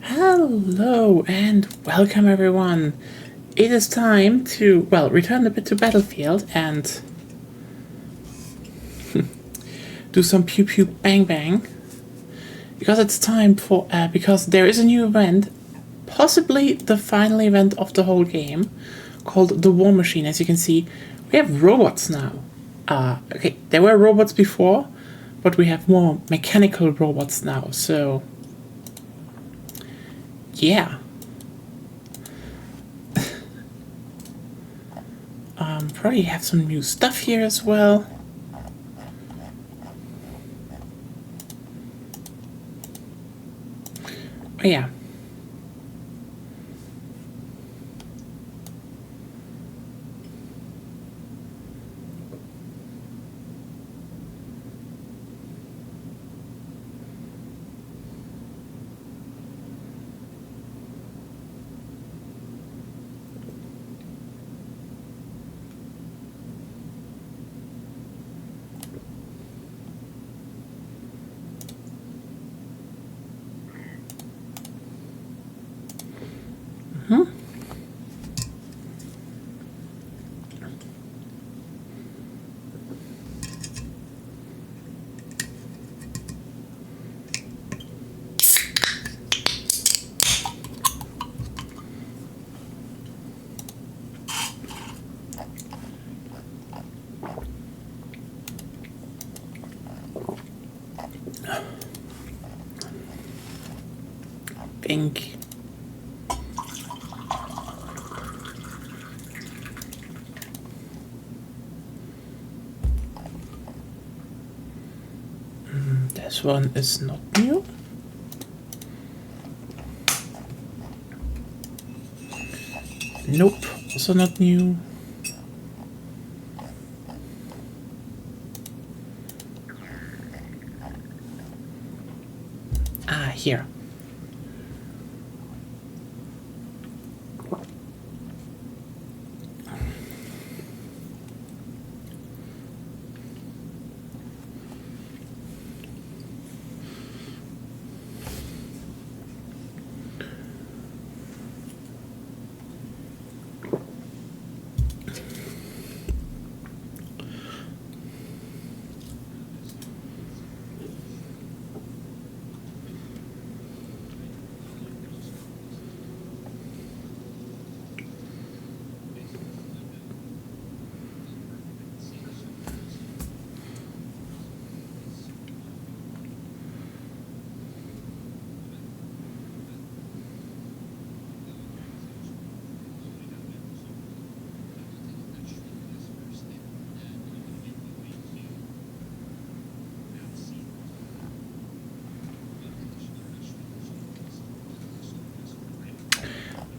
Hello and welcome everyone. It is time to, well, return a bit to Battlefield and do some pew pew bang bang. Because it's time for, because there is a new event, possibly the final event of the whole game, called the War Machine. As you can see, we have robots now. Okay, there were robots before, but we have more mechanical robots now, so yeah. Probably have some new stuff here as well. Oh yeah. Think. This one is not new. Nope, also not new. Here.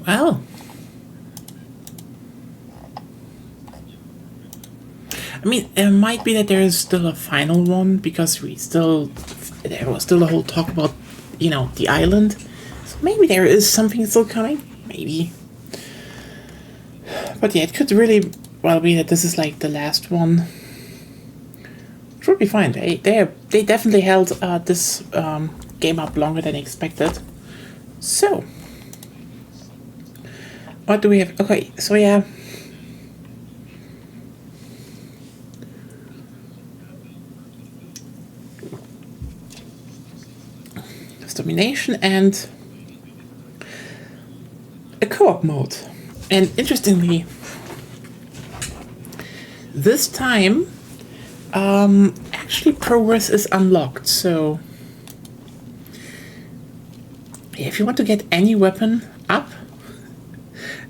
Well, I mean, it might be that there is still a final one because there was still a whole talk about, the island. So maybe there is something still coming. Maybe. But yeah, it could really well be that this is like the last one. It would be fine. They definitely held this game up longer than expected. So, what do we have? Okay, so yeah. Domination and a co-op mode. And interestingly, this time, actually progress is unlocked. So, if you want to get any weapon up,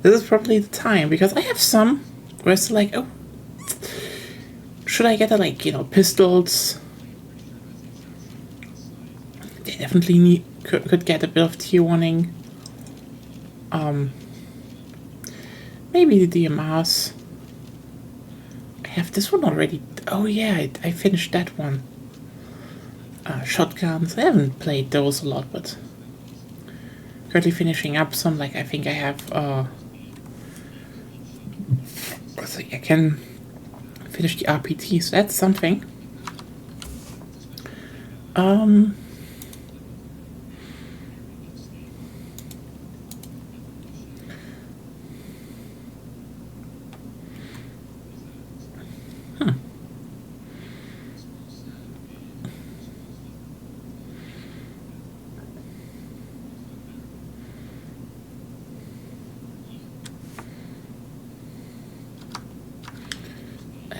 this is probably the time, because I have some where it's like, oh, should I get pistols? They definitely could get a bit of tier warning. Maybe the DMRs. I have this one already. Oh yeah, I finished that one. Shotguns. I haven't played those a lot, but currently finishing up some. Like I think I have. I can finish the RPT, so that's something.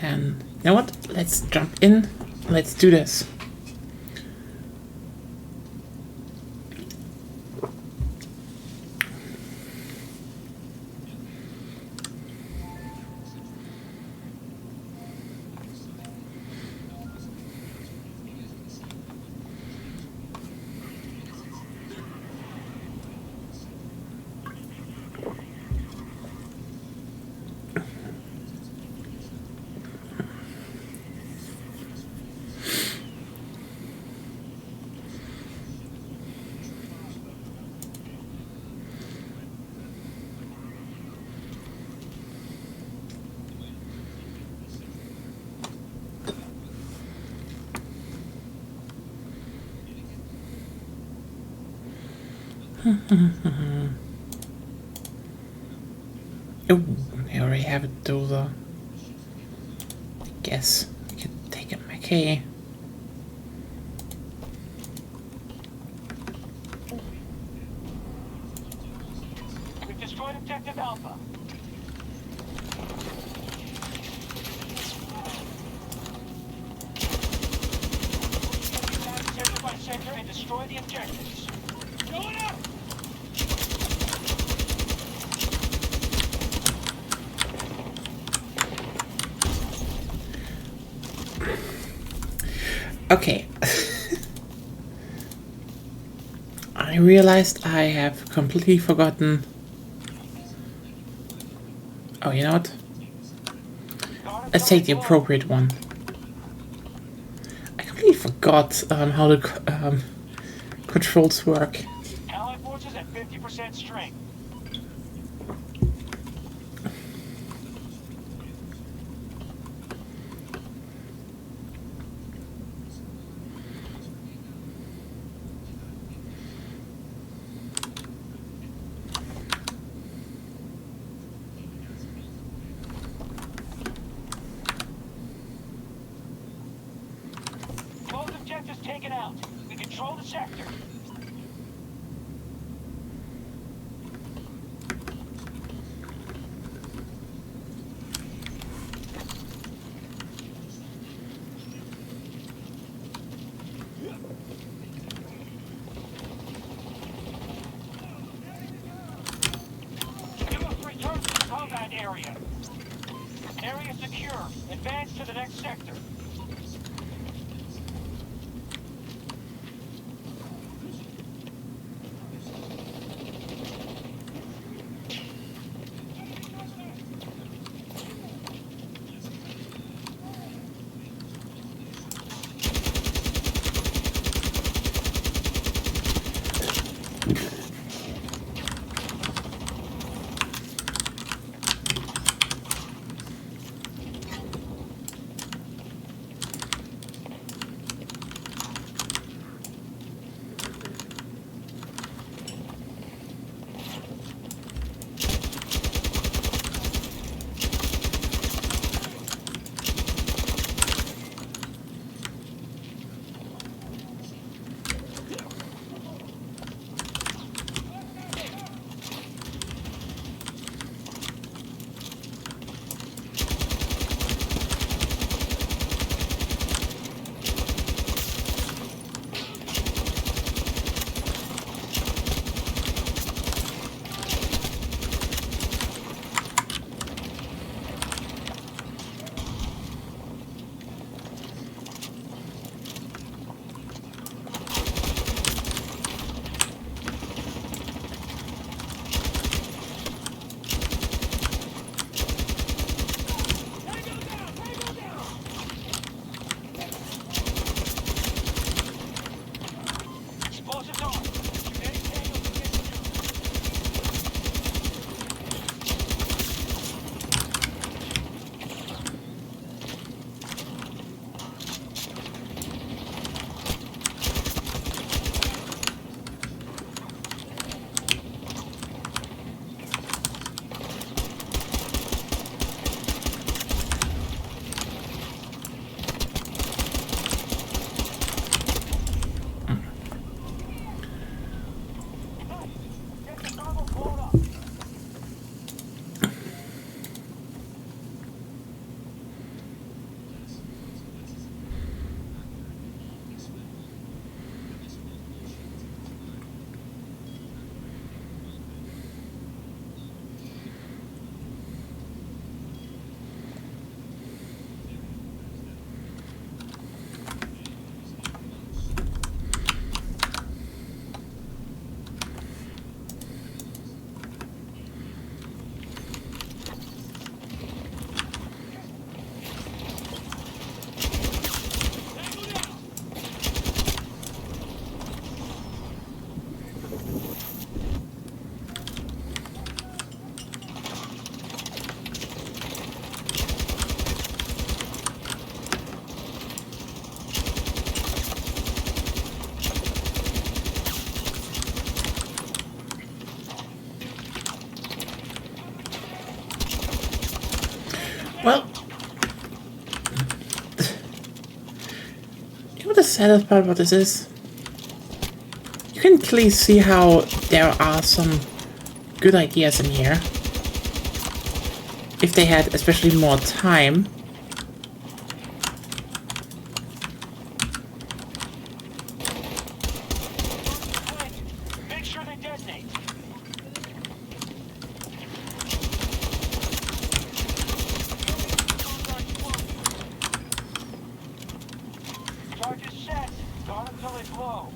And you know what? Let's jump in. Let's do this. Oh, I already have it though. I guess I could take it my key. We've destroyed Objective Alpha. Sector by sector and destroy the objectives. Going up! Okay. I realized I have completely forgotten. Oh, you know what? Let's take the appropriate one. I completely forgot how the controls work. Allied forces at 50% strength. Both objectives taken out. We control the sector. You must return to the combat area. Area secure. Advance to the next sector. Well, you know what the saddest part about this is? You can clearly see how there are some good ideas in here. If they had especially more time. Make sure they detonate. Charge is set. Guard until they blow.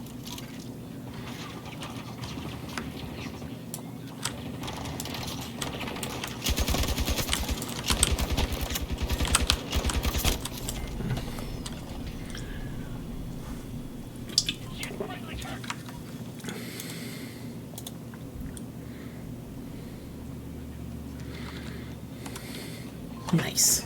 Nice.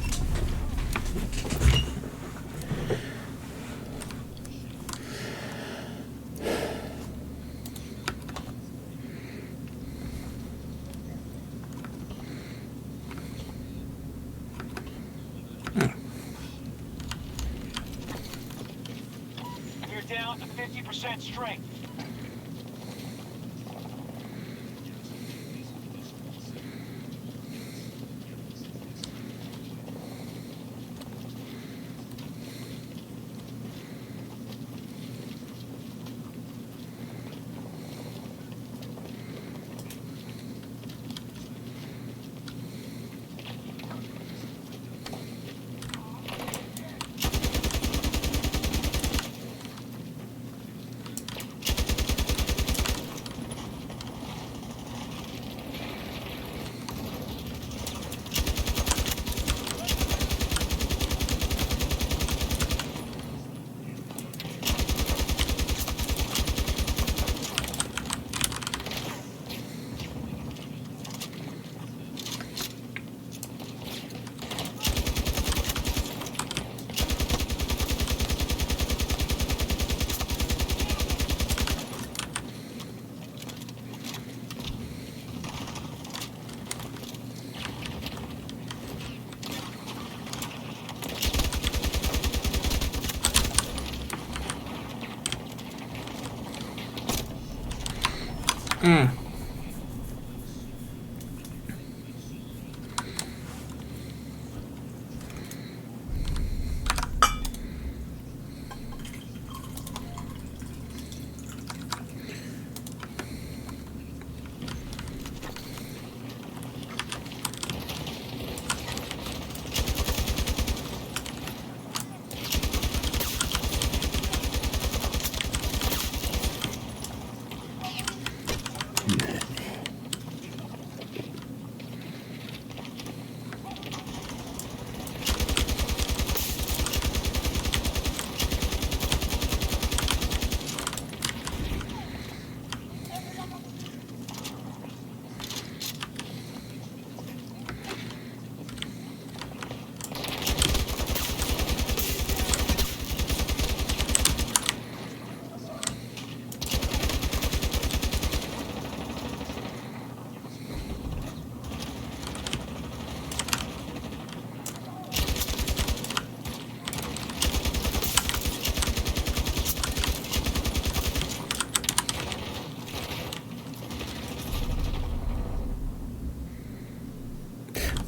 You're down to 50% strength.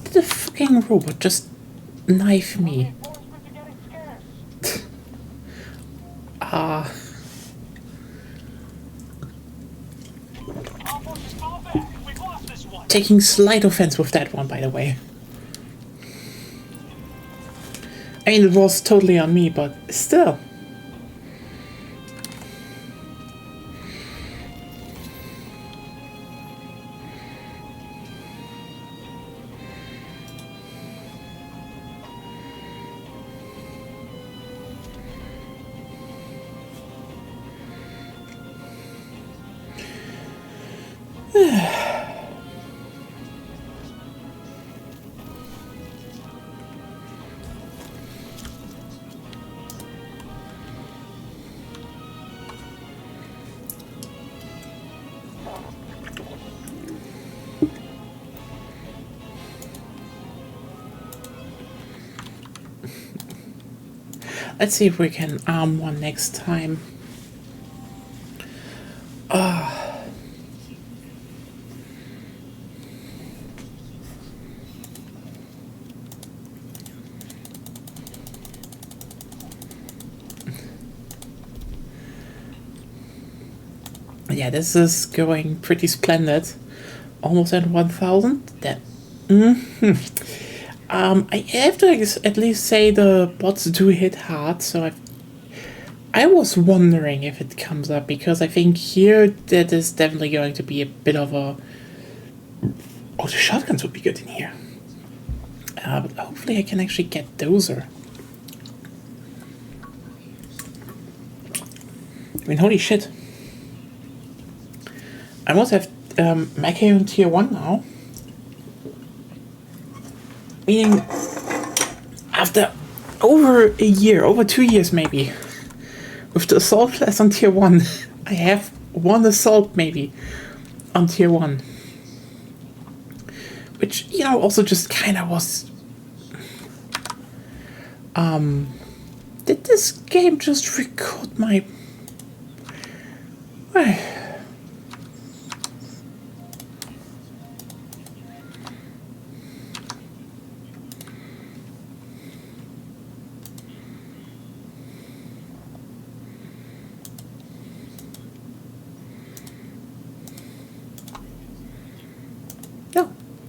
Did the fucking robot just knife me? Reinforcements are getting scarce. Ah. Our forces fall back. We've lost this one. Taking slight offense with that one, by the way. I mean, it was totally on me, but still. Let's see if we can arm one next time. Yeah, this is going pretty splendid. Almost at 1,000. That. I have to at least say the bots do hit hard, so I was wondering if it comes up, because I think here that is definitely going to be a bit of a... Oh, the shotguns would be good in here. But hopefully I can actually get Dozer. I mean, holy shit. I must have Mackay on tier 1 now. Meaning, after over a year, over 2 years maybe, with the assault class on tier 1, I have one assault maybe on tier 1. Which, you know, also just kind of was... Did this game just record my...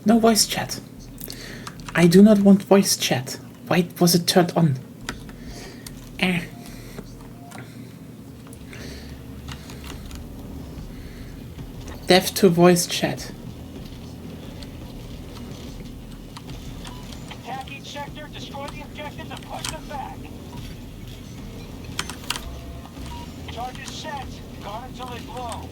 No voice chat. I do not want voice chat. Why was it turned on? Dev to voice chat. Attack each sector, destroy the objectives, and push them back. Charges set. Guard until they blow.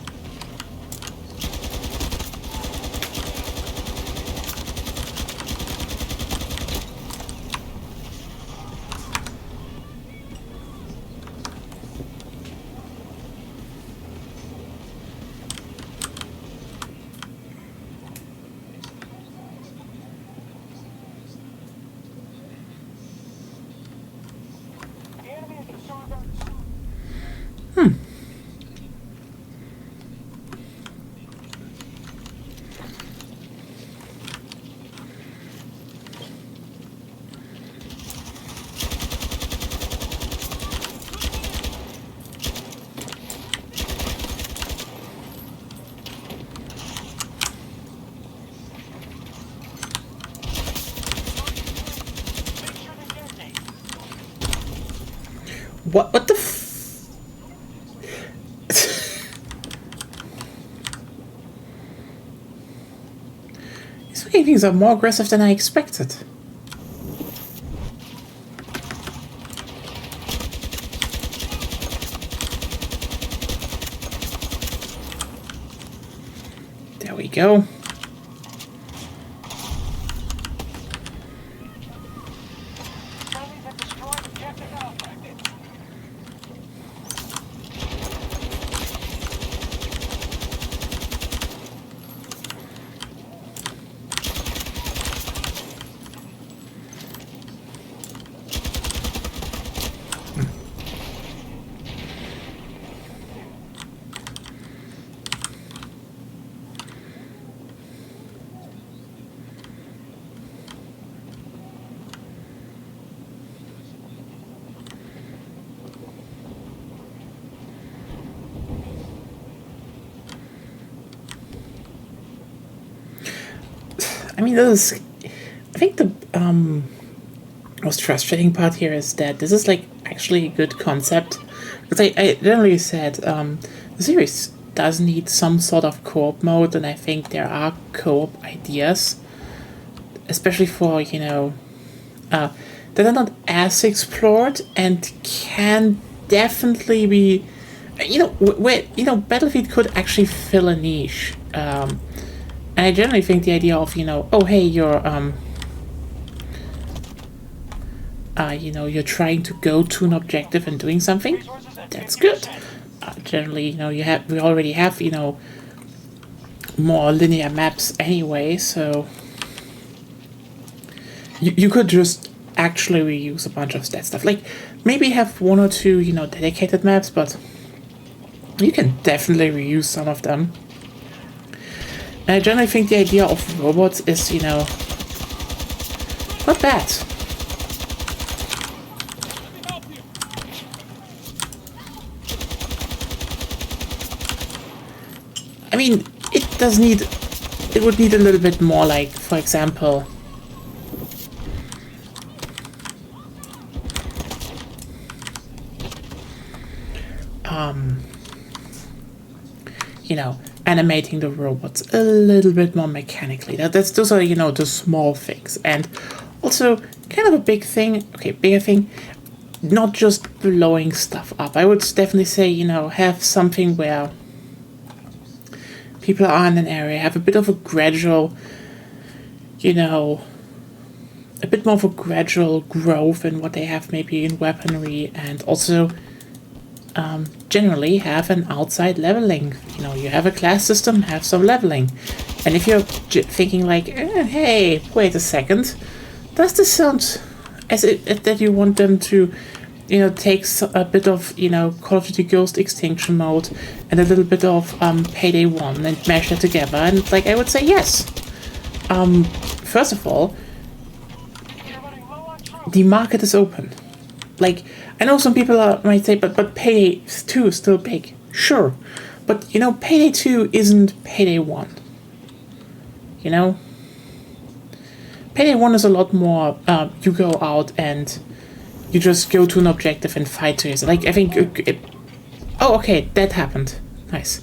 What the f... These fucking things are more aggressive than I expected. There we go. I mean, this is... I think the most frustrating part here is that this is, like, actually a good concept. Because I generally said the series does need some sort of co-op mode, and I think there are co-op ideas. Especially for, you know, that are not as explored and can definitely be... You know, where, you know, Battlefield could actually fill a niche. And I generally think the idea of, you know, oh hey, you're you know, you're trying to go to an objective and doing something, that's good. Generally, you know, we already have, you know, more linear maps anyway, so you could just actually reuse a bunch of that stuff. Like, maybe have one or two, you know, dedicated maps, but you can definitely reuse some of them. And I generally think the idea of robots is, you know, not bad. I mean, it would need a little bit more, like, for example, you know, animating the robots a little bit more mechanically. Those are, you know, the small things. And also, kind of a big thing, okay, bigger thing, not just blowing stuff up. I would definitely say, you know, have something where people are in an area, have a bit of a gradual, you know, a bit more of a gradual growth in what they have maybe in weaponry, and also generally have an outside leveling. You know, you have a class system, have some leveling. And if you're thinking like, hey, wait a second, does this sound as if that you want them to, you know, take a bit of, you know, Call of Duty Ghost Extinction mode and a little bit of Payday 1 and mash that together? And like, I would say yes. First of all, the market is open. Like, I know some people might say, but Payday 2 is still big. Sure. But, you know, Payday 2 isn't Payday 1. You know? Payday 1 is a lot more, you go out and you just go to an objective and fight to it. Like, I think... oh, okay, that happened. Nice.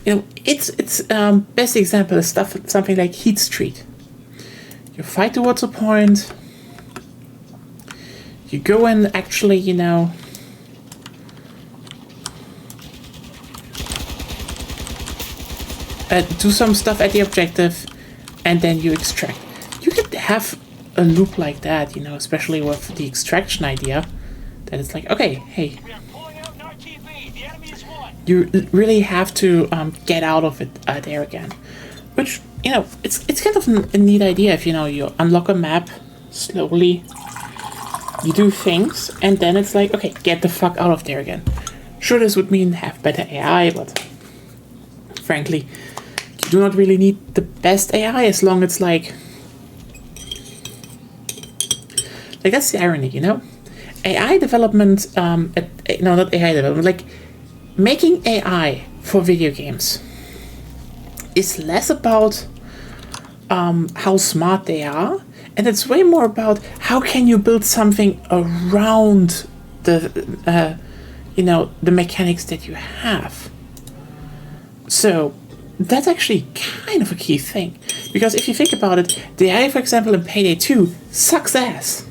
You know, it's best example is something like Heat Street. You fight towards a point... You go and actually, you know, do some stuff at the objective, and then you extract. You could have a loop like that, you know, especially with the extraction idea, that it's like, okay, hey, you really have to get out of it there again. Which, you know, it's kind of a neat idea if, you know, you unlock a map slowly. You do things, and then it's like, okay, get the fuck out of there again. Sure, this would mean have better AI, but frankly, you do not really need the best AI as long as it's like that's the irony, you know? AI development, no, not AI development, like making AI for video games is less about how smart they are, and it's way more about how can you build something around the, you know, the mechanics that you have. So that's actually kind of a key thing. Because if you think about it, the AI, for example, in Payday 2 sucks ass.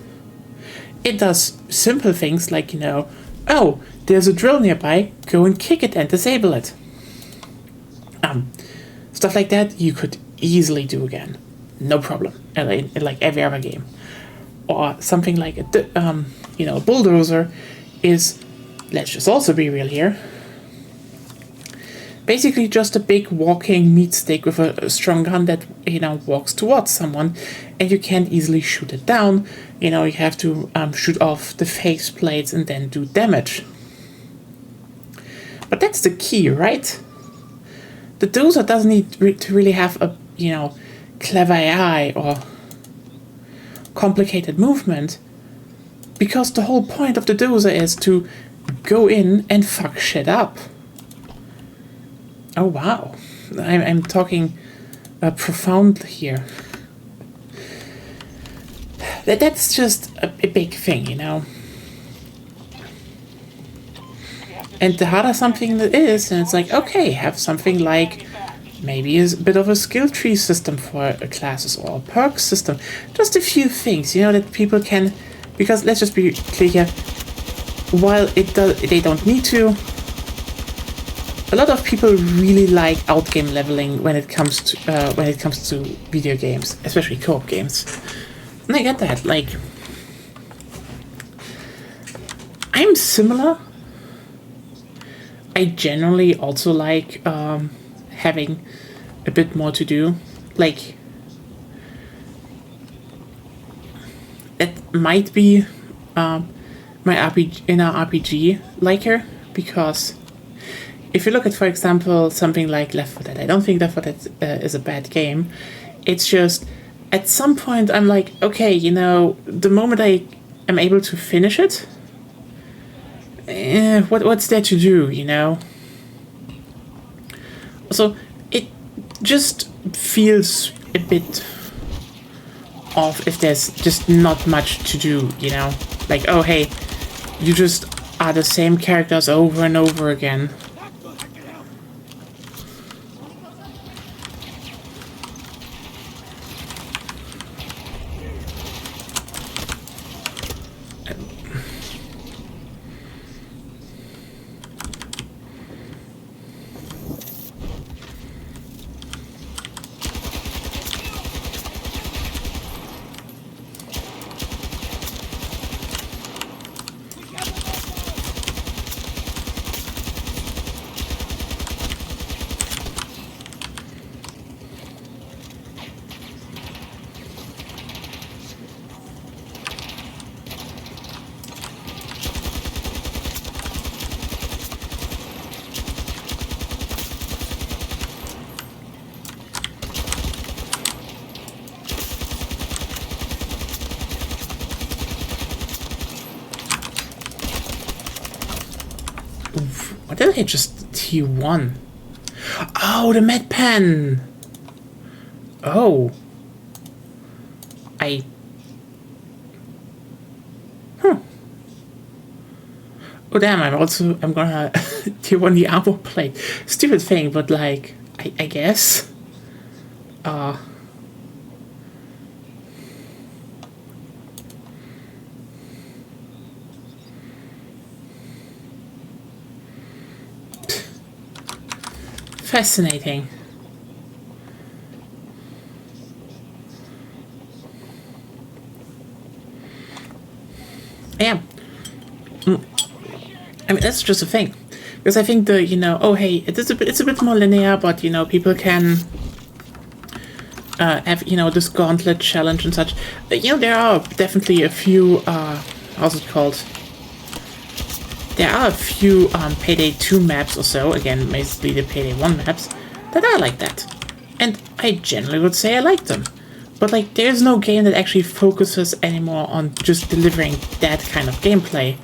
It does simple things like, you know, oh, there's a drill nearby, go and kick it and disable it. Stuff like that you could easily do again. No problem, in like every other game. Or something like a, you know, a bulldozer is, let's just also be real here, basically just a big walking meat stick with a strong gun that, you know, walks towards someone, and you can't easily shoot it down. You know, you have to shoot off the face plates and then do damage. But that's the key, right? The dozer doesn't need to really have a, you know, clever AI or complicated movement, because the whole point of the dozer is to go in and fuck shit up. Oh wow, I'm talking profoundly here. That's just a big thing, you know. And the harder something is, and it's like, okay, have something like maybe a bit of a skill tree system for classes or a perk system. Just a few things, you know, that people can, because let's just be clear here, while they don't need to, a lot of people really like outgame leveling when it comes to video games, especially co-op games. And I get that. Like, I'm similar. I generally also like having a bit more to do. Like, might be my RPG in our RPG liker, because if you look at, for example, something like Left 4 Dead, I don't think Left 4 Dead is a bad game. It's just at some point I'm like, okay, you know, the moment I am able to finish it, what's there to do, you know? So it just feels a bit off if there's just not much to do, you know? Like, oh hey, you just are the same characters over and over again. What did I just T1? Oh, the med pen! Oh. Oh damn, I'm gonna T1 the armor plate. Stupid thing, but like, I guess. Fascinating. Yeah. I mean, that's just a thing, because I think the, you know, oh hey, it's a bit more linear, but you know, people can have, you know, this gauntlet challenge and such. You know, there are definitely a few how's it called? There are a few Payday 2 maps or so, again, basically the Payday 1 maps, that are like that. And I generally would say I like them. But like, there's no game that actually focuses anymore on just delivering that kind of gameplay.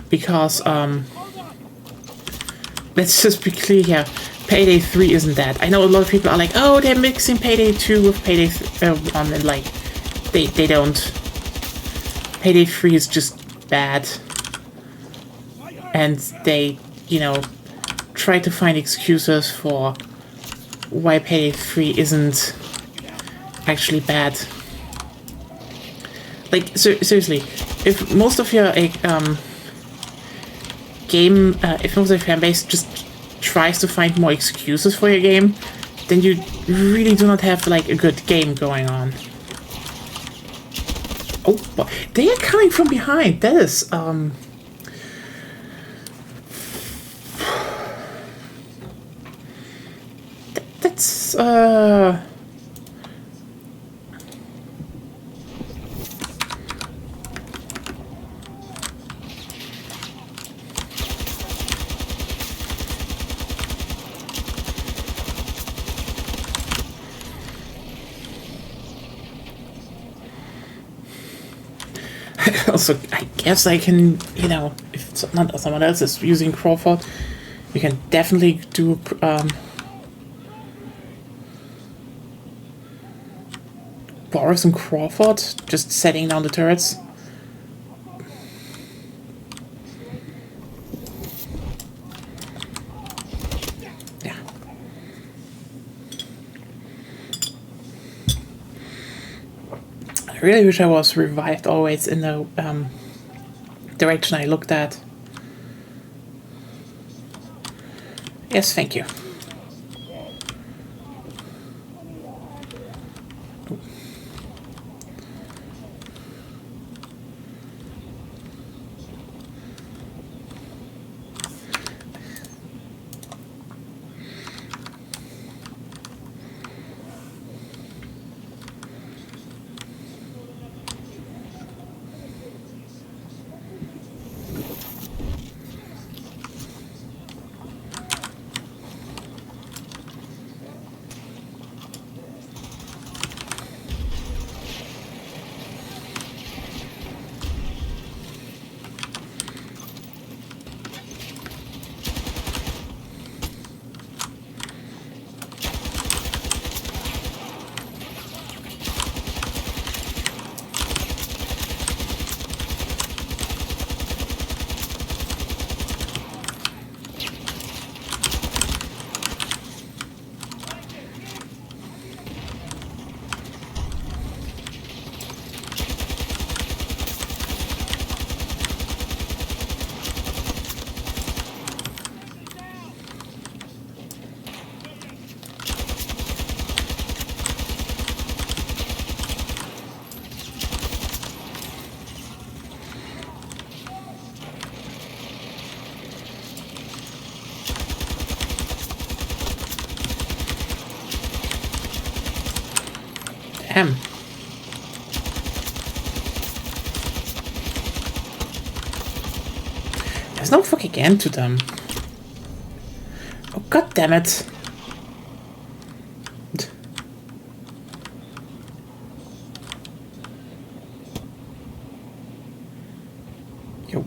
Because, let's just be clear here, Payday 3 isn't that. I know a lot of people are like, oh, they're mixing Payday 2 with Payday 1, and like, they don't. Payday 3 is just bad. And they, you know, try to find excuses for why Payday 3 isn't actually bad. Like, seriously, if most of your if most of your fan base just tries to find more excuses for your game, then you really do not have like a good game going on. Oh, they are coming from behind. That is that's also, I guess I can, you know, if someone else is using Crawford, you can definitely do Boris and Crawford, just setting down the turrets. Yeah. I really wish I was revived always in the direction I looked at. Yes, thank you. Ahem. There's no fucking end to them. Oh, god damn it. Yo.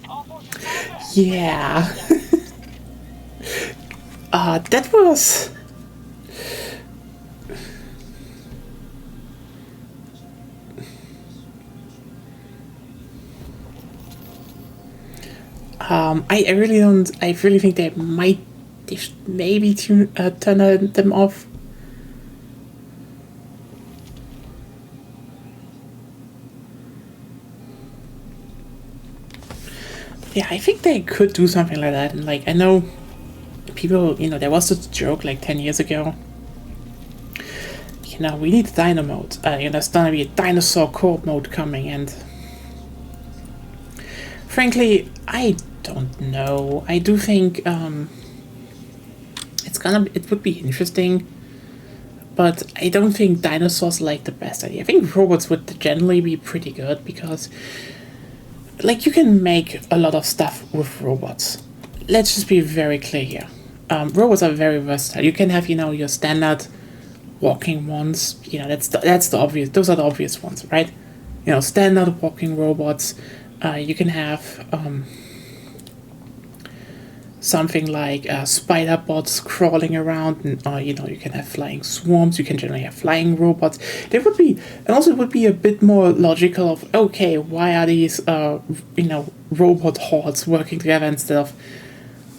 All forces combat. Yeah. That was... I really don't... I really think they might... They should maybe turn them off. Yeah, I think they could do something like that. And like, I know people, you know, there was this joke like 10 years ago. You know, we need dino mode. You know, there's gonna be a dinosaur co-op mode coming, and frankly, I don't know. I do think it would be interesting, but I don't think dinosaurs are like the best idea. I think robots would generally be pretty good because, like, you can make a lot of stuff with robots. Let's just be very clear here. Robots are very versatile. You can have, you know, your standard walking ones. You know, that's the obvious. Those are the obvious ones, right? You know, standard walking robots. You can have something like spider bots crawling around, and you know, you can have flying swarms. You can generally have flying robots. There would be, and also it would be a bit more logical of, okay, why are these you know, robot hordes working together instead of,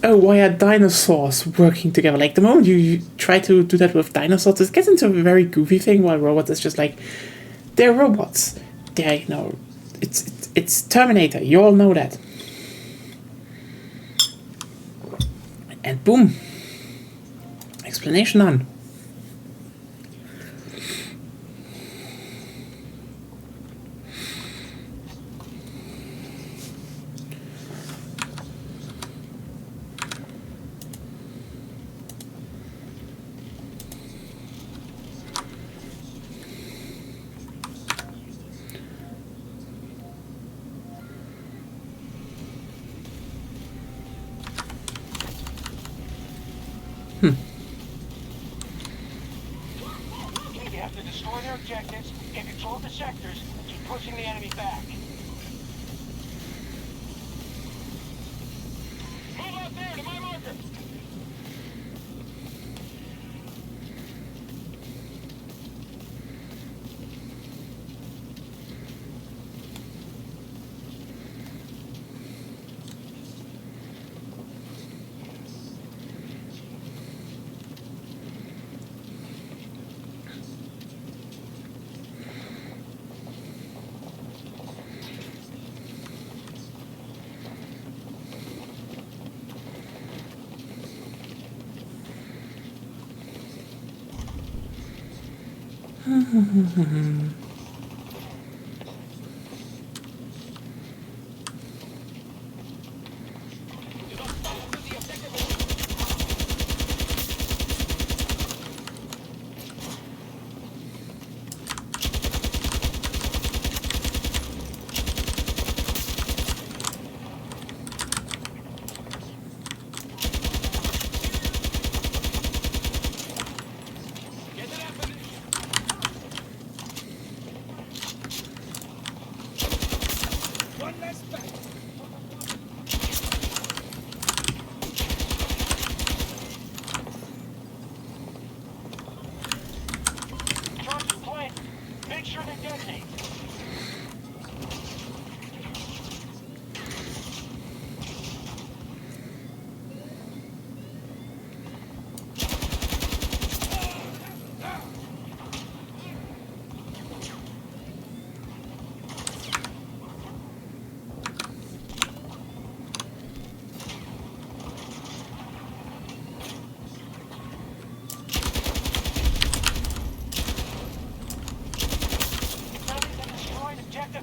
oh, why are dinosaurs working together? Like, the moment you try to do that with dinosaurs, it gets into a very goofy thing, while robots is just like, they're robots. They're, you know, it's Terminator. You all know that. And boom. Explanation done. You have to destroy their objectives, get control of the sectors, and keep pushing the enemy back. Move out there to my marker.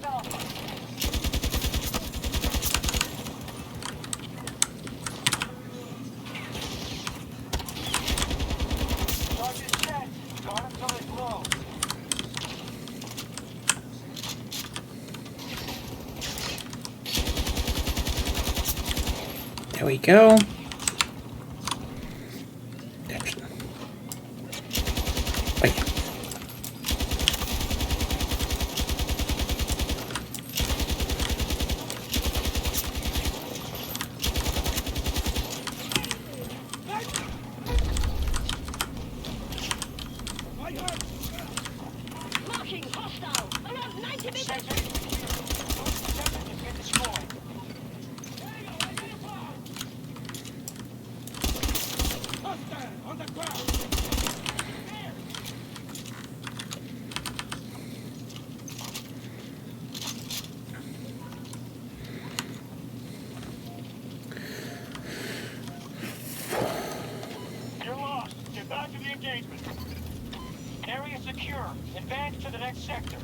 Alpha. Target set. Guard until they blow. There we go. Wait. Marking hostile. Around 90 meters. Sector. Sector has been destroyed. You're lost. Get back to the engagement. Area secure. Advance to the next sector.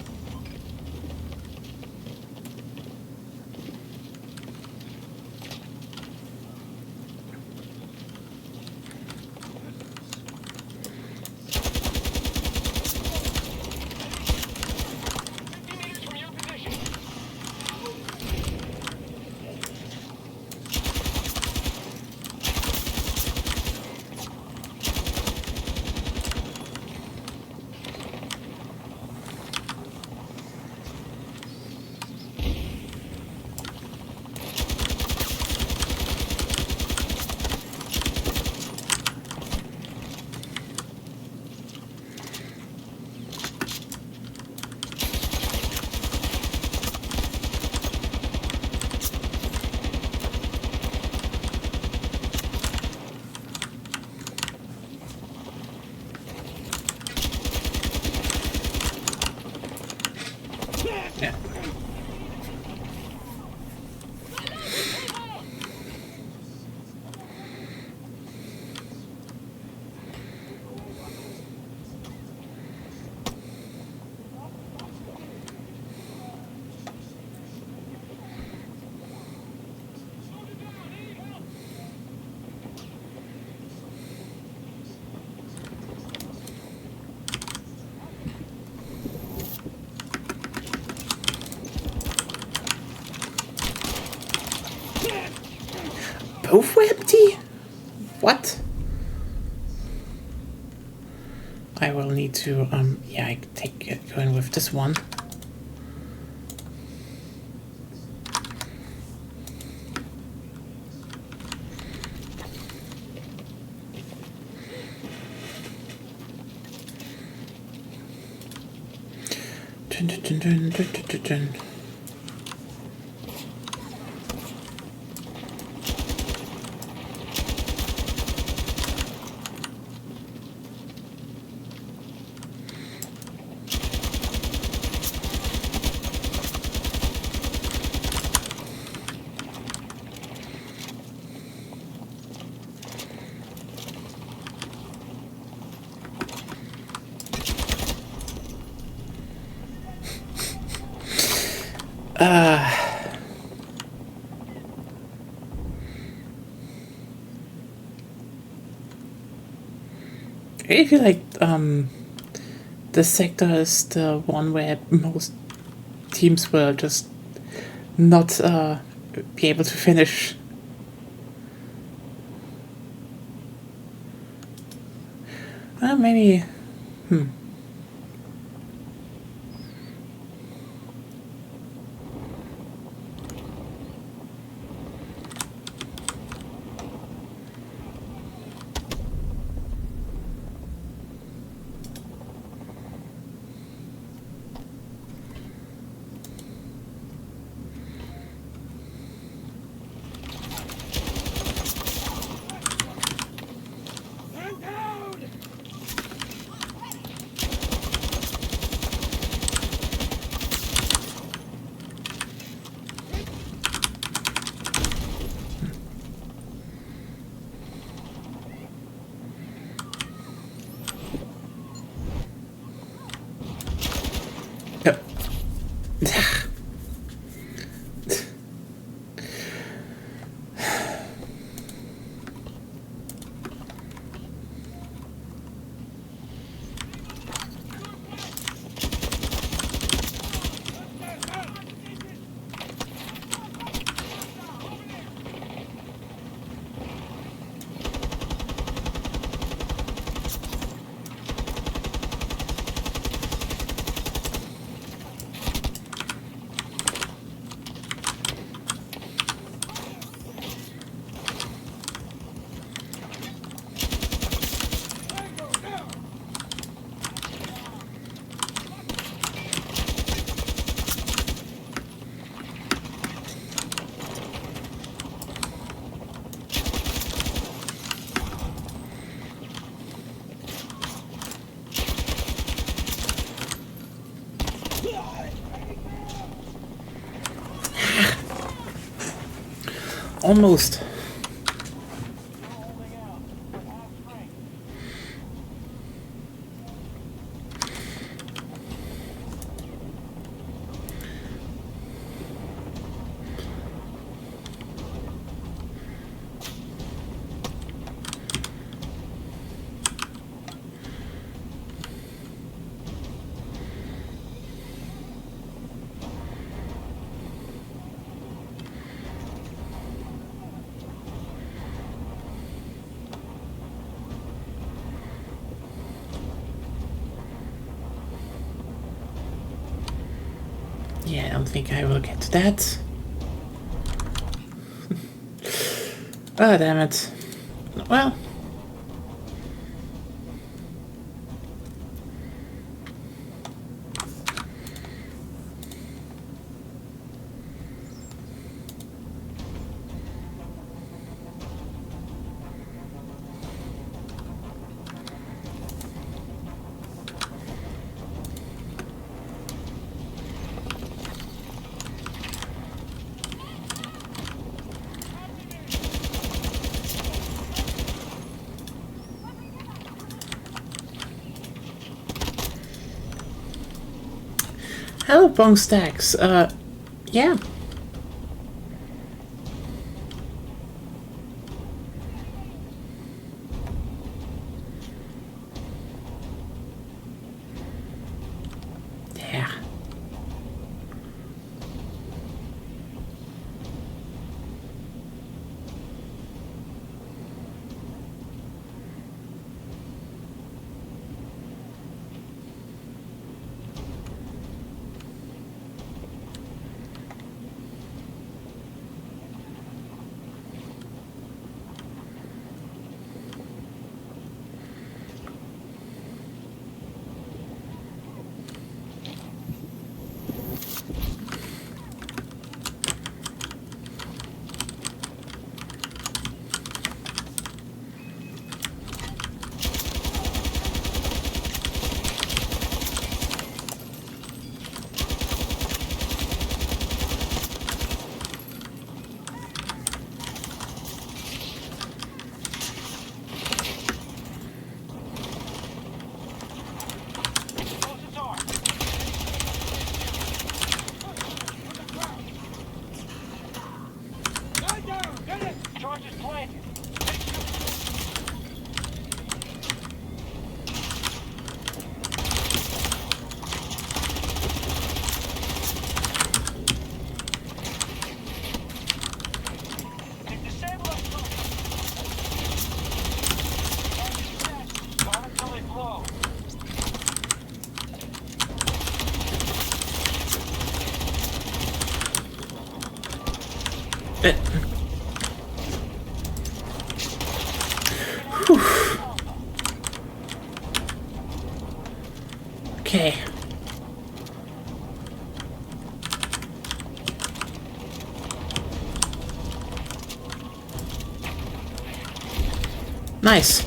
Meters from your position. Yeah. Both were empty? What? I will need to, yeah, I take it going with this one. Dun, dun, dun, dun, dun, dun, dun, dun. I feel like this sector is the one where most teams will just not be able to finish. Maybe. Yep. Almost. Holding out. We're half strength. Yeah, I don't think I will get to that. Oh, damn it. Well. Hello, Bong Stacks. Yeah. Yeah. Close the door. Lie down. Get it. Charge is planted. They've disabled us. Guard until they blow. Okay. Nice.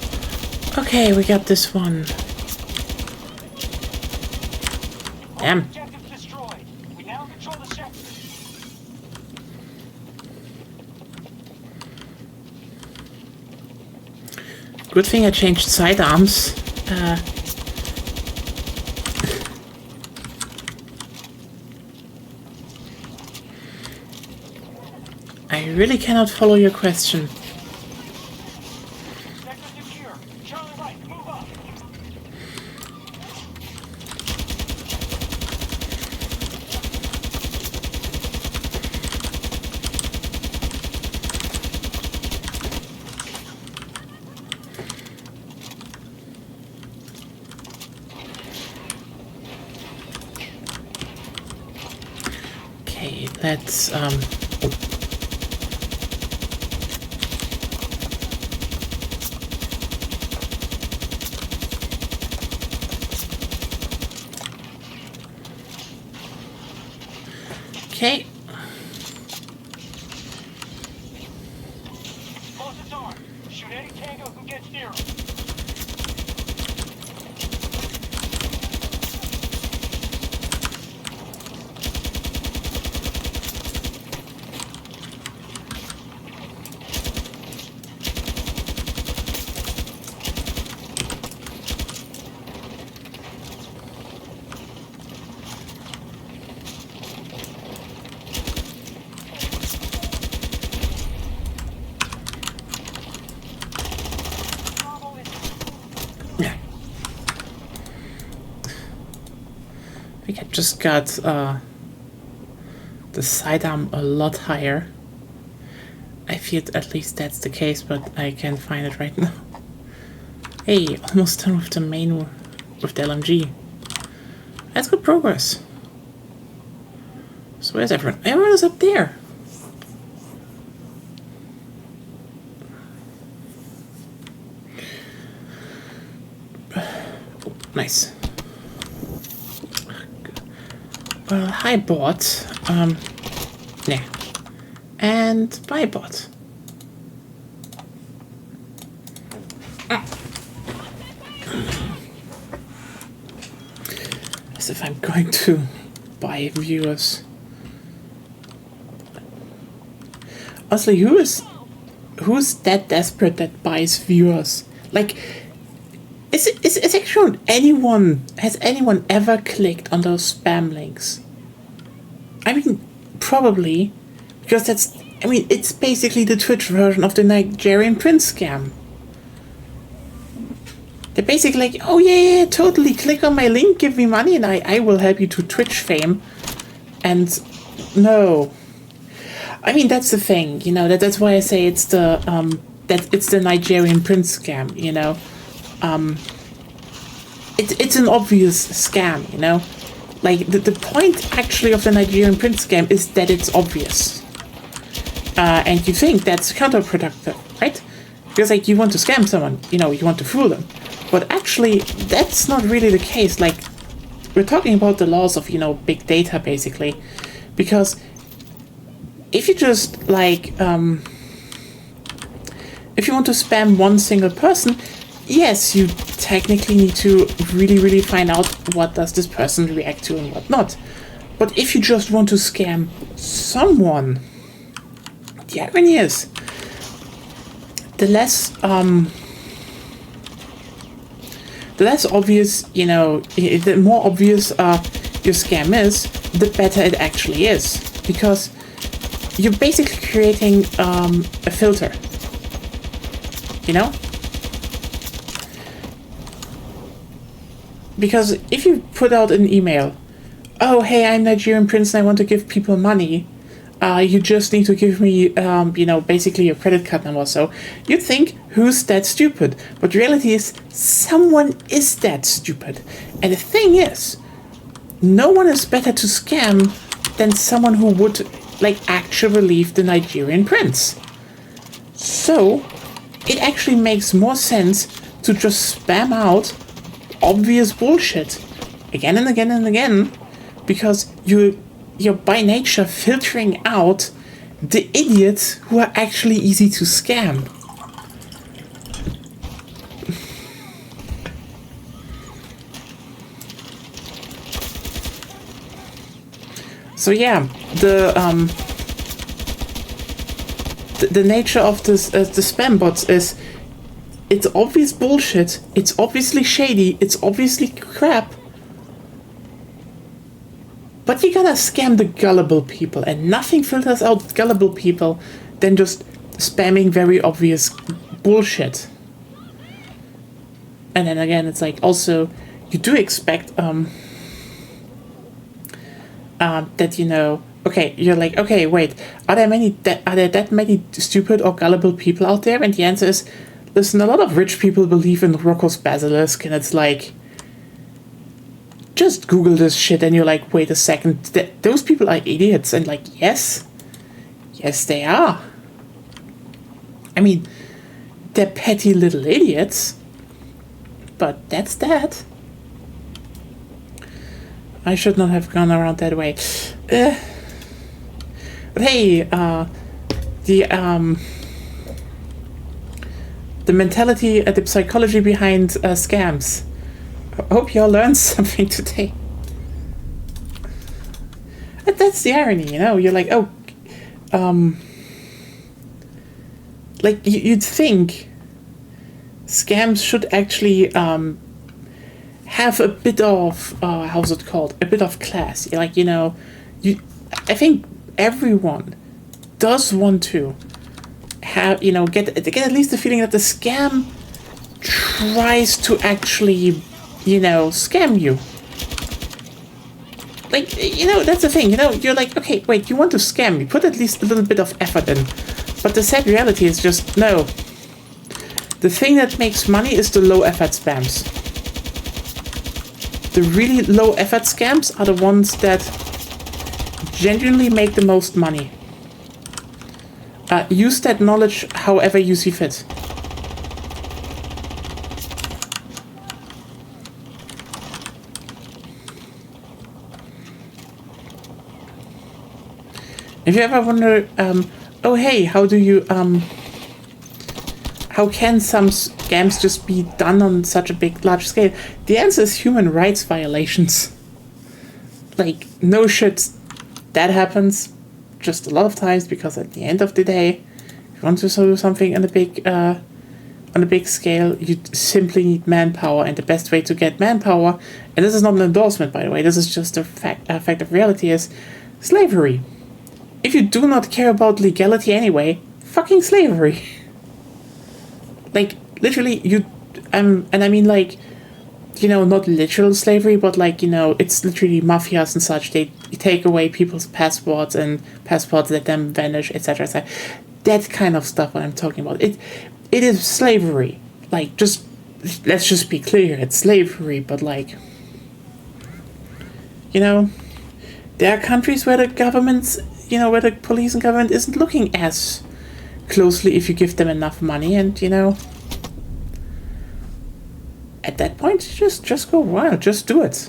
Okay, we got this one. Damn. Objectives destroyed. We now control the sector. Good thing I changed sidearms. I really cannot follow your question. Sector secure. Charlie right. Move up. Okay, let's Okay. Close the door. Shoot any tango who gets near us. just got the sidearm a lot higher. I feel at least that's the case, but I can't find it right now. Hey, almost done with the main, with the LMG. That's good progress. So where's everyone? Everyone is up there. Oh, nice. Well, hi bot. Nah. And bye bot. As if I'm going to buy viewers. Honestly, who's that desperate that buys viewers? Like, is actually has anyone ever clicked on those spam links? I mean, probably, because it's basically the Twitch version of the Nigerian Prince scam. They're basically like, oh yeah, totally, click on my link, give me money, and I will help you to Twitch fame. And no. I mean, that's the thing, you know, that's why I say it's the Nigerian Prince scam, you know. It's an obvious scam, you know. Like, the point actually of the Nigerian Prince scam is that it's obvious. And you think that's counterproductive, right? Because, like, you want to scam someone, you know, you want to fool them. But actually, that's not really the case. Like, we're talking about the laws of, you know, big data, basically. Because if you just, like, if you want to spam one single person, yes, you technically need to really, really find out what does this person react to and what not. But if you just want to scam someone, the irony is, the less obvious, you know, the more obvious your scam is, the better it actually is. Because you're basically creating a filter, you know? Because if you put out an email, oh, hey, I'm Nigerian Prince and I want to give people money, you just need to give me, you know, basically your credit card number. So you'd think, who's that stupid? But the reality is, someone is that stupid. And the thing is, no one is better to scam than someone who would, like, actually believe the Nigerian Prince. So it actually makes more sense to just spam out obvious bullshit again and again and again, because you're by nature filtering out the idiots who are actually easy to scam. So yeah, the nature of this the spam bots is, it's obvious bullshit, it's obviously shady, it's obviously crap, but you gotta scam the gullible people, and nothing filters out gullible people than just spamming very obvious bullshit. And then again, it's like, also, you do expect that, you know, okay, you're like, okay, wait, are there that many stupid or gullible people out there? And the answer is, listen, a lot of rich people believe in Rocco's Basilisk, and it's like, just Google this shit, and you're like, wait a second, those people are idiots. And like, yes, they are. I mean, they're petty little idiots, but that's that. I should not have gone around that way. But hey, the mentality, the psychology behind scams. I hope y'all learned something today. But that's the irony, you know. You're like, oh, like you'd think scams should actually have a bit of how's it called? A bit of class. Like, you know, I think everyone does want to have, you know, get at least the feeling that the scam tries to actually, you know, scam you. like, you know, that's the thing, you know, you're like, okay, wait, you want to scam me, put at least a little bit of effort in. But the sad reality is just, no. The thing that makes money is the low effort spams. The really low effort scams are the ones that genuinely make the most money. Use that knowledge however you see fit. If you ever wonder, oh hey, how do you, how can some scams just be done on such a large scale? The answer is human rights violations. Like, no shit, that happens just a lot of times, because at the end of the day, if you want to do something on a big scale, you simply need manpower, and the best way to get manpower, and this is not an endorsement, by the way, this is just a fact of reality, is slavery. If you do not care about legality anyway, fucking slavery. Like, literally, and I mean, like, you know, not literal slavery, but, like, you know, it's literally mafias and such. They take away people's passports and passports let them vanish, etc., etc. That kind of stuff what I'm talking about. It is slavery. Like, let's just be clear, it's slavery, but, like, you know, there are countries where the government's, you know, where the police and government isn't looking as closely if you give them enough money, and, you know, at that point, just go wild, just do it.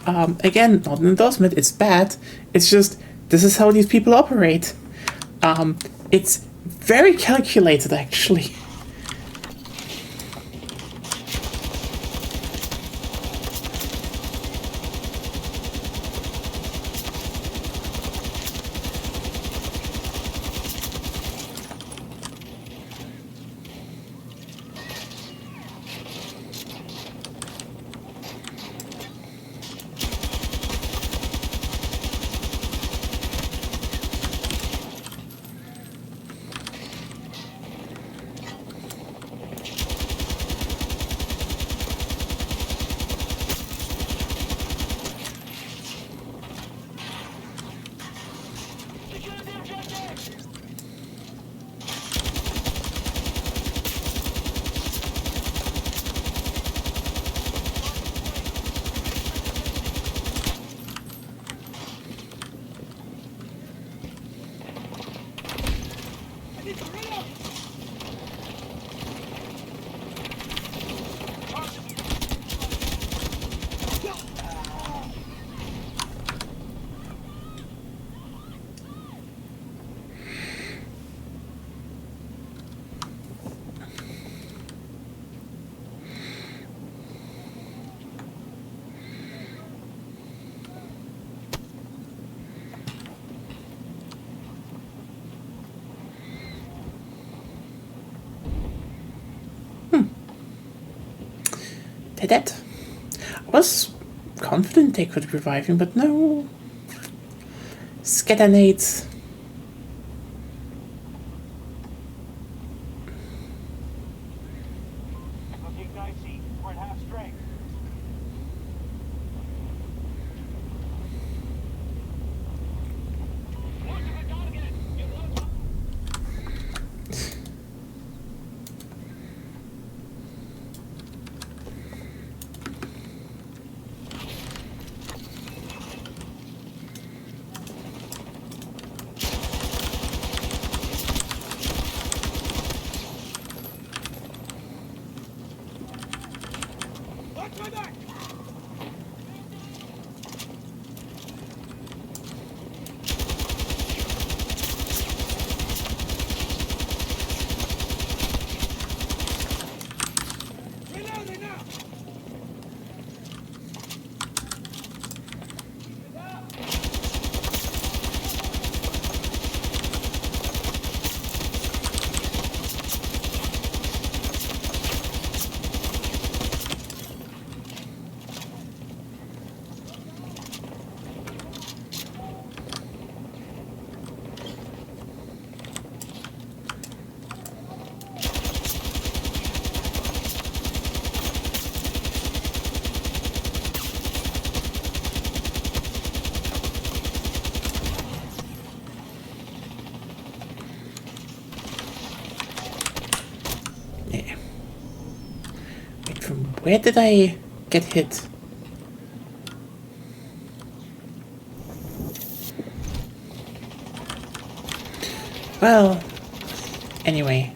Again, not an endorsement, it's bad, it's just, this is how these people operate. It's very calculated, actually. That. I was confident they could revive him, but no. Scatter-nades. Looking dicey. We're at half strength. Where did I get hit? Well, anyway.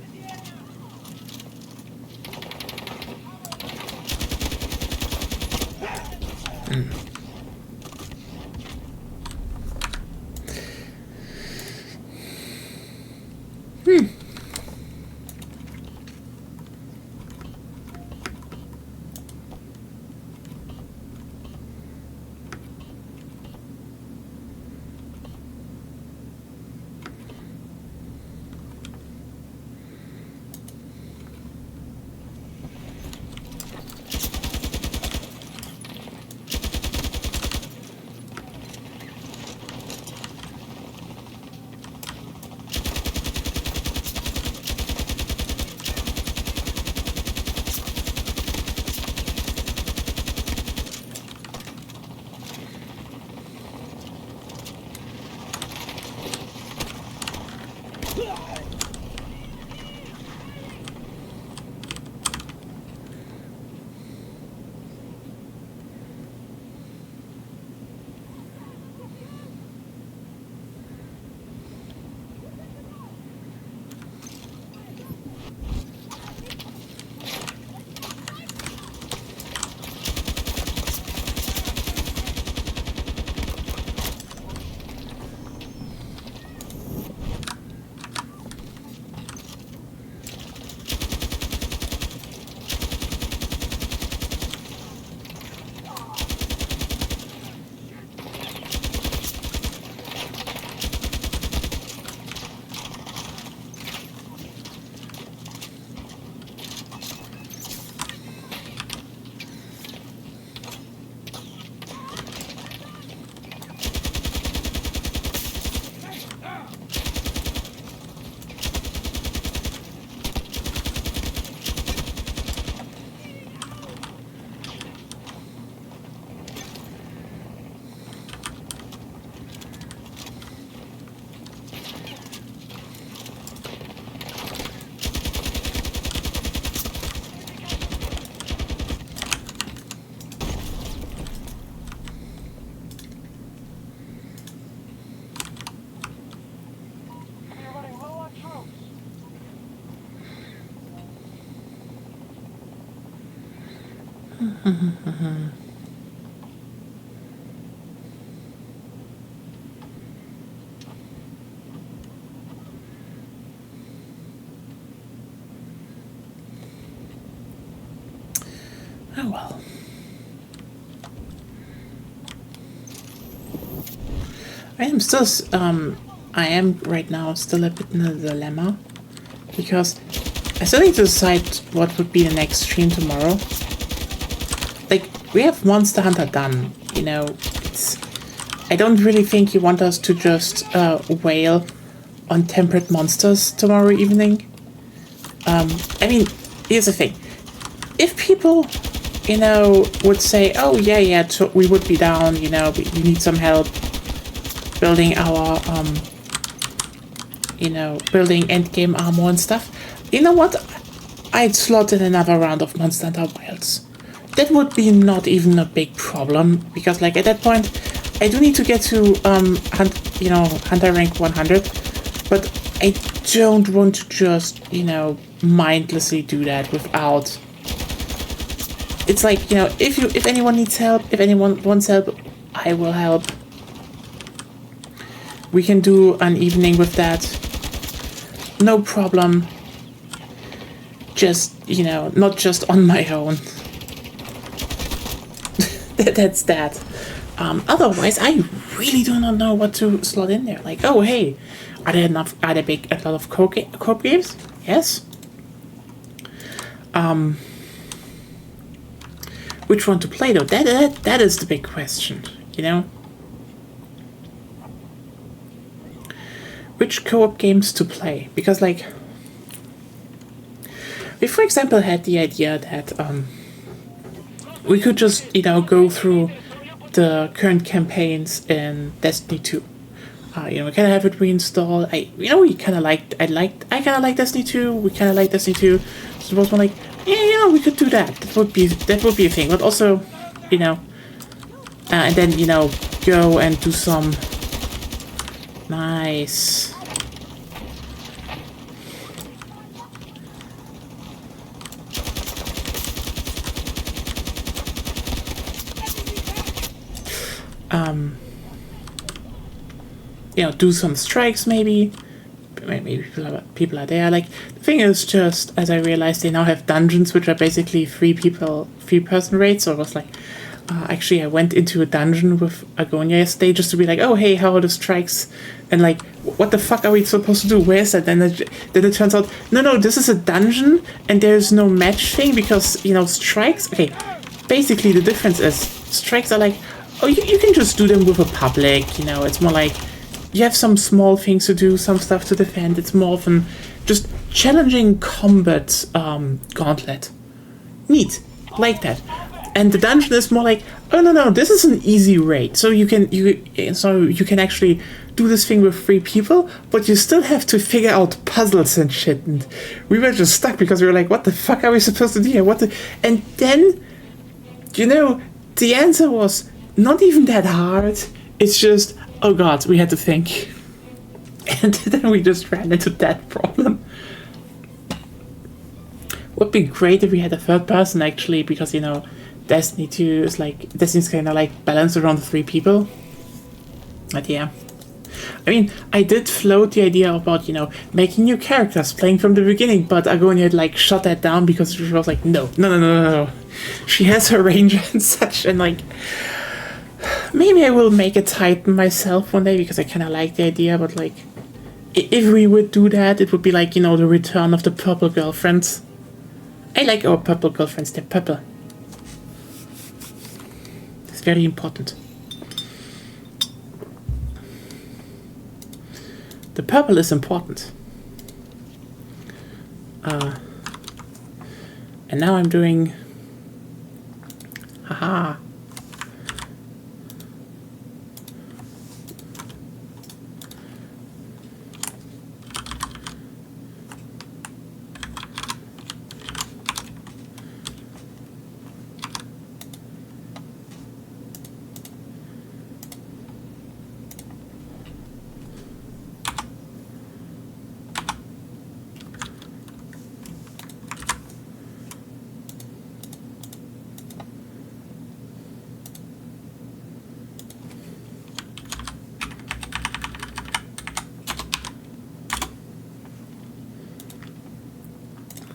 We're running low on troops. Oh well. I am right now still a bit in a dilemma because I still need to decide what would be the next stream tomorrow. Like, we have Monster Hunter done, you know. I don't really think you want us to just wail on tempered monsters tomorrow evening. I mean, here's the thing. If people, you know, would say, oh yeah, we would be down, you know, we need some help building our, you know, building endgame armor and stuff, you know what? I'd slot in another round of Monster Hunter Wilds. That would be not even a big problem, because like at that point, I do need to get to Hunter rank 100, but I don't want to just, you know, mindlessly do that without. It's like, you know, if anyone needs help, if anyone wants help, I will help. We can do an evening with that. No problem. Just, you know, not just on my own. That's that. Otherwise, I really do not know what to slot in there. Like, oh hey, are there a lot of co-op games? Yes. Which one to play though? That is the big question, you know? Which co-op games to play? Because like, we for example had the idea that we could just, you know, go through the current campaigns in Destiny 2. You know, we kind of have it reinstalled. I kind of like Destiny 2. We kind of like Destiny 2. So it was more like, Yeah, we could do that. That would be a thing. But also, you know, and then go and do some nice. Do some strikes maybe. Maybe people are there. Like, the thing is, just as I realized, they now have dungeons which are basically 3-person raids. So I was like, actually, I went into a dungeon with Agonia yesterday just to be like, oh hey, how are the strikes? And like, what the fuck are we supposed to do? Where's that? Then it turns out, no, this is a dungeon and there's no match thing because strikes. Okay, basically the difference is strikes are like, oh, you can just do them with a public. It's more like, you have some small things to do, some stuff to defend. It's more of an just challenging combat gauntlet. Neat, like that. And the dungeon is more like, oh no, this is an easy raid. So you can actually do this thing with 3 people, but you still have to figure out puzzles and shit. And we were just stuck because we were like, what the fuck are we supposed to do here? And then, the answer was not even that hard. It's just, oh god, we had to think. And then we just ran into that problem. Would be great if we had a third person actually, because Destiny 2 is like, Destiny's kind of like balanced around 3 people. But yeah. I mean, I did float the idea about, making new characters, playing from the beginning, but Agonia had like shut that down because she was like, no. She has her range and such, and like, maybe I will make a Titan myself one day because I kind of like the idea, but like, if we would do that, it would be like, the return of the purple girlfriends. I like our purple girlfriends, they're purple. It's very important. The purple is important. And now I'm doing... Haha.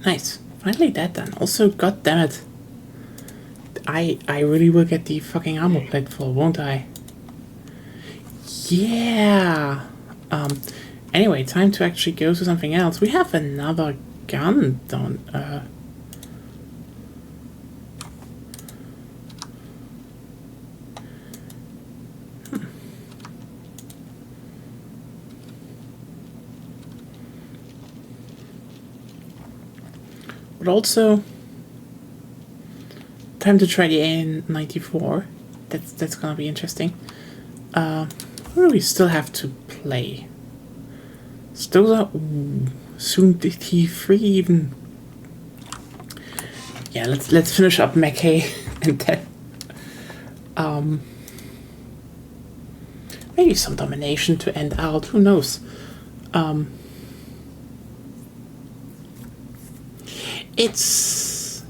Nice. Finally that done. Also, god damn it. I really will get the fucking armor plate full, won't I? Yeah. Anyway, time to actually go to something else. We have another gun, But also, time to try the AN-94. That's gonna be interesting. What do we still have to play? Still are soon T3 even. Yeah, let's finish up Mackay and then maybe some domination to end out. Who knows? It's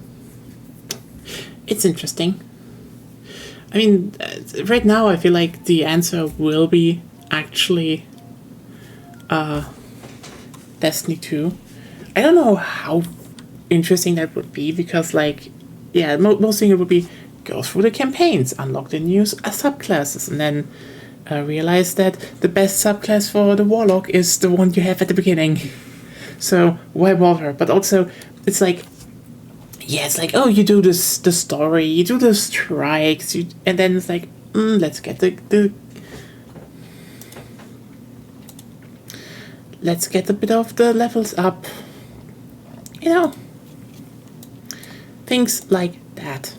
interesting. I mean, right now I feel like the answer will be actually Destiny 2. I don't know how interesting that would be because, like, yeah, most thing it would be go through the campaigns, unlock the new subclasses, and then realize that the best subclass for the Warlock is the one you have at the beginning. So why bother? But also, it's like, yeah, it's like, oh, you do the story, you do the strikes, and then it's like, let's get let's get a bit of the levels up. Things like that.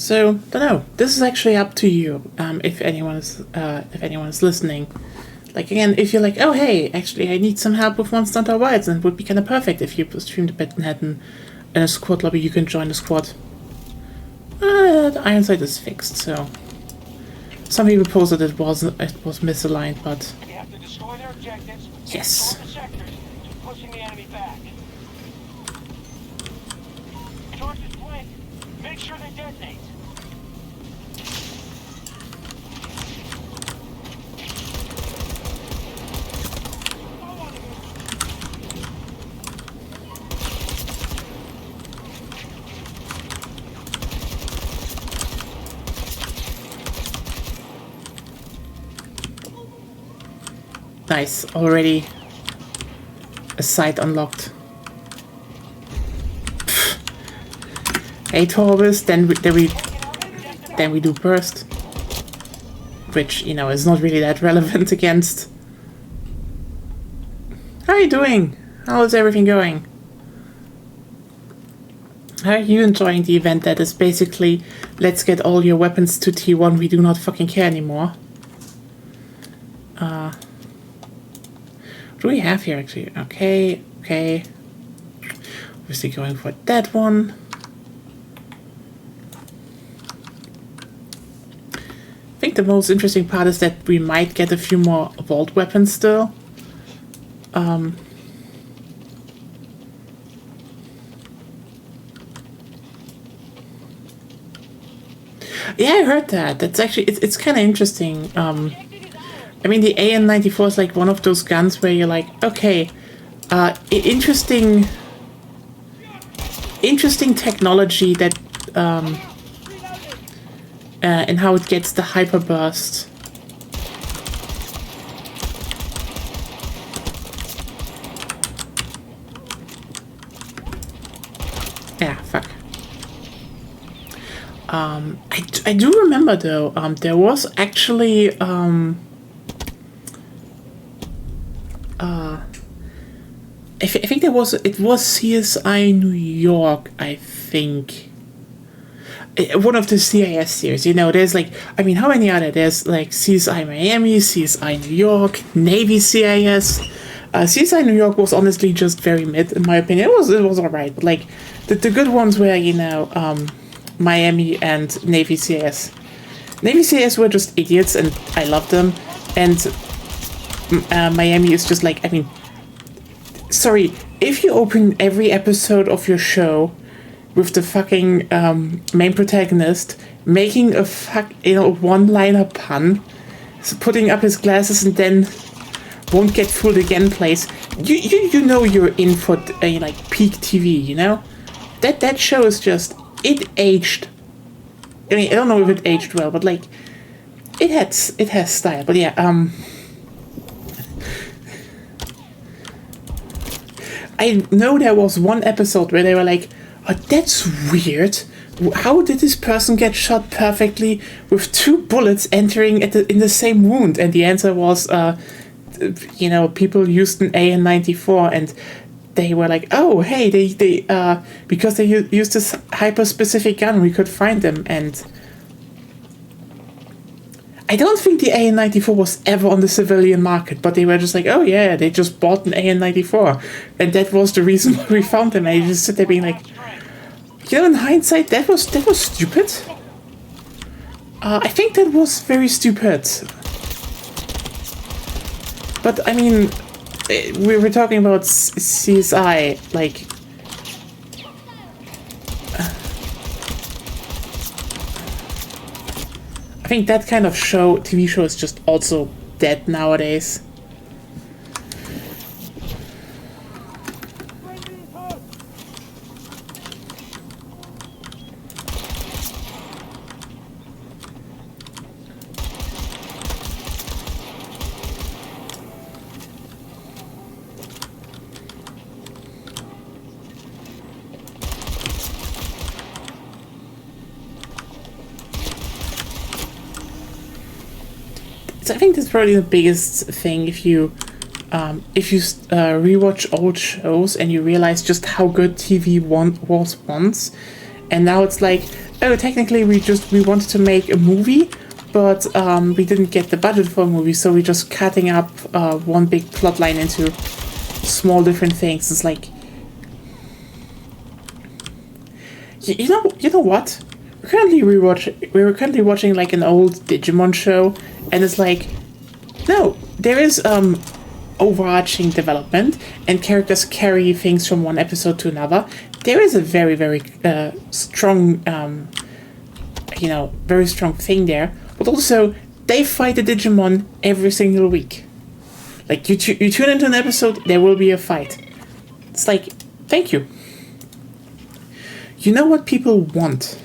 So, don't know. This is actually up to you. If anyone is listening, like again, if you're like, oh hey, actually I need some help with Monster Hunter Wilds, and it would be kind of perfect if you streamed a bit and had in a squad lobby, you can join the squad. The Ironside is fixed, so some people posted it was misaligned, but We have to destroy their objectives. yes. Control the sectors. Keep pushing the enemy back. Torch is blank. Make sure they detonate. Nice, already a site unlocked. Hey Torbis, then we do burst, which you know is not really that relevant against. How are you doing? How is everything going? How are you enjoying the event that is basically let's get all your weapons to T1, we do not fucking care anymore? What do we have here actually? Okay. Obviously going for that one. I think the most interesting part is that we might get a few more vault weapons still. Yeah, I heard that. That's actually it's kind of interesting. I mean, the AN-94 is like one of those guns where you're like, okay, interesting technology that and how it gets the hyper burst. Yeah, fuck. I do remember though. There was actually I think it was CSI New York, I think. One of the CIS series, you know, there's like, I mean, how many are there? There's like CSI Miami, CSI New York, Navy CIS. CSI New York was honestly just very mid, in my opinion. It was alright, but like, the good ones were, you know, Miami and Navy CIS. Navy CIS were just idiots, and I loved them, and Miami is just like, I mean, sorry, if you open every episode of your show with the fucking main protagonist making a one-liner pun, so putting up his glasses and then won't get fooled again place, you know you're in for like peak TV, you know? That show is just, it aged. I mean, I don't know if it aged well, but like it has style. But yeah, I know there was one episode where they were like, oh, that's weird. How did this person get shot perfectly with 2 bullets entering in the same wound? And the answer was, you know, people used an AN-94, and they were like, oh, hey, they because they used this hyper-specific gun, we could find them. And I don't think the AN-94 was ever on the civilian market, but they were just like, oh yeah, they just bought an AN-94, and that was the reason why we found them. And you just sit there being like, you know, in hindsight, that was stupid. I think that was very stupid. But I mean, we were talking about CSI, like. I think that kind of TV show is just also dead nowadays. So I think that's probably the biggest thing if you rewatch old shows and you realize just how good TV was once, and now it's like, oh, technically we wanted to make a movie, but we didn't get the budget for a movie, so we're just cutting up one big plot line into small different things. It's like, you know what? We're currently watching like an old Digimon show, and it's like, no, there is overarching development, and characters carry things from one episode to another. There is a very, very strong, very strong thing there. But also, they fight the Digimon every single week. Like, you tune into an episode, there will be a fight. It's like, thank you. You know what people want?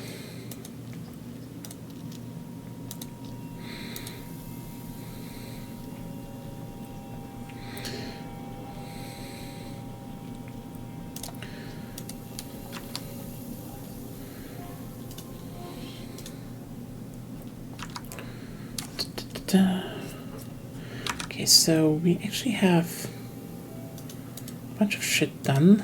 Okay, so we actually have a bunch of shit done.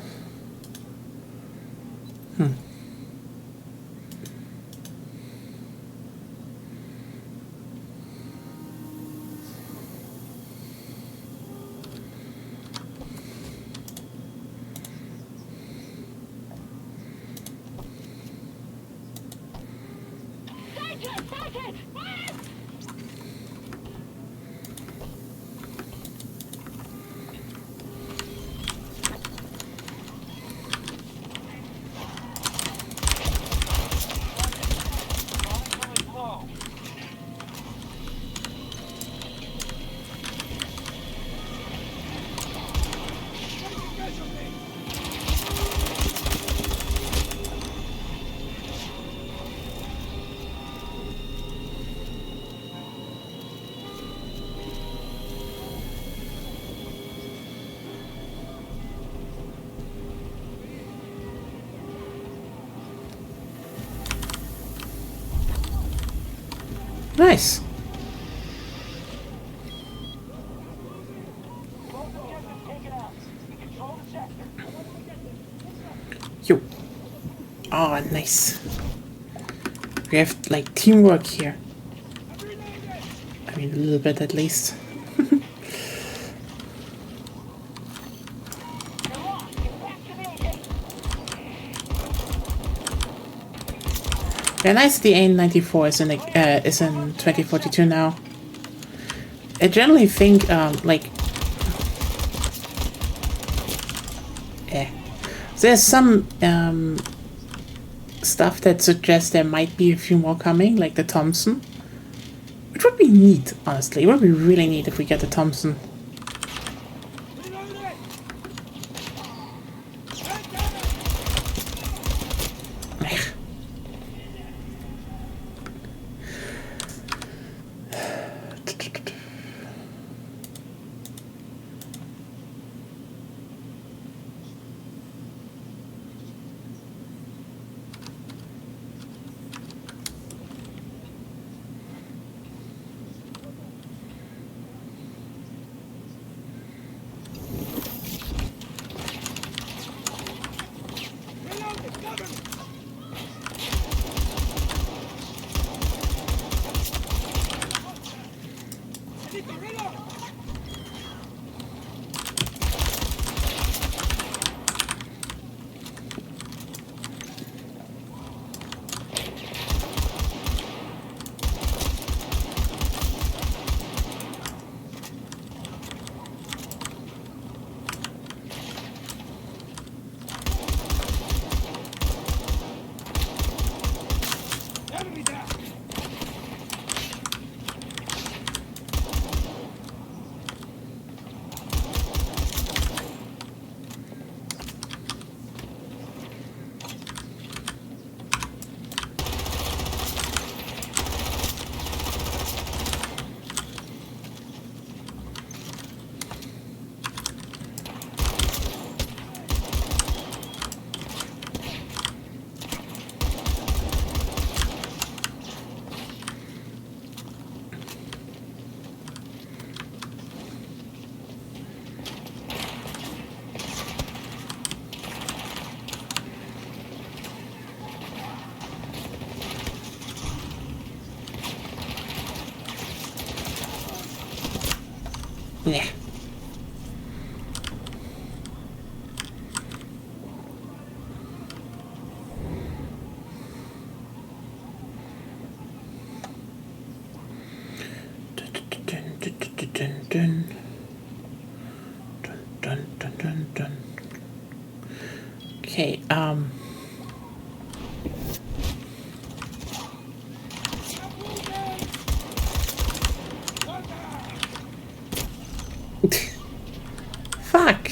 Nice. Yo. Oh, nice. We have like teamwork here. I mean, a little bit at least. Yeah, nice. The AN-94 is in 2042 now. I generally think there's some stuff that suggests there might be a few more coming, like the Thompson, which would be neat. Honestly, it would be really neat if we get the Thompson. Yeah. Okay, fuck.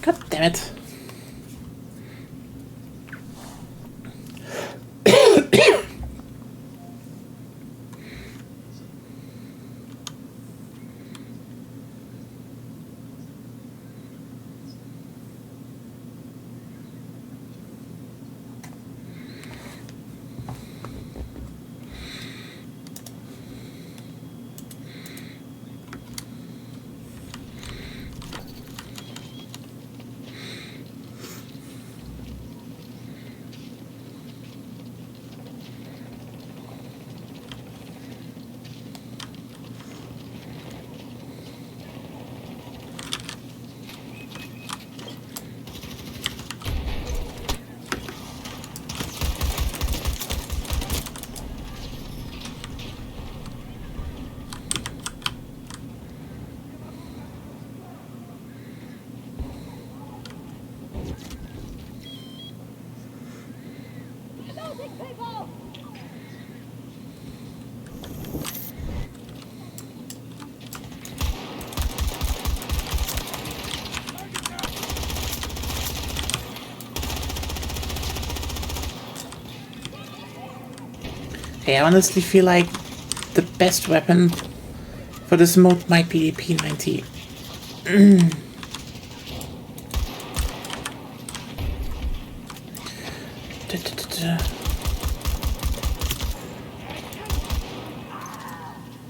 God damn it. Shooting people! Okay, I honestly feel like the best weapon for this mode might be the P90.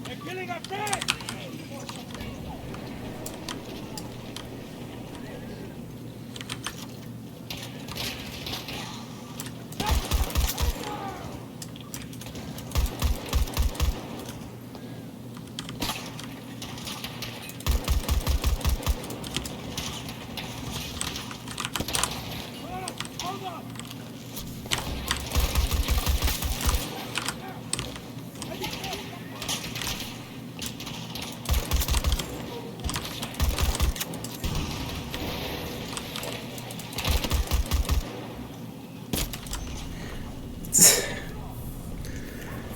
They're killing our friends! Hold on!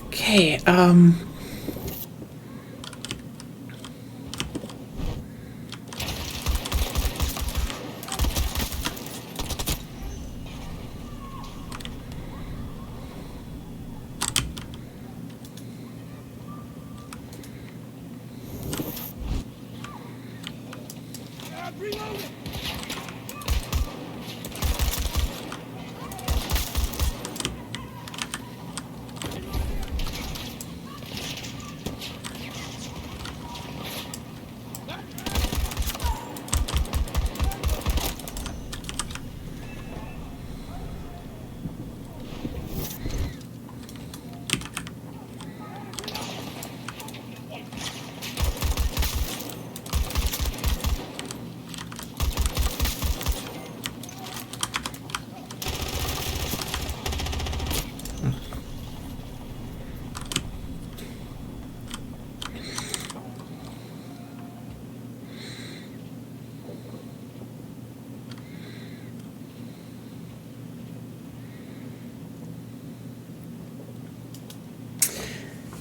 Okay, Reload it!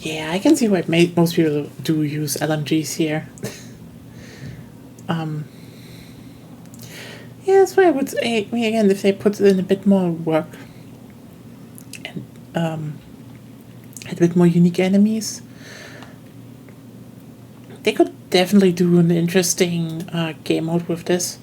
yeah, I can see why most people do use LMGs here. Yeah, that's why I would say, I mean, again, if they put in a bit more work and had a bit more unique enemies, they could definitely do an interesting game mode with this.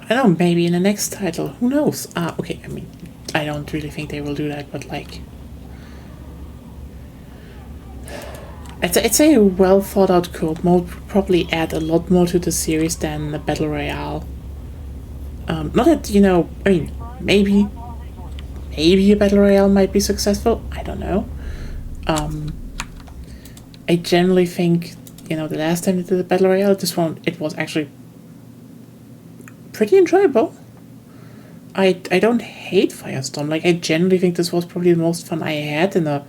I don't know, maybe in the next title. Who knows? Okay, I mean, I don't really think they will do that, but like... It's a well thought out co-op mode, would probably add a lot more to the series than the Battle Royale. Not that, you know, I mean, maybe a Battle Royale might be successful, I don't know. I generally think, you know, the last time they did the Battle Royale, this one, it was actually pretty enjoyable. I don't hate Firestorm, like, I generally think this was probably the most fun I had in a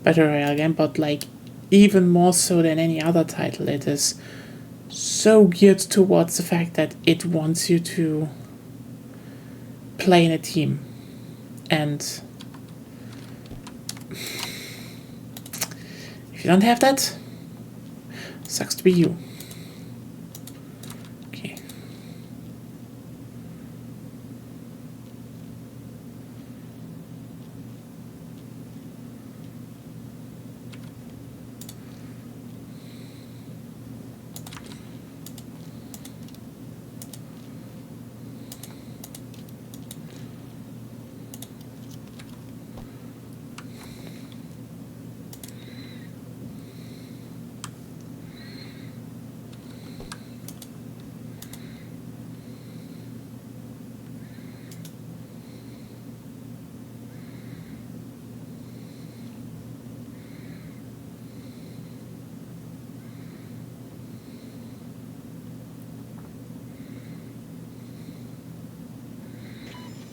Battle Royale game, but like, even more so than any other title, it is so geared towards the fact that it wants you to play in a team. And if you don't have that, sucks to be you. Okay.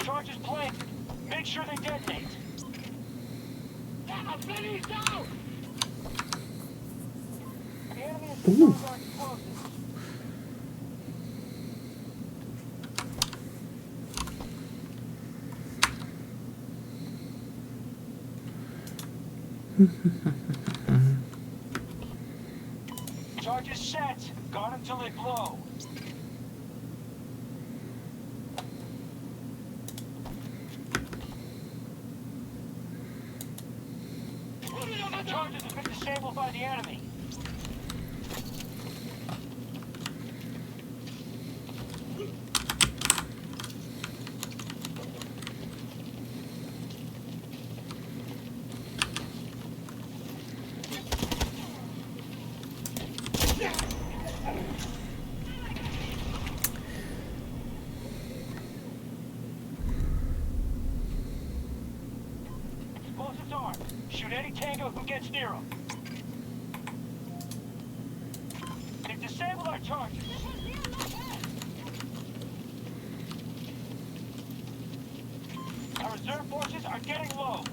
Charges planted. Make sure they detonate. Finish down! The enemy is Ooh. explosives. Charges set. Got until they blow. Charges have been disabled by the enemy. Explosives armed. Shoot any tango who gets near them. They've disabled our charges. Our reserve forces are getting low.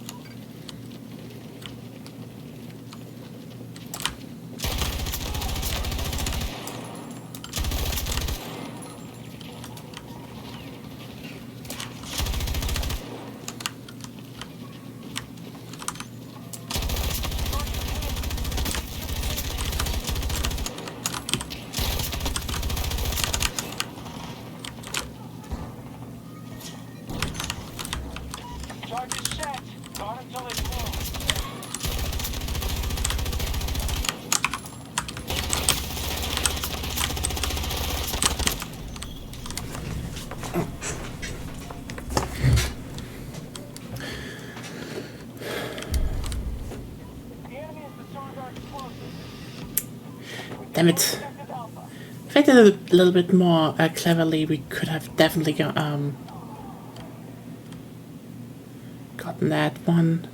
Charges set. Got until they blow. The enemy has disarmed our explosives. Damn it. Objective Alpha. If I did it a little bit more cleverly, we could have definitely gotten that one.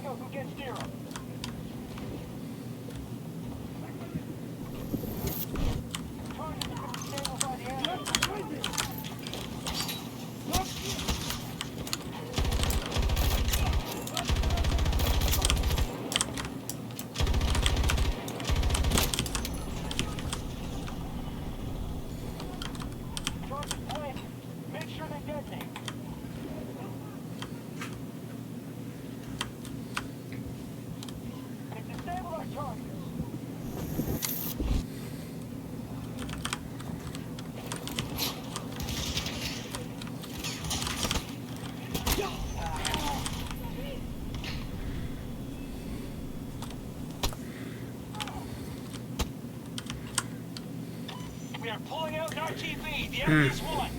Tango who gets near him. Target's been disabled by the enemy. Target's planted. Make sure they detonate. They've disabled our targets. We are pulling out an RTV. The enemy's won.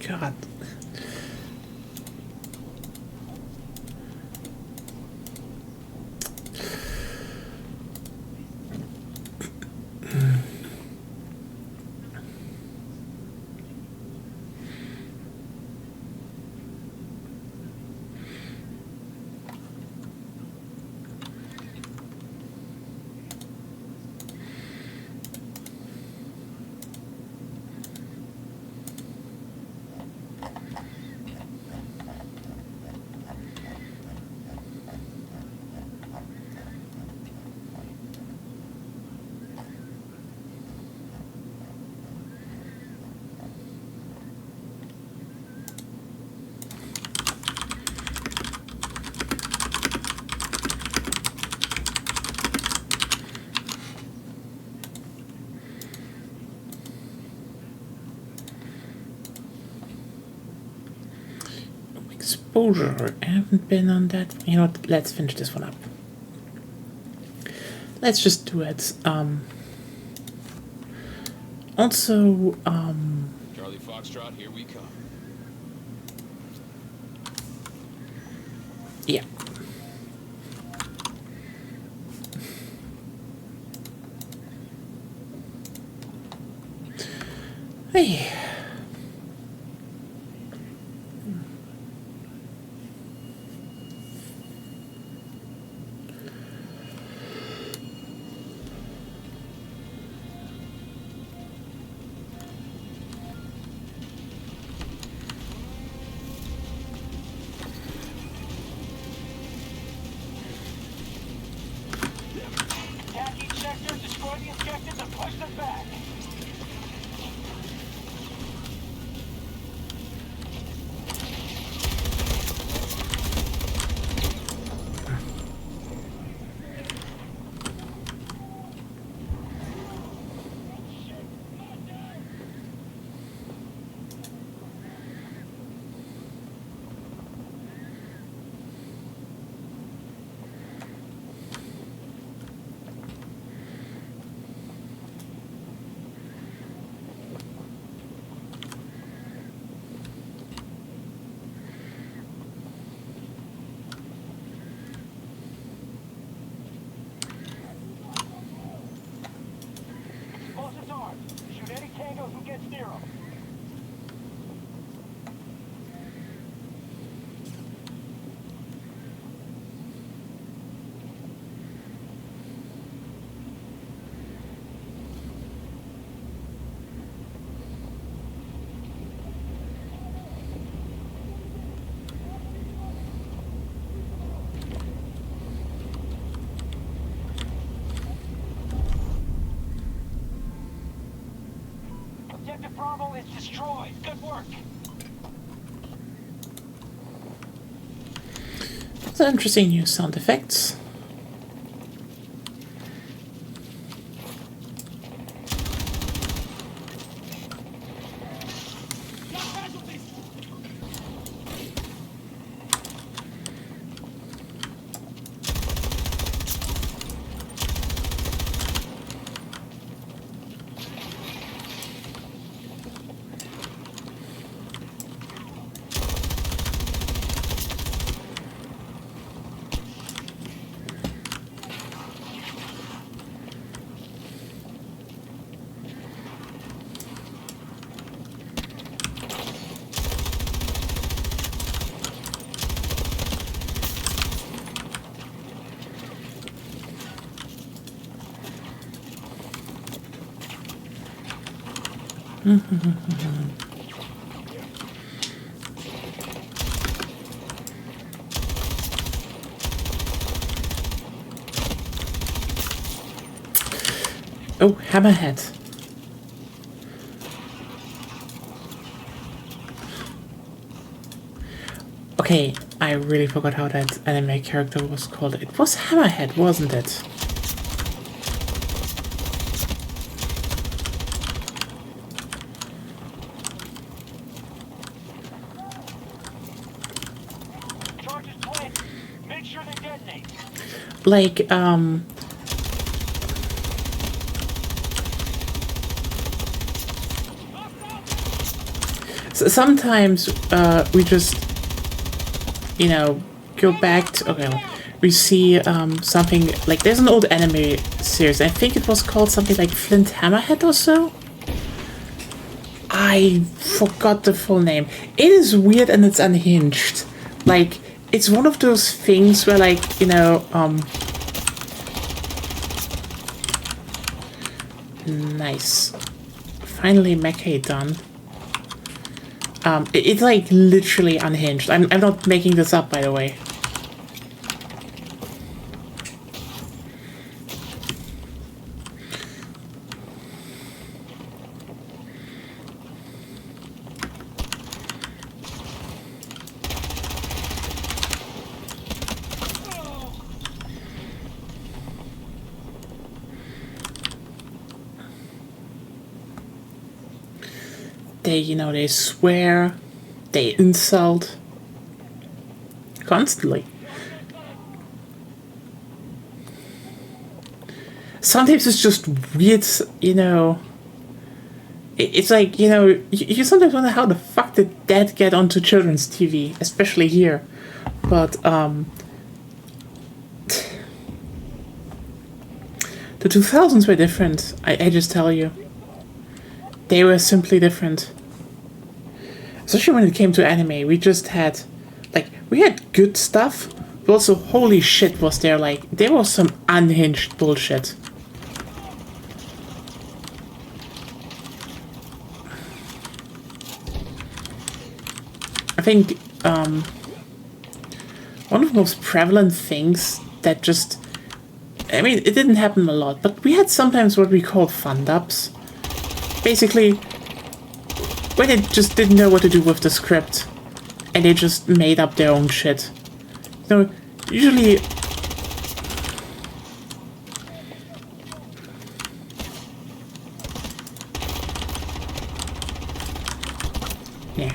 God. Exposure. I haven't been on that. You know what? Let's finish this one up. Let's just do it. Also, Charlie Foxtrot, here we come. yeah. Hey. Attack each sector, destroy the objectives, and push them back. Explosives armed. Shoot any Tango who gets near them. Objective Bravo is destroyed. Good work. Some interesting new sound effects. Oh, Hammerhead. Okay, I really forgot how that anime character was called. It was Hammerhead, wasn't it? Charges planted. Make sure they detonate. Like, sometimes we just, you know, go back to, okay, we see something like, there's an old anime series, I think it was called something like Flint Hammerhead or so. I forgot the full name. It is weird and it's unhinged. Like, it's one of those things where, like, you know, nice. Finally Mecha done. It's like literally unhinged. I'm not making this up, by the way. They, you know, they swear, they insult constantly. Sometimes it's just weird, you know. It's like, you know, you sometimes wonder how the fuck did that get onto children's TV, especially here. But, the 2000s were different, I just tell you. They were simply different. Especially when it came to anime, we just had, like, we had good stuff, but also, holy shit, was there, like, there was some unhinged bullshit. I think, one of the most prevalent things that just, I mean, it didn't happen a lot, but we had sometimes what we call fun dubs. Basically, when they just didn't know what to do with the script, and they just made up their own shit. You know, usually... Yeah.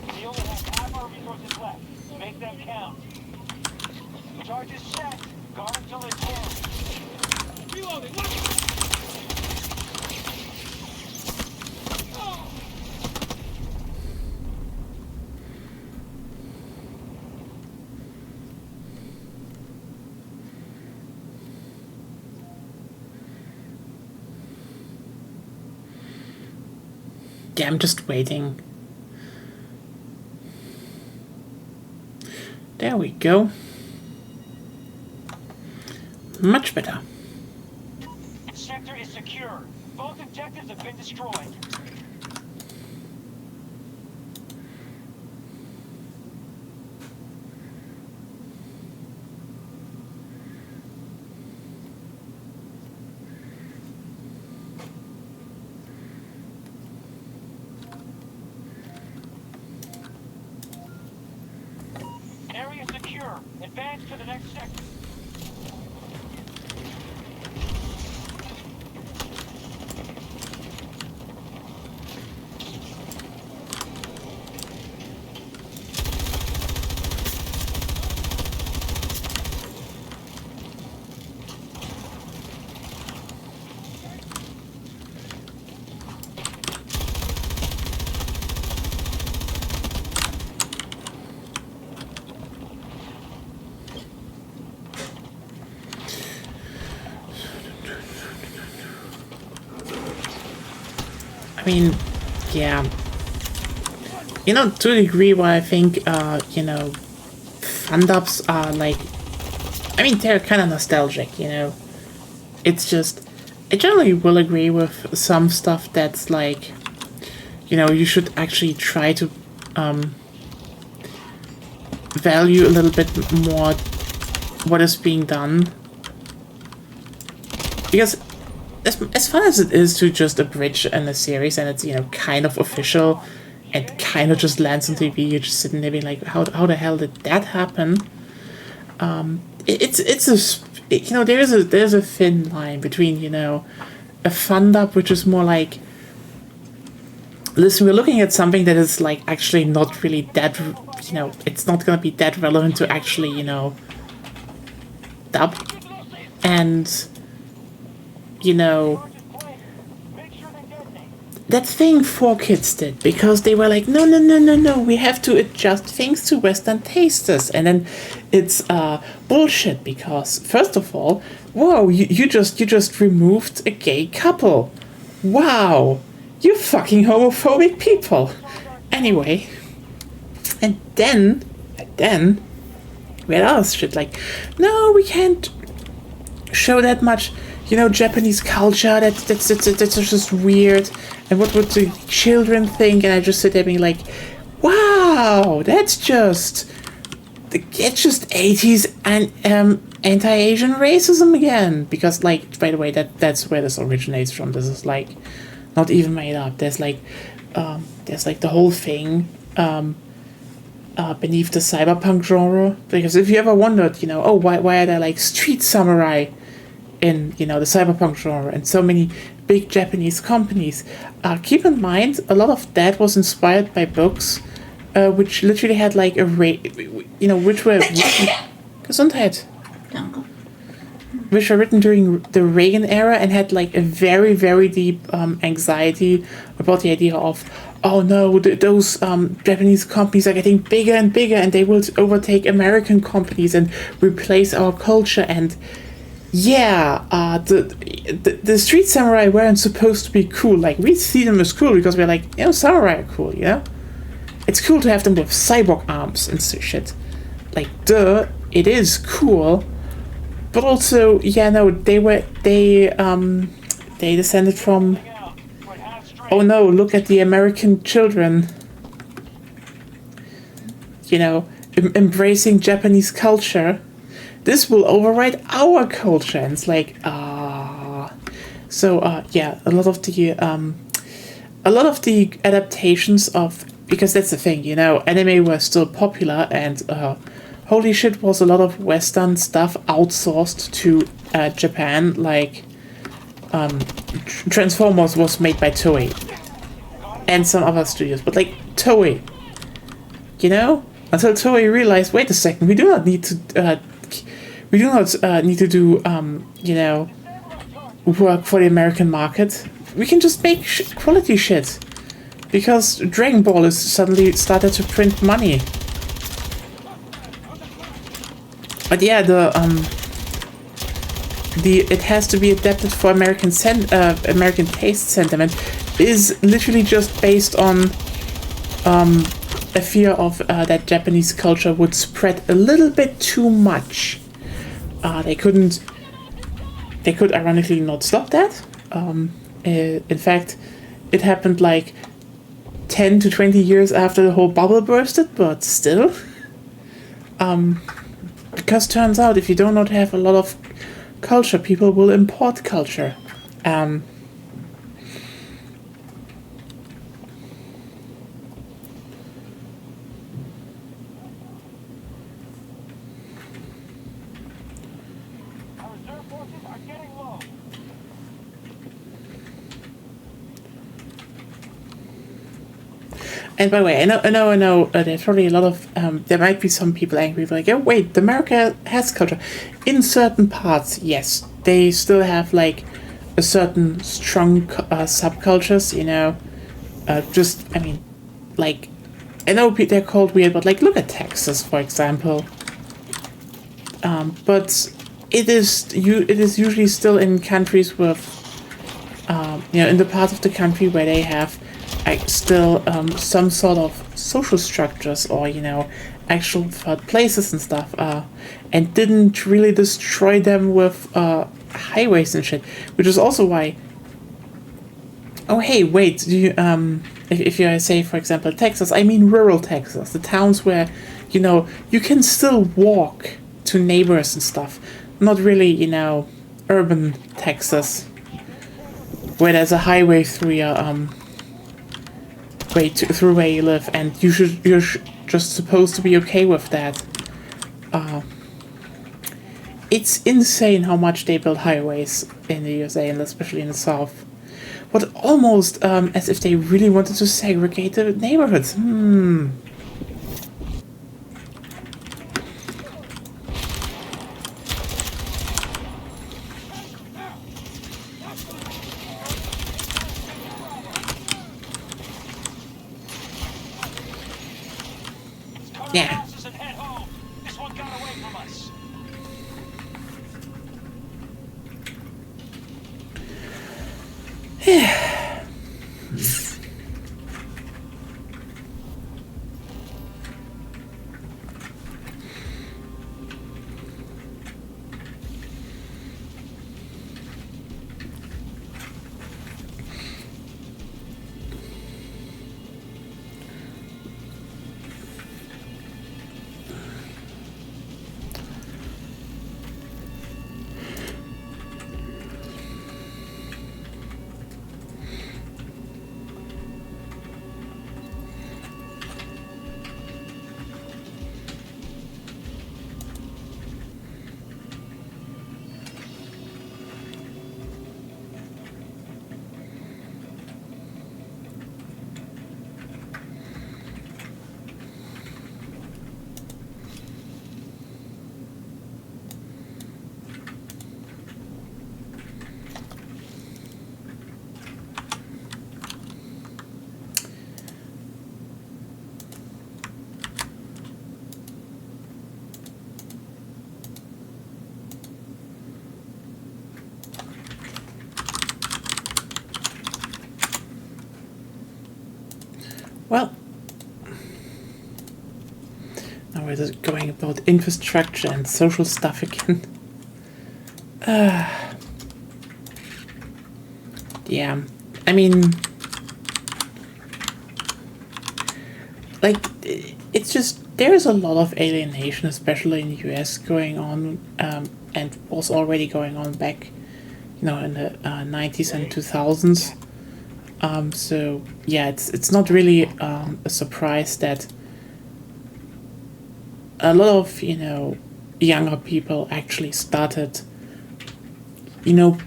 We only have half our resources left. Make them count. Charges set. Guard until it's full. Reloading. Yeah, I'm just waiting. There we go. Much better. Sector is secure. Both objectives have been destroyed. Area secure. Advance to the next sector. I mean, yeah. You know, to a degree where I think, you know, fun-dubs are like... I mean, they're kind of nostalgic, you know? It's just... I generally will agree with some stuff that's like... You know, you should actually try to, value a little bit more what is being done. Because... As fun as it is to just abridge in a series and it's, you know, kind of official and kind of just lands on TV, you're just sitting there being like, how the hell did that happen? It's a, you know, there's a thin line between, you know, a fun dub which is more like, listen, we're looking at something that is like actually not really that, you know, it's not gonna be that relevant to actually, you know, dub, and you know, that thing 4Kids did, because they were like, no, we have to adjust things to Western tastes, and then it's bullshit, because first of all, whoa, you just removed a gay couple. Wow, you fucking homophobic people. Anyway, and then we had other shit like, no, we can't show that much, you know, Japanese culture, that's just weird, and what would the children think? And I just sit there being like, wow, that's just 80s and anti-Asian racism again, because like, by the way, that's where this originates from. This is like not even made up. There's like the whole thing beneath the cyberpunk genre, because if you ever wondered, you know, oh, why are there like street samurai in, you know, the cyberpunk genre and so many big Japanese companies, keep in mind a lot of that was inspired by books which literally had like you know, which were Gesundheit, which were written during the Reagan era and had like a very, very deep anxiety about the idea of, oh no, those Japanese companies are getting bigger and bigger and they will overtake American companies and replace our culture. And yeah, the street samurai weren't supposed to be cool. Like, we see them as cool because we're like, you know, samurai are cool, you know? It's cool to have them with cyborg arms and shit. Like, duh, it is cool. But also, yeah, no, they descended from, oh no, look at the American children, you know, embracing Japanese culture. This will override our culture. And it's like, So, yeah, a lot of the adaptations of, because that's the thing, you know, anime was still popular, and holy shit, was a lot of Western stuff outsourced to Japan. Like, Transformers was made by Toei and some other studios, but like Toei, you know, until Toei realized, wait a second, we do not need to do you know, work for the American market. We can just make quality shit, because Dragon Ball is suddenly started to print money. But yeah, it has to be adapted for American taste sentiment is literally just based on a fear of that Japanese culture would spread a little bit too much. They could ironically not stop that. In fact, it happened like 10 to 20 years after the whole bubble bursted, but still. Because turns out if you do not have a lot of culture, people will import culture. Our reserve forces are getting low. And by the way, I know. There's probably a lot of there might be some people angry, like, oh wait, America has culture. In certain parts, yes, they still have like a certain strong subcultures. Like I know they're called weird, but like look at Texas, for example. But it is usually still in countries with, in the part of the country where they have still some sort of social structures or actual third places and stuff, and didn't really destroy them with highways and shit, which is also why. Oh hey, wait! Do you if you say for example Texas, I mean rural Texas, the towns where you can still walk to neighbors and stuff, not really urban Texas where there's a highway through your through where you live, and you're just supposed to be okay with that. It's insane how much they build highways in the USA, and especially in the South. But almost as if they really wanted to segregate the neighborhoods. Yeah. Houses and head home. This one got away from us. Well, now we're just going about infrastructure and social stuff again. Yeah, I mean, like, it's just, there is a lot of alienation, especially in the US, going on, and was already going on back, in the 90s and 2000s. So yeah, it's not really a surprise that a lot of younger people actually started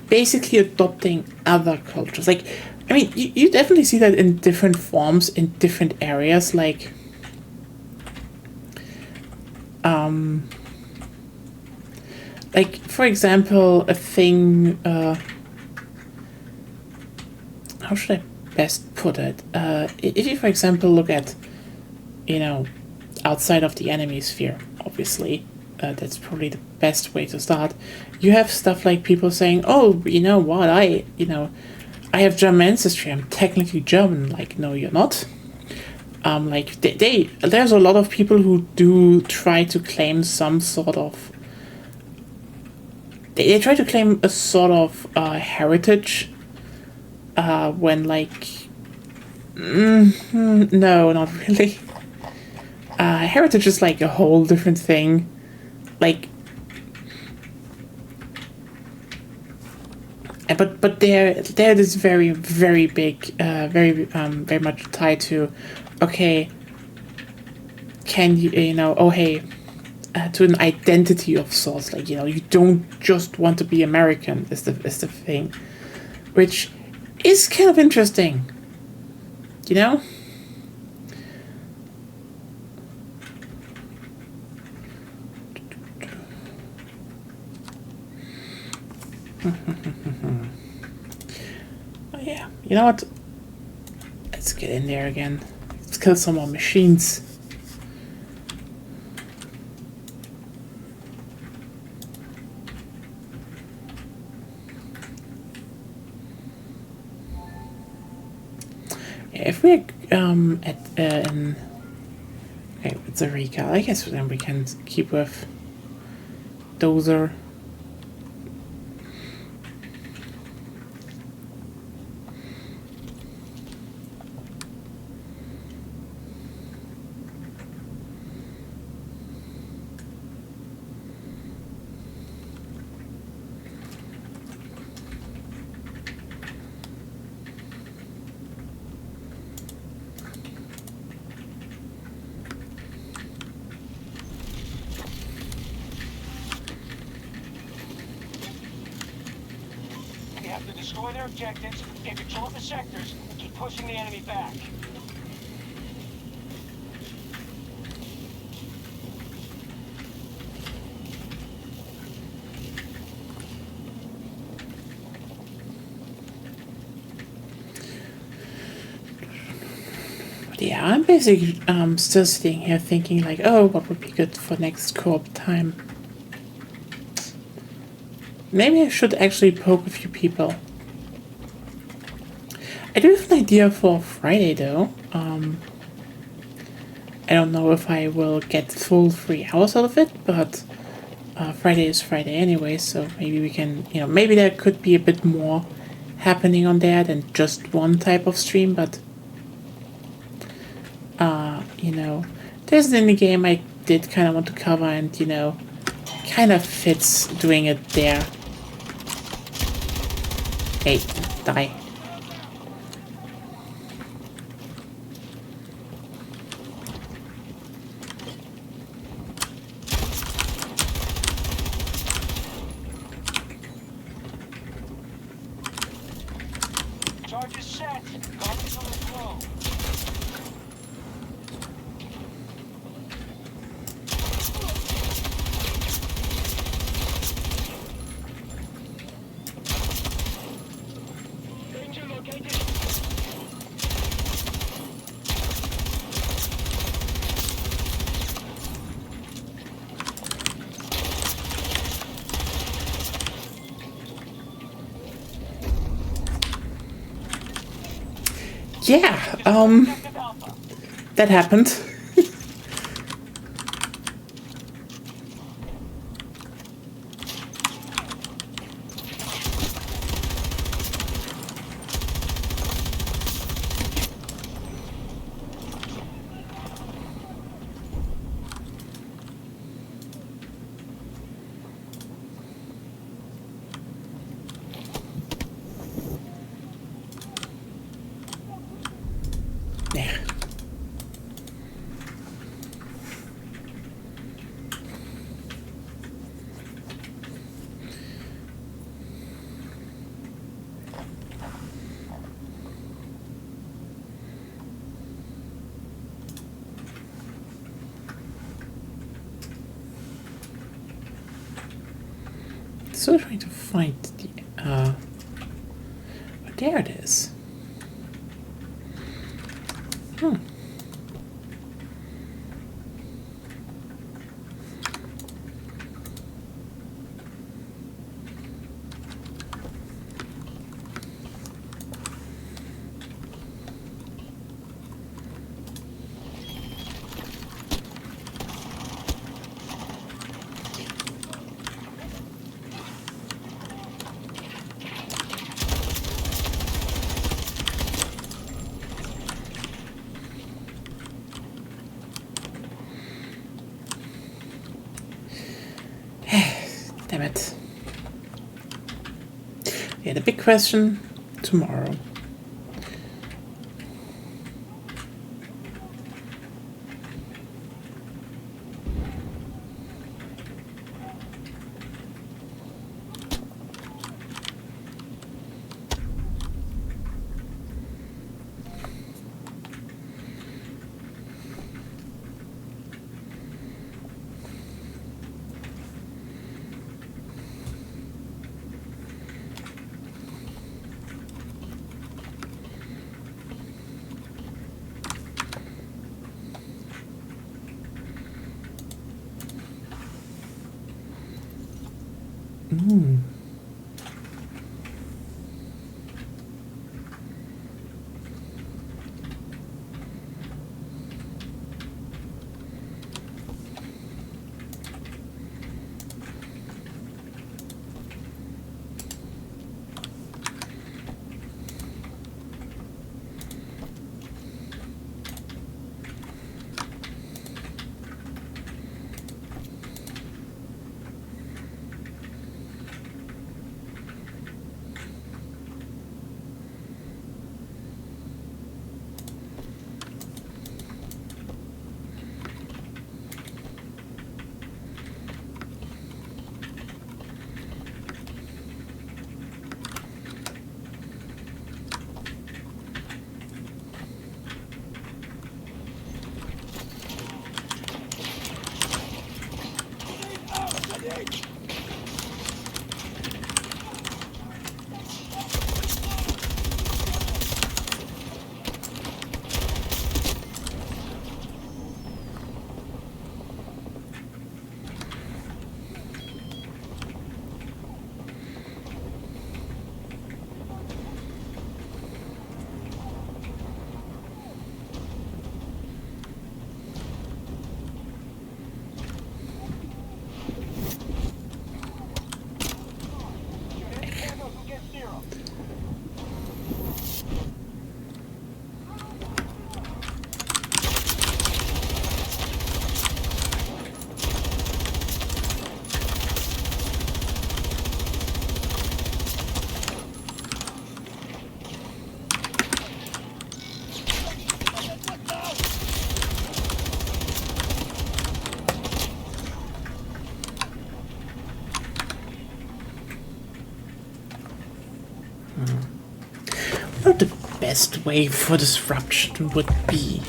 basically adopting other cultures. Like, I mean, you definitely see that in different forms in different areas. Like, for example, a thing. How should I best put it? If you, for example, look at, outside of the enemy sphere, obviously, that's probably the best way to start. You have stuff like people saying, "Oh, you know what? I have German ancestry. I'm technically German." Like, no, you're not. like there's a lot of people who do try to claim some sort of they try to claim a sort of heritage when like no, not really. Heritage is like a whole different thing. Like but they're this very very big very much tied to okay, can you know, oh hey, to an identity of sorts, like, you know, you don't just want to be American is the thing, which is kind of interesting, you know. Oh yeah, you know what, let's get in there again. Let's kill some more machines. Yeah, if we're in okay, with the Rika, I guess then we can keep with Dozer. We have to destroy their objectives, get control of the sectors, and keep pushing the enemy back. Yeah, I'm basically still sitting here thinking like, oh, what would be good for next co-op time? Maybe I should actually poke a few people. I do have an idea for Friday though. I don't know if I will get full 3 hours out of it, but Friday is Friday anyway, so maybe we can, you know, maybe there could be a bit more happening on there than just one type of stream, but you know, there's an indie game I did kind of want to cover, and you know, kind of fits doing it there. Hey, die. Charge is set. Guard until it's low. Danger located. Yeah, Objective Alpha. that happened. Yeah. Still trying to find the oh, there it is. Damn it. Yeah, the big question tomorrow. What the best way for disruption would be?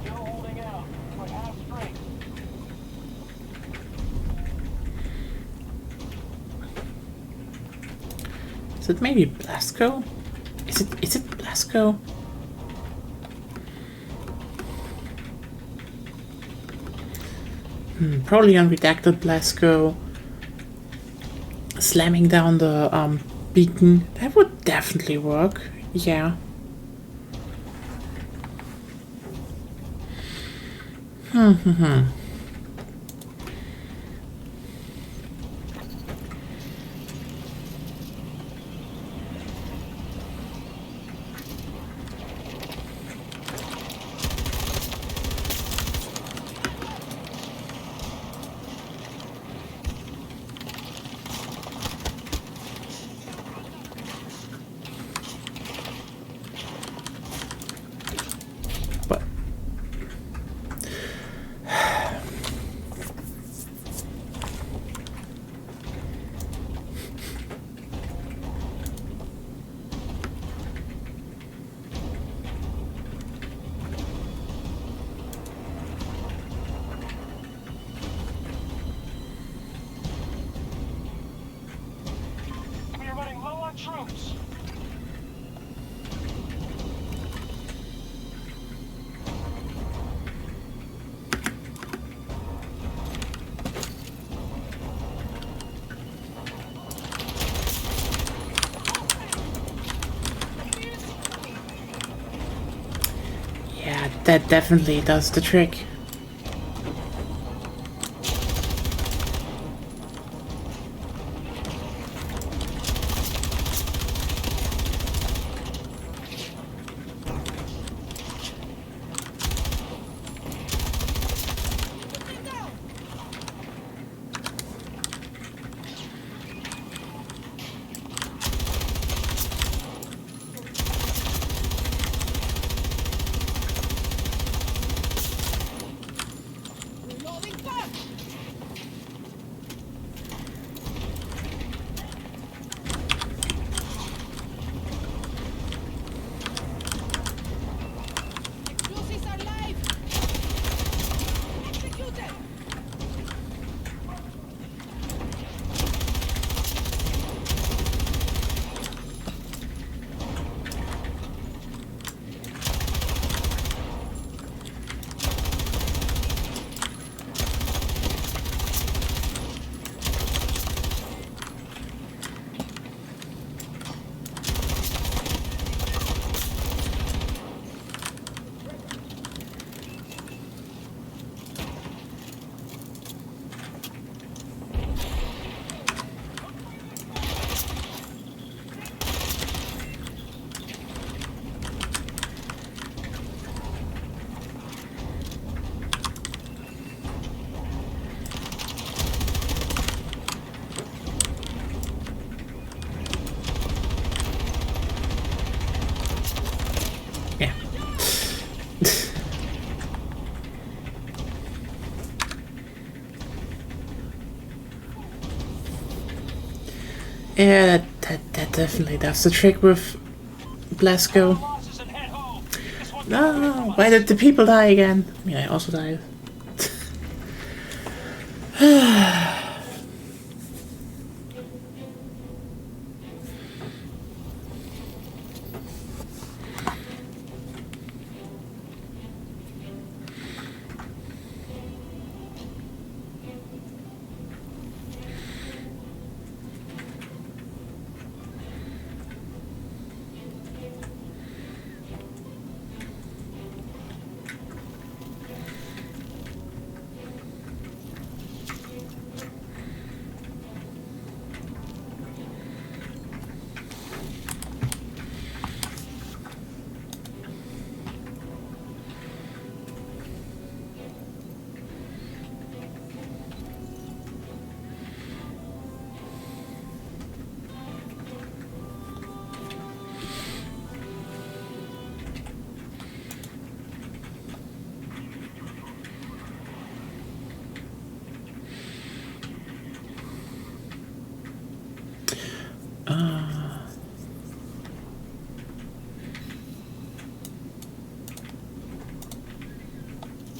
Still holding out. We're half strength. Is it maybe Blasco? Is it Blasco? Probably unredacted Blasco slamming down the beacon. That would definitely work. Yeah. But We are running low on troops. yeah, that definitely does the trick. Yeah, that definitely does the trick with Blasco. Losses and head home. This one's No, why did the people die again? I mean, I also died.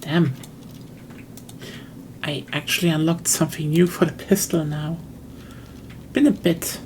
Damn. I actually unlocked something new for the pistol now. Been a bit.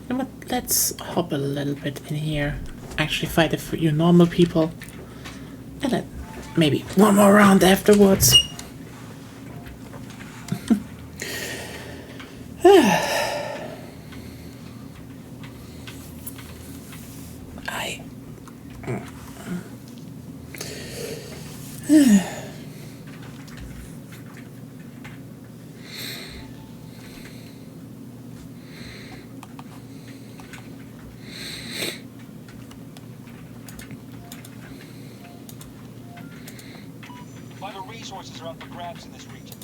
You know what? Let's hop a little bit in here. Actually fight a few normal people. And then maybe one more round afterwards. I... Vital resources are up for grabs in this region.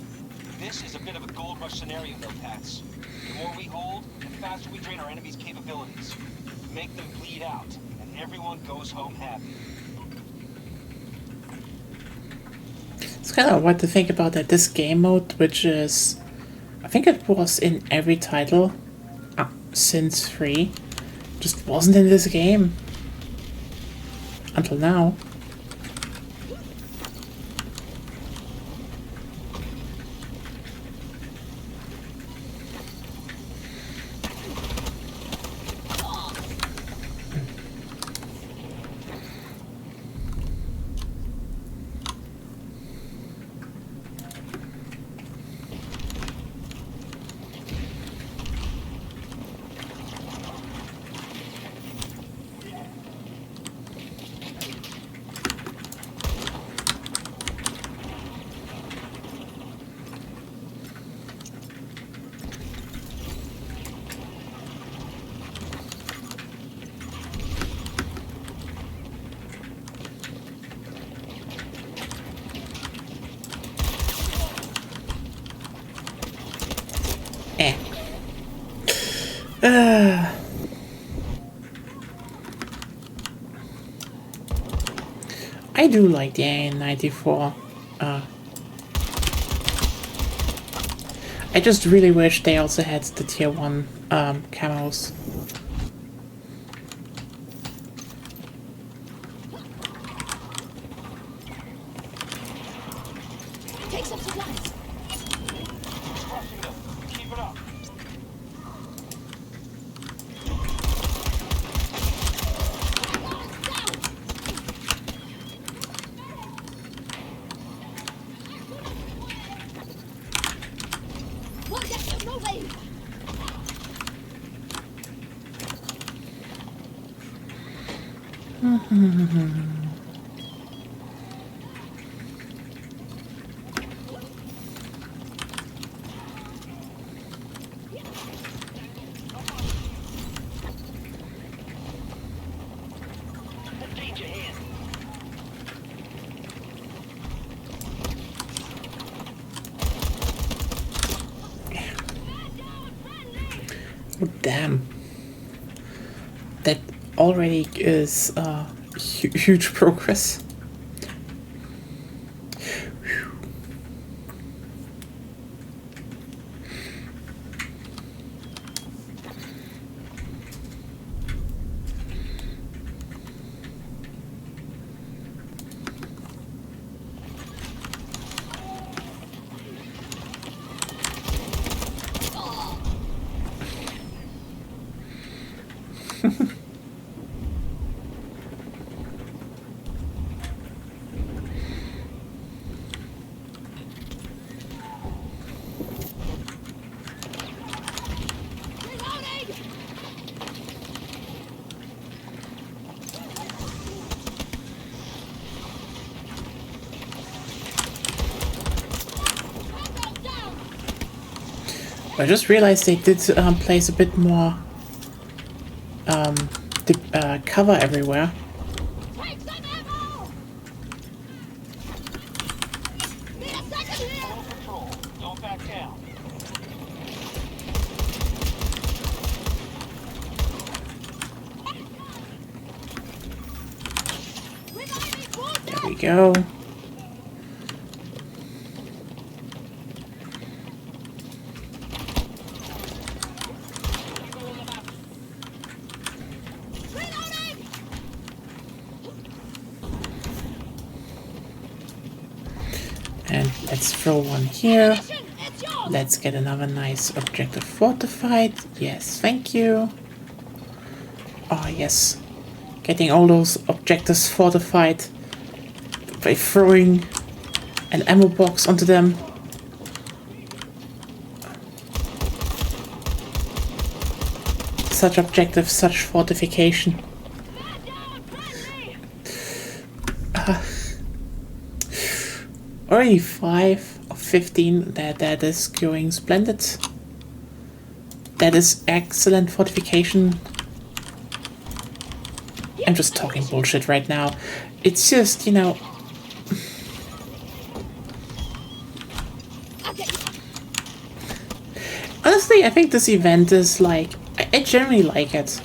This is a bit of a gold rush scenario though, Pats. The more we hold, the faster we drain our enemies' capabilities. Make them bleed out, and everyone goes home happy. It's kind of what to think about that this game mode, which is... I think it was in every title since 3. Just wasn't in this game. Until now. I do like the AN-94. I just really wish they also had the tier 1 camos. Take some supplies. Crushing them. Keep it up. One get moving. Danger here. Oh, damn. That already is huge progress. Reloading. Hostile down. I just realized they did place a bit more cover everywhere. Take some ammo. Need a second here. Full control. Don't back down. Reloading. Full There we go. Reloading. And let's throw one here. Mission, it's yours. Let's get another nice objective fortified. Yes, thank you. Oh, yes. Getting all those objectives fortified by throwing an ammo box onto them. Such objectives, such fortification. Man down. Friendly. Already 5 of 15. That is going splendid. That is excellent fortification. I'm just talking bullshit right now. It's just, you know, I'll get you. honestly, I think this event is like, I generally like it.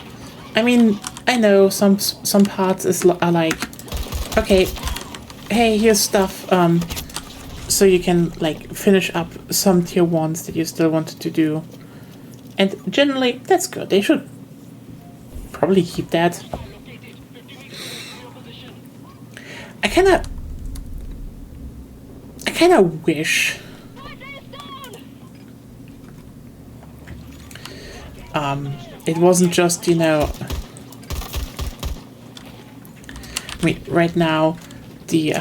I mean, I know some parts are like, okay, hey, here's stuff, so you can like finish up some tier 1s that you still wanted to do. And generally, that's good. They should probably keep that. I kinda wish it wasn't just, you know, I mean, right now the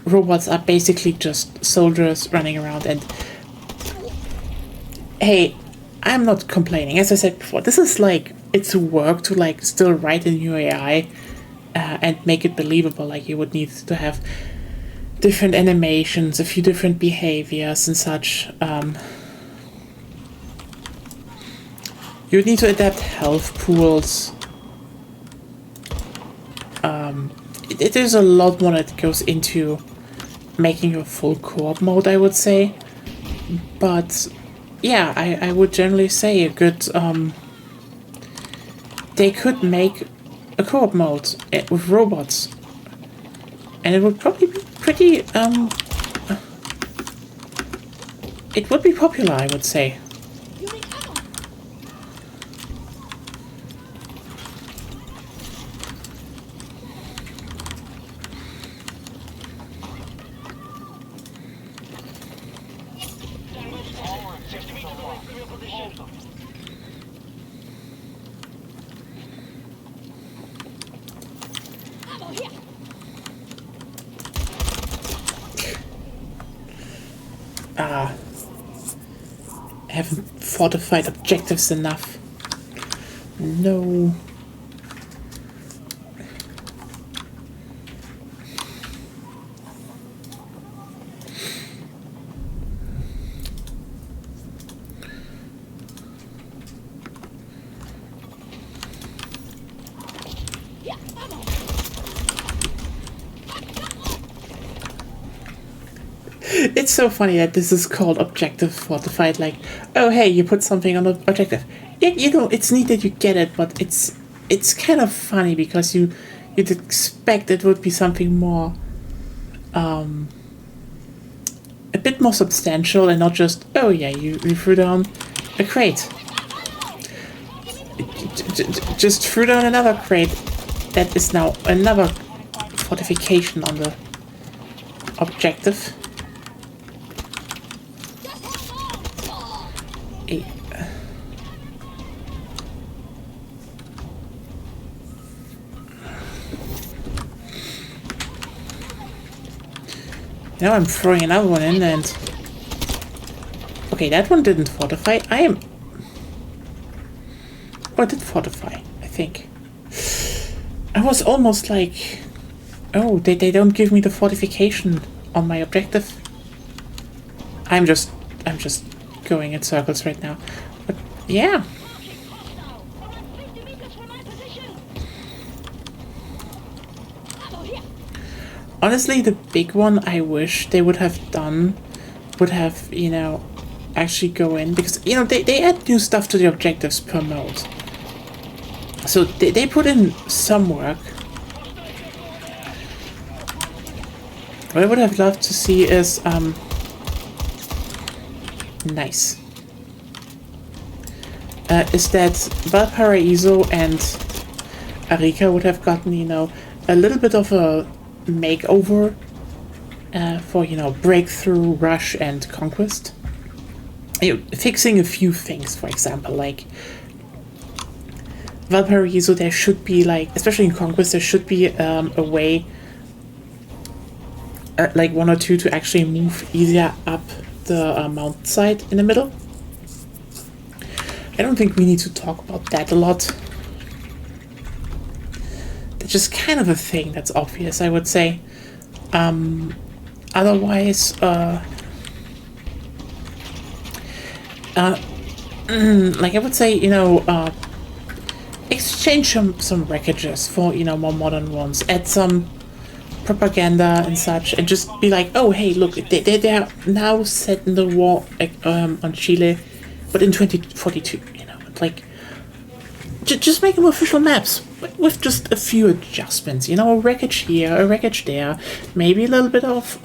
robots are basically just soldiers running around, and hey, I'm not complaining. As I said before, this is like, it's work to like still write a new AI and make it believable. Like, you would need to have different animations, a few different behaviors and such. You would need to adapt health pools. There's a lot more that goes into making a full co-op mode, I would say. But yeah, I would generally say a good they could make a co-op mode with robots. And it would probably be pretty, it would be popular, I would say. You need ammo. All are 50 meters away from your position. Ammo here. Ah. I haven't fortified objectives enough. No. Yeah, ammo. It's so funny that this is called objective fortified. Like, oh hey, you put something on the objective. Yeah, you know, it's neat that you get it, but it's kind of funny because you'd expect it would be something more, a bit more substantial and not just, oh yeah, you threw down a crate. Just threw down another crate that is now another fortification on the objective. Eh. Now I'm throwing another one in and... Okay, that one didn't fortify. Oh, it did fortify, I think. I was almost like... Oh, they don't give me the fortification on my objective. I'm just going in circles right now. But yeah. Hostile. Around 50 meters from my position. Ammo here. Honestly, the big one I wish they would have done would have, you know, actually go in, because, you know, they add new stuff to the objectives per mode. So they put in some work. What I would have loved to see is, nice. Is that Valparaiso and Arica would have gotten, you know, a little bit of a makeover for, you know, breakthrough, rush, and conquest. You know, fixing a few things, for example, like Valparaiso, there should be, like, especially in conquest, there should be a way, like one or two, to actually move easier up the mountainside in the middle. I don't think we need to talk about that a lot. That's just kind of a thing that's obvious, I would say. Otherwise, like I would say, you know, exchange some wreckages for, you know, more modern ones. Add some propaganda and such, and just be like, oh hey, look, they're now set in the war on Chile, but in 2042, you know, like just make them official maps with just a few adjustments, you know, a wreckage here, a wreckage there, maybe a little bit of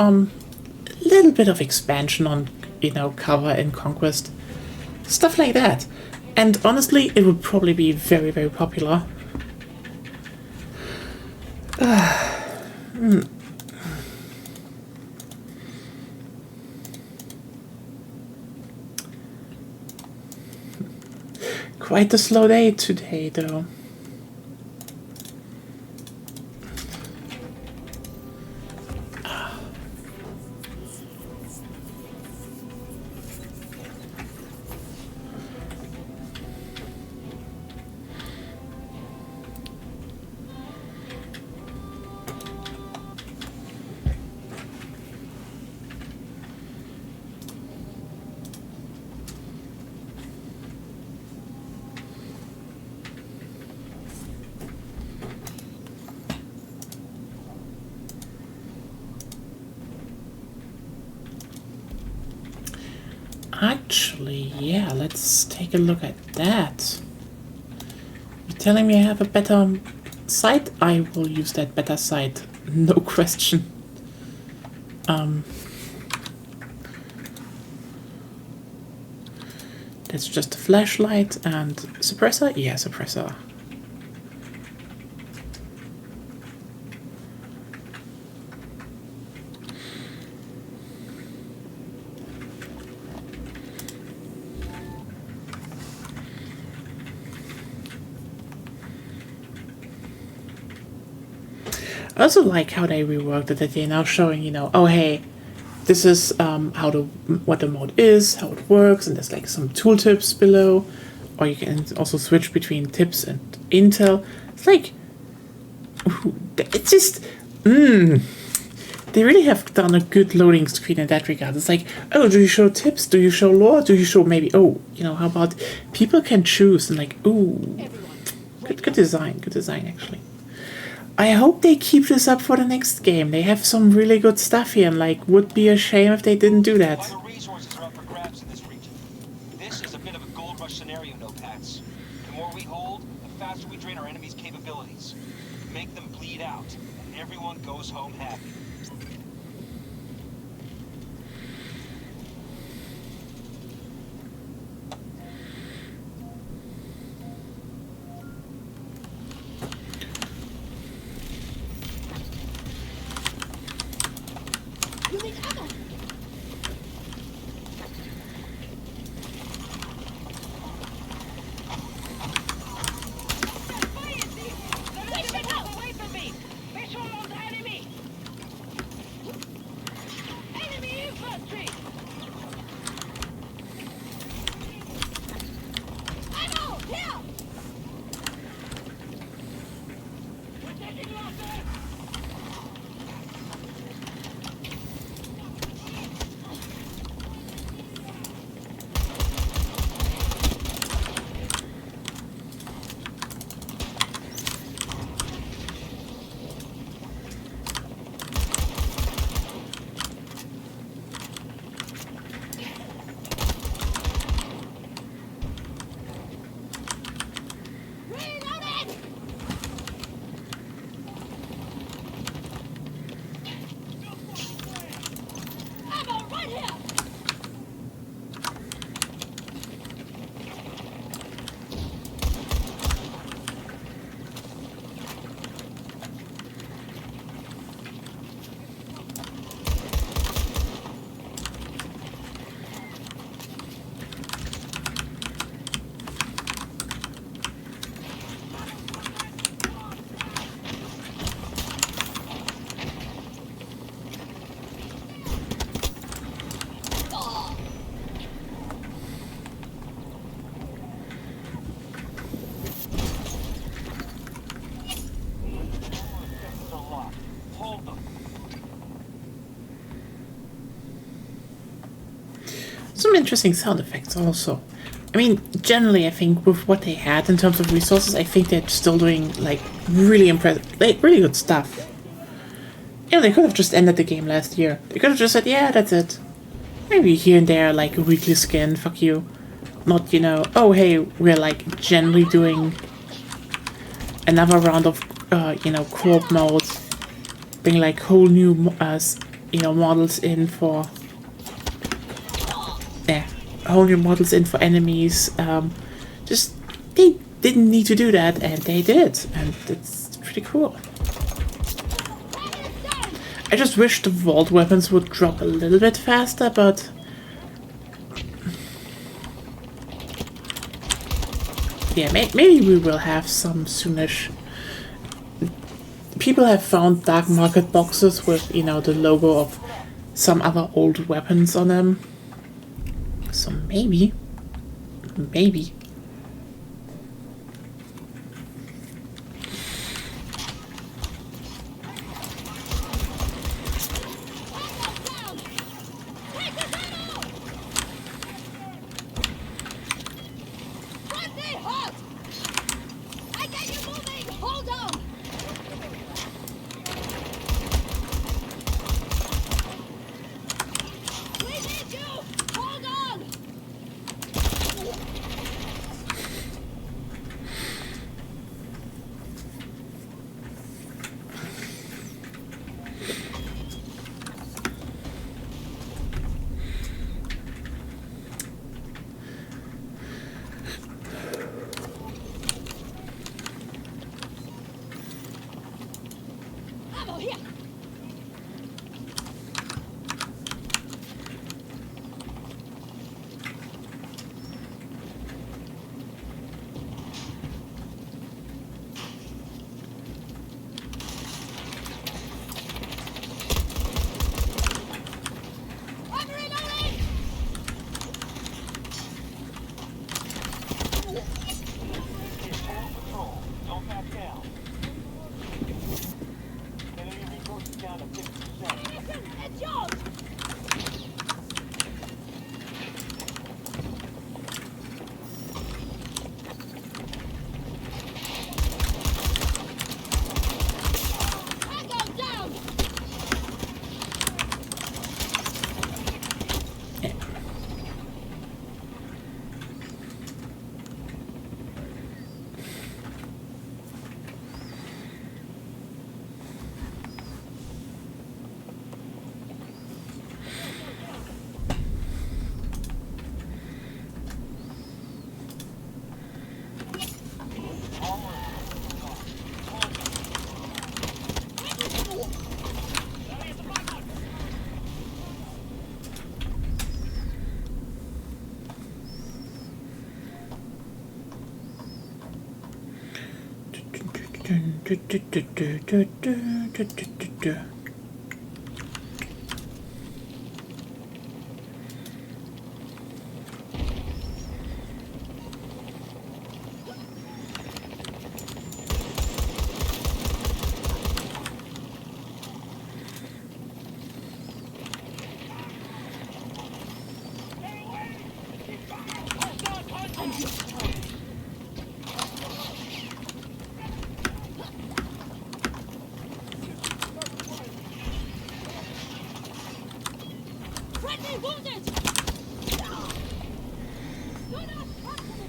expansion on, you know, cover and conquest, stuff like that. And honestly, it would probably be very, very popular. Quite a slow day today, though. Actually, yeah, let's take a look at that. You're telling me I have a better site? I will use that better site No question. That's just a flashlight and suppressor? Yeah, suppressor. I also like how they reworked it, that they're now showing, you know, oh hey, this is what the mode is, how it works, and there's like some tooltips below, or you can also switch between tips and intel. It's like, it's just, they really have done a good loading screen in that regard. It's like, oh, do you show tips? Do you show lore? Do you show maybe, oh, you know, how about people can choose, and like, ooh, good design actually. I hope they keep this up for the next game. They have some really good stuff here, and like, would be a shame if they didn't do that. Other resources are up for grabs in this region. This is a bit of a gold rush scenario, Notepads. The more we hold, the faster we drain our enemies' capabilities. Make them bleed out, and everyone goes home happy. You need ammo. Away from me! Visual on the enemy! Enemy infantry! Ammo! Here! We're taking losses! Reloading! Ammo right here! Systems are locked. Hold them. Some interesting sound effects also. I mean, generally, I think with what they had in terms of resources, I think they're still doing like really impressive, like really good stuff. You know, they could have just ended the game last year. They could have just said, yeah, that's it. Maybe here and there, like a weekly skin, fuck you. Not, you know, oh hey, we're like generally doing another round of, you know, co-op modes. Bring like whole new, you know, models in for, whole new models in for enemies. Just, they didn't need to do that, and they did. And it's pretty cool. I just wish the vault weapons would drop a little bit faster, but yeah, maybe we will have some soonish. People have found dark market boxes with, you know, the logo of some other old weapons on them. So maybe. Stay hot! I got you moving! Hold on! We need you! Hold on! ammo here. I'm reloading. Control. Don't back down. Enemy resources down to 50%. Listen, it's yours. Tango down. Friendly wounded. Do not touch me.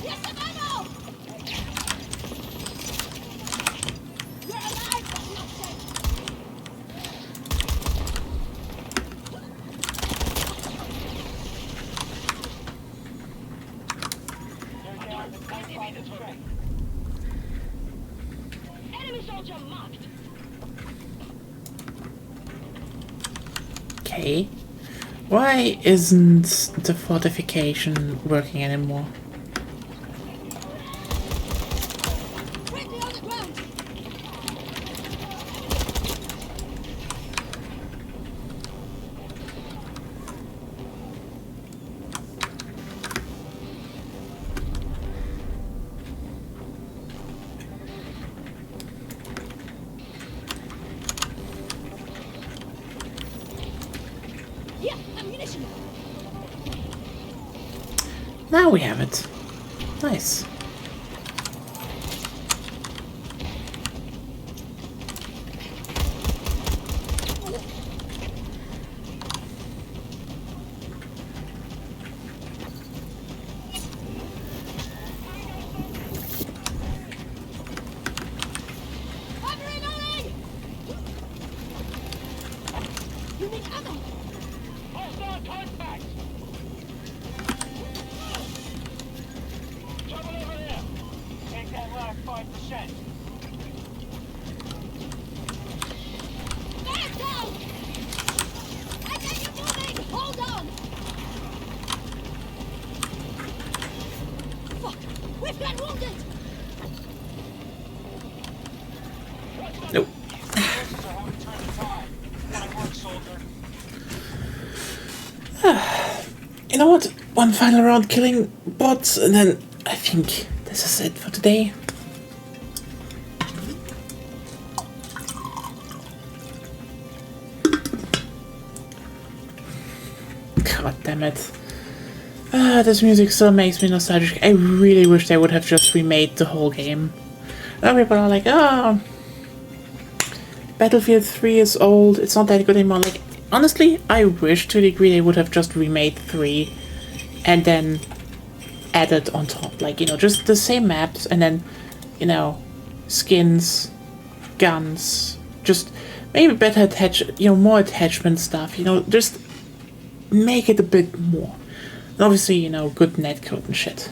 Get some ammo. You're alive, for God's sake. They're down to 25%. Enemy soldier marked. Okay. Why isn't the fortification working anymore? Friendly on the ground. Here, ammunition. Now we have it. Nice. I'm reloading. You need ammo. Hostile contact! Trouble over there! Take that last 5%. Man down. I got you moving. Hold on. Fuck. We've got wounded. Nope. Forces are having turn the tide. Fine work, soldier. You know what? One final round killing bots, and then I think this is it for today. God damn it. This music still makes me nostalgic. I really wish they would have just remade the whole game. Now people are like, oh, Battlefield 3 is old, it's not that good anymore. Like, honestly, I wish to a degree they would have just remade 3 and then added on top. Like, you know, just the same maps and then, you know, skins, guns, just maybe better more attachment stuff, just make it a bit more. And obviously, good netcode and shit.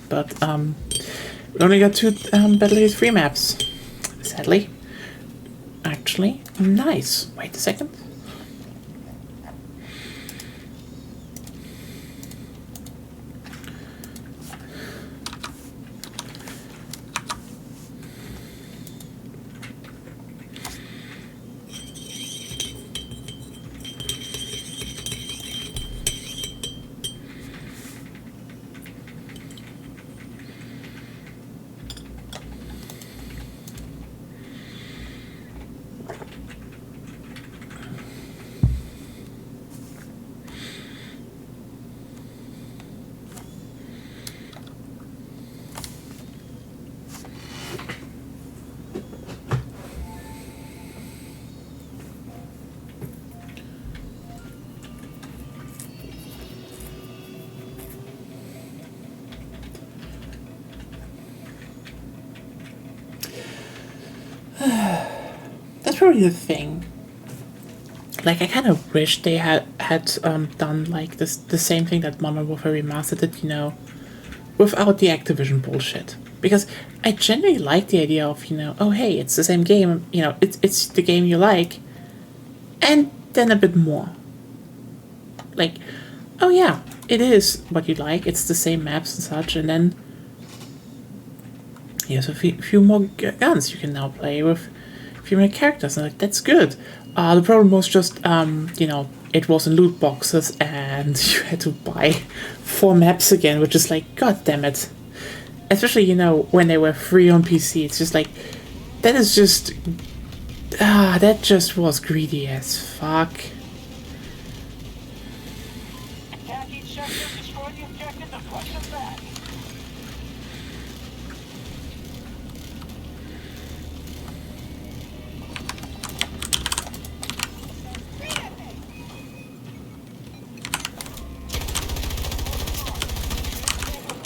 But, we only got 2 Battlefield 3 maps, sadly. Actually, nice. Wait a second. That's probably the thing. Like, I kind of wish they had done like the same thing that Modern Warfare Remastered did, without the Activision bullshit. Because I genuinely like the idea of, oh hey, it's the same game, it's the game you like, and then a bit more. Like, oh yeah, it is what you like, it's the same maps and such, and then here's a few more guns you can now play with female characters, and like, that's good. The problem was just, it was in loot boxes, and you had to buy 4 maps again, which is like, god damn it. Especially, when they were free on PC, it's just like, that is just, that just was greedy as fuck. Attack each sector, destroy the objectives, and push them back.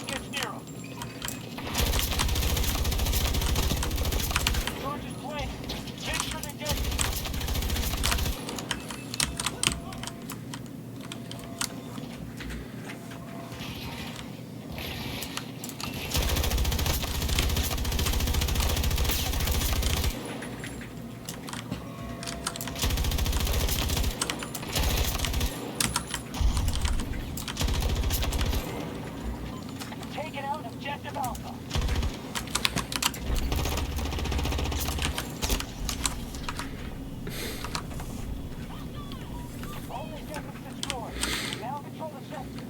Get near 'em. Charges planted. Make sure they get you. Taking out objective Alpha. All objectives destroyed. Now control the sector.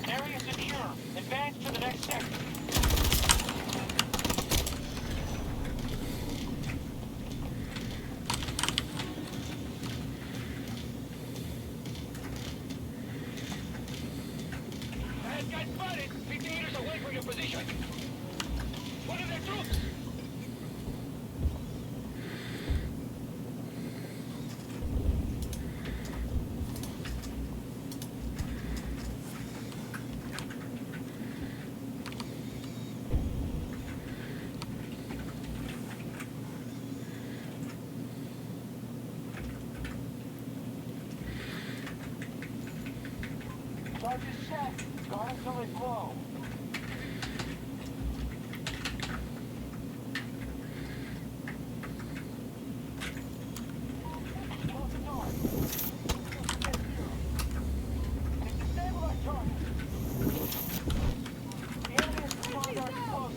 Area secure. Advance to the next sector. Bad guy spotted. 50 meters away from your position. What are their troops? Charges set. Guard until they blow. Close the door. Get zero. It's a stabilized target. The enemy is beyond our disposal.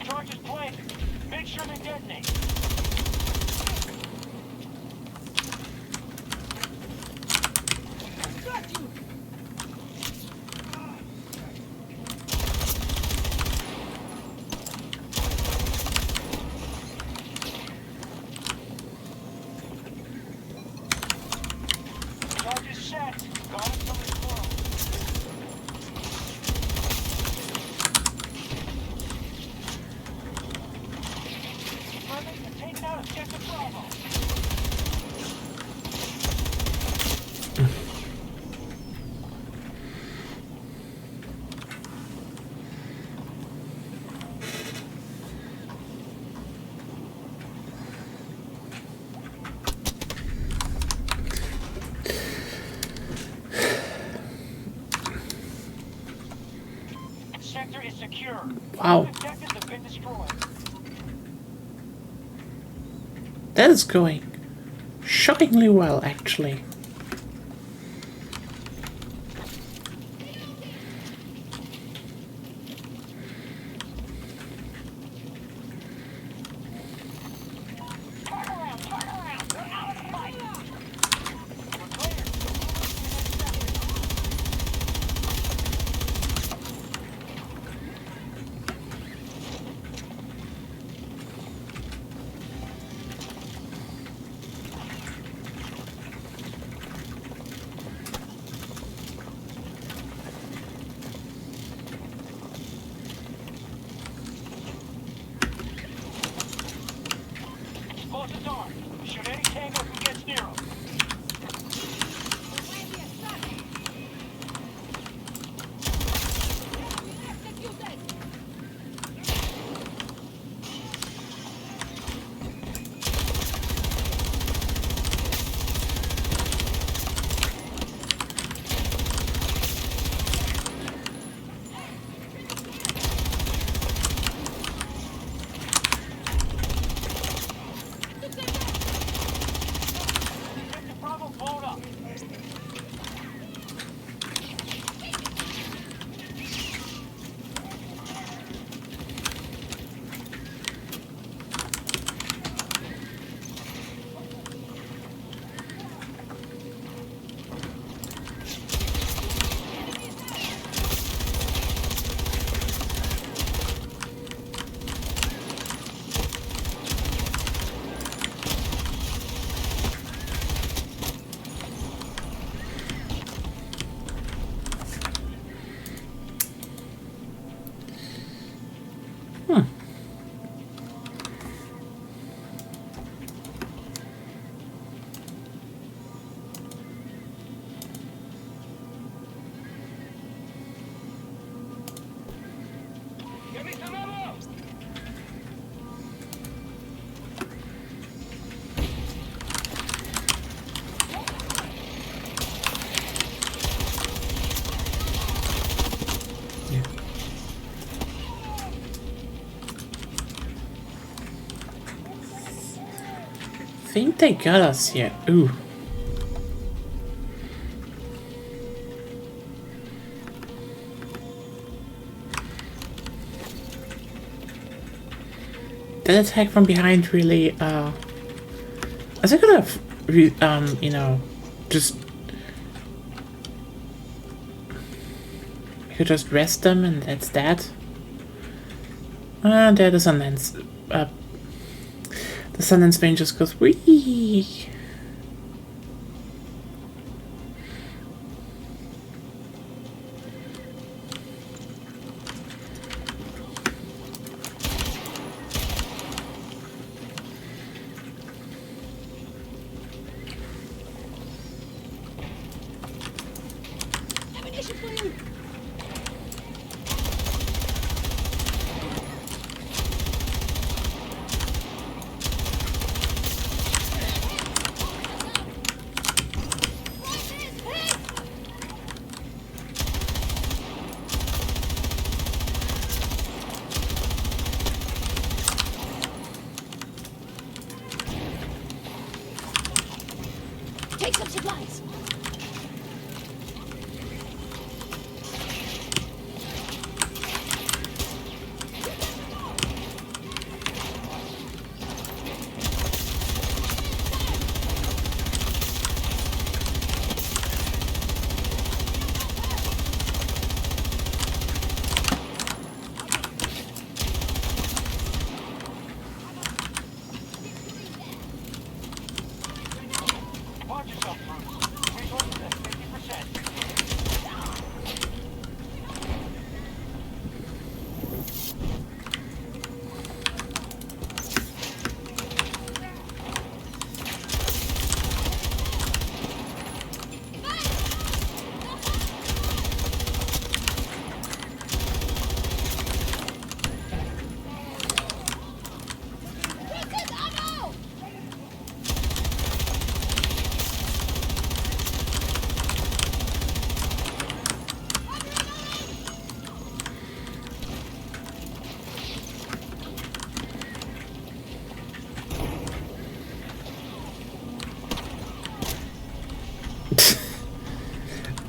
Charges planted. Make sure they detonate. Wow. Objectives have been destroyed. That is going shockingly well, actually. Explosives armed. Shoot any tango who gets near them. Objective Bravo blown up. Give me some ammo! I think they got us here. Ooh. That attack from behind really, I think I could have, you know, just... I could just rest them and that's that. There the Sundance, the Sundance vein just goes wee. Ammunition for you! Take some supplies. Watch yourself, Bruce. Resources at 50%. Rocket ammo!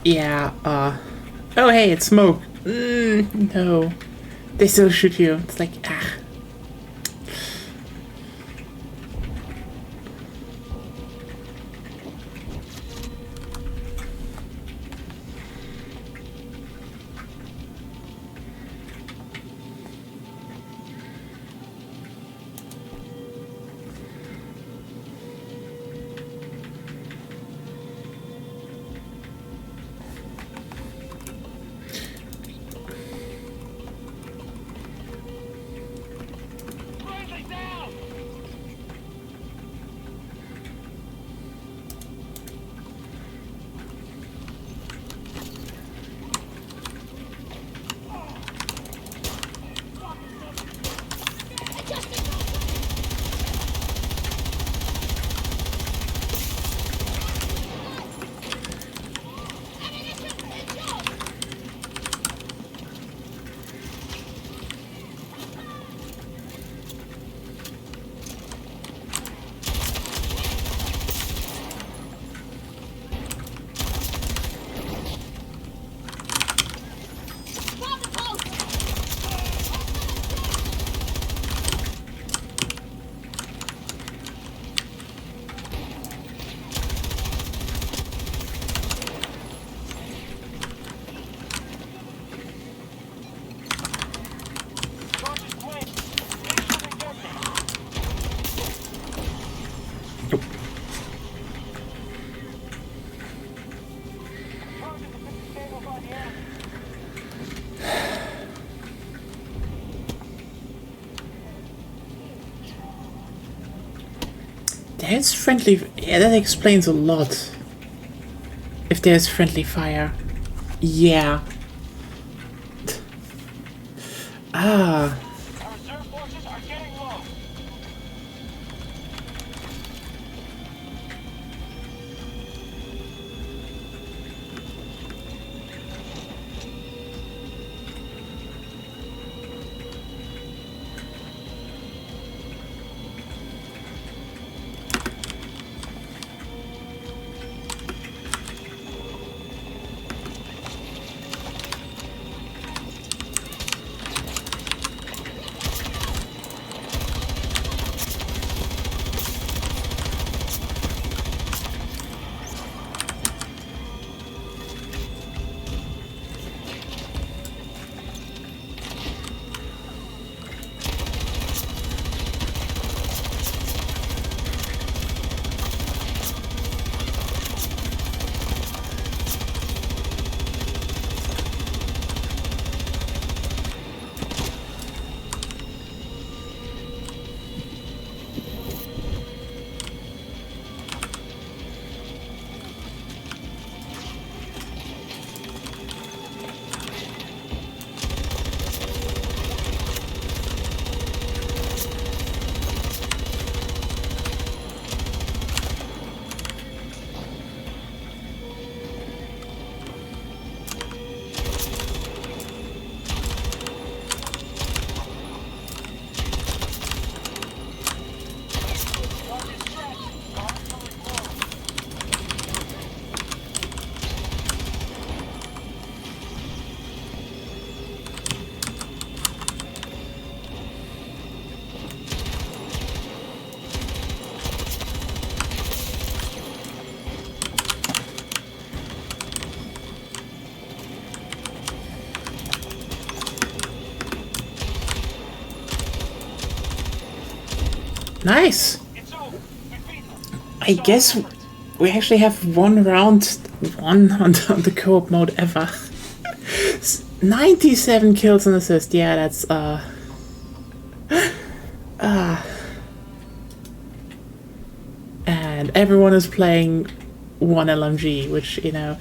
Yeah, oh hey, it's smoke. No. They still shoot you. It's like, ah. Friendly down! Stop the post! Charges claimed. Make sure they get me. Charges have been disabled by the enemy. There's friendly. Yeah, that explains a lot. If there's friendly fire. Yeah. Ah. Our reserve forces are getting low. Nice. It's over. We beat them. I guess we actually have one round one on the co-op mode ever. 97 kills and assists. Yeah, that's and everyone is playing one LMG, which you know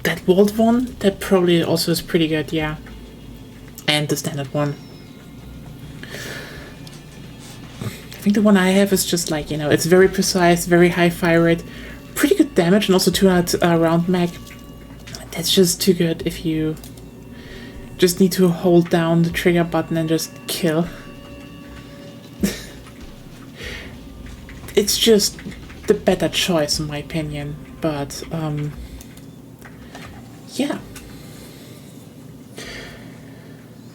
that Vault one that probably also is pretty good. Yeah, and the standard one. I think the one I have is just like, it's very precise, very high fire rate, pretty good damage, and also 200 round mag. That's just too good if you just need to hold down the trigger button and just kill. It's just the better choice in my opinion, but yeah.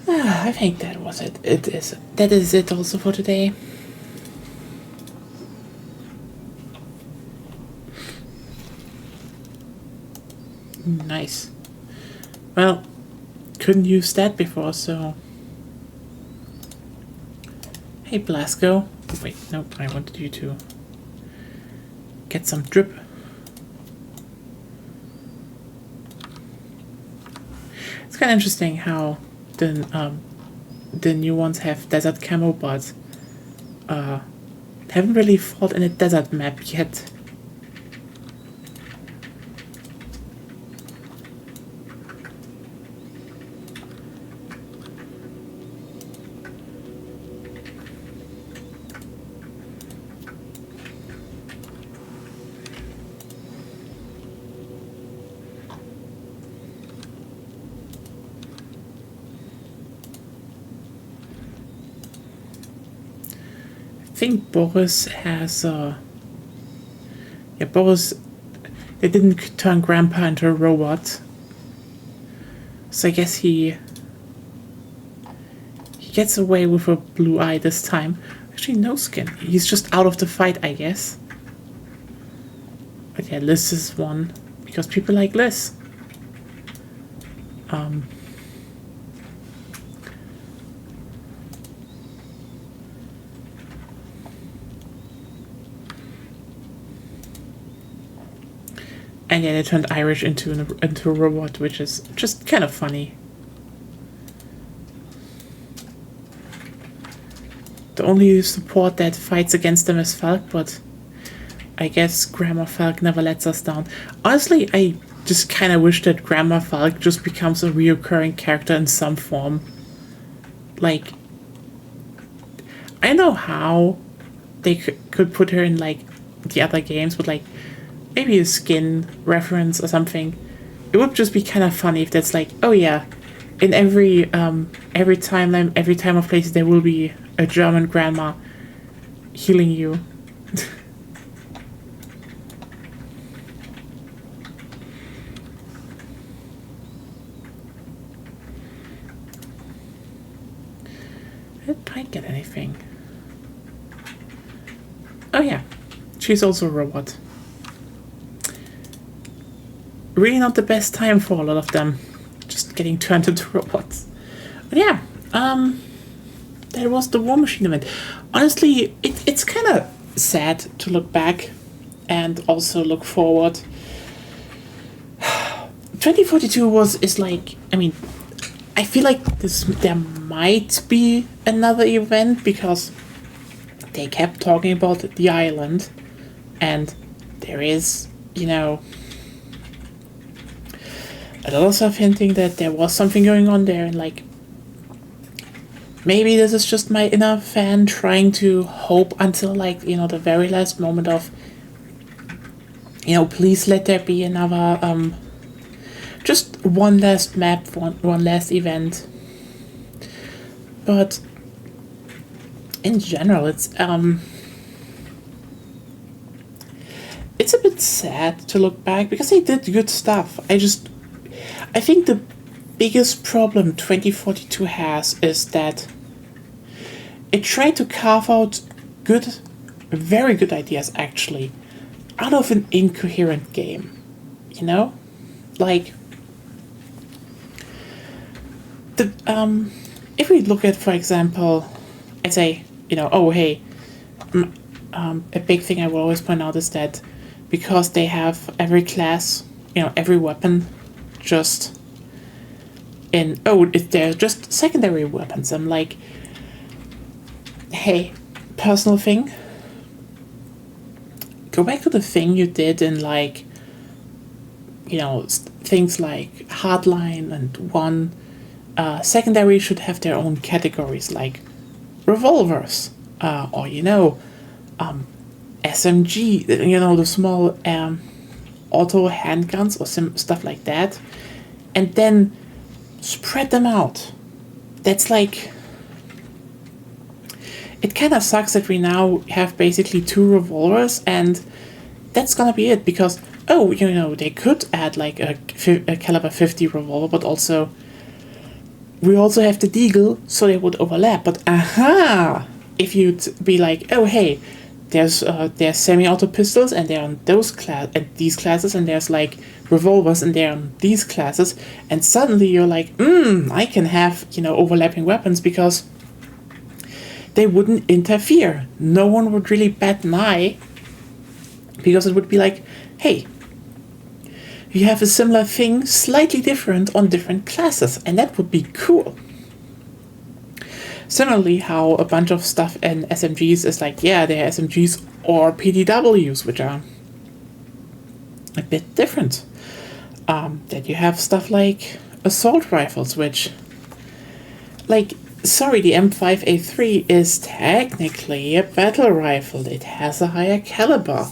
I think that was it. That is it also for today. Nice. Well, couldn't use that before, so... Hey, Blasco. Wait, no, I wanted you to get some drip. It's kind of interesting how the new ones have desert camo, but haven't really fought in a desert map yet. I think Boris has, yeah, Boris, they didn't turn Grandpa into a robot. So I guess he gets away with a blue eye this time. Actually, no skin. He's just out of the fight, I guess. But yeah, Liz is one, because people like Liz. And yeah, they turned Irish into a robot, which is just kind of funny. The only support that fights against them is Falk, but I guess Grandma Falk never lets us down. Honestly, I just kind of wish that Grandma Falk just becomes a reoccurring character in some form. Like, I know how they could put her in, like, the other games, but, like, maybe a skin reference or something. It would just be kind of funny if that's like, oh yeah, in every timeline, every time or place, there will be a German grandma healing you. I didn't quite get anything. Oh yeah, she's also a robot. Really not the best time for a lot of them, just getting turned into robots. But yeah, that was the War Machine event. Honestly, it's kind of sad to look back and also look forward. 2042 is like, I mean, I feel like there might be another event because they kept talking about the island, and there is, you know, a lot of stuff hinting that there was something going on there, and like, maybe this is just my inner fan trying to hope until, like, you know, the very last moment of, you know, please let there be another, just one last map, one last event. But in general, it's a bit sad to look back because they did good stuff. I think the biggest problem 2042 has is that it tried to carve out very good ideas actually, out of an incoherent game. You know? Like, if we look at, for example, I'd say, you know, oh hey, a big thing I will always point out is that because they have every class, you know, every weapon just in, they're just secondary weapons. I'm like, hey, personal thing, go back to the thing you did in, like, you know, things like Hardline and One. Secondary should have their own categories, like revolvers, or, you know, SMG, you know, the small auto handguns or stuff like that, and then spread them out. That's like, it kind of sucks that we now have basically 2 revolvers, and that's gonna be it, because, oh, you know, they could add like a caliber 50 revolver, but also, we also have the Deagle, so they would overlap. But aha! If you'd be like, oh hey, there's semi-auto pistols, and they're on these classes, and there's like revolvers, and they're on these classes, and suddenly you're like, I can have, you know, overlapping weapons, because they wouldn't interfere. No one would really bat an eye, because it would be like, hey, you have a similar thing, slightly different on different classes, and that would be cool. Similarly, how a bunch of stuff in SMGs is like, yeah, they're SMGs or PDWs, which are a bit different. That you have stuff like assault rifles, which, like, sorry, the M5A3 is technically a battle rifle. It has a higher caliber.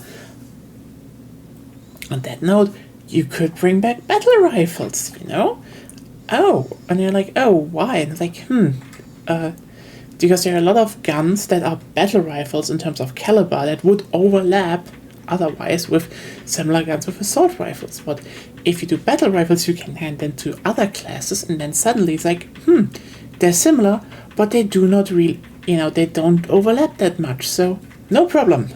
On that note, you could bring back battle rifles, you know? Oh, and you're like, oh, why? And it's like, because there are a lot of guns that are battle rifles in terms of caliber that would overlap otherwise with similar guns with assault rifles. But if you do battle rifles, you can hand them to other classes, and then suddenly it's like, they're similar, but they do not really, you know, they don't overlap that much, so no problem.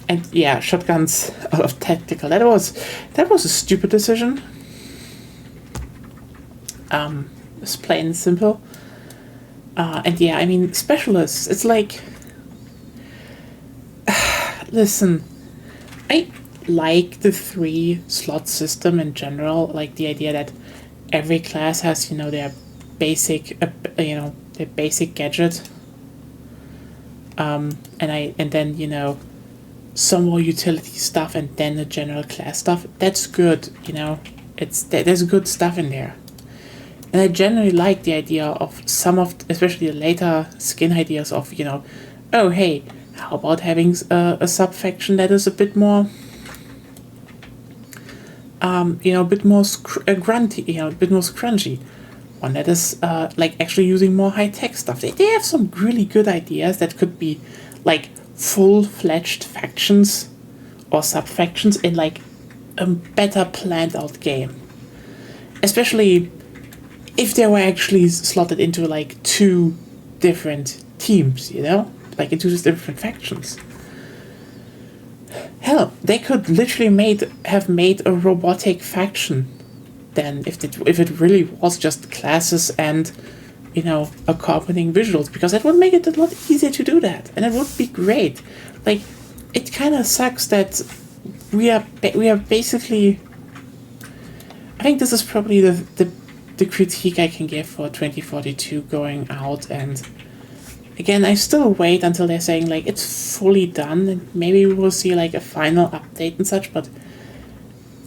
And yeah, shotguns out of tactical. That was a stupid decision. It's plain and simple. And yeah, I mean, specialists. It's like, listen, I like the 3 slot system in general. Like the idea that every class has, you know, their basic, their basic gadget. And then, you know, some more utility stuff, and then the general class stuff. That's good, you know. There's good stuff in there. And I generally like the idea of some of, especially the later skin ideas of, you know, oh hey, how about having a sub-faction that is a bit more, a bit more grunty, a bit more scrunchy. One that is, like, actually using more high-tech stuff. They have some really good ideas that could be, like, full-fledged factions or sub-factions in, like, a better planned-out game. Especially if they were actually slotted into, like, 2 different teams, you know? Like, into different factions. Hell, they could literally have made a robotic faction then, if it really was just classes and, you know, accompanying visuals, because that would make it a lot easier to do that, and it would be great. Like, it kind of sucks that we are basically, I think this is probably the critique I can give for 2042 going out, and again, I still wait until they're saying, like, it's fully done, and maybe we will see, like, a final update and such, but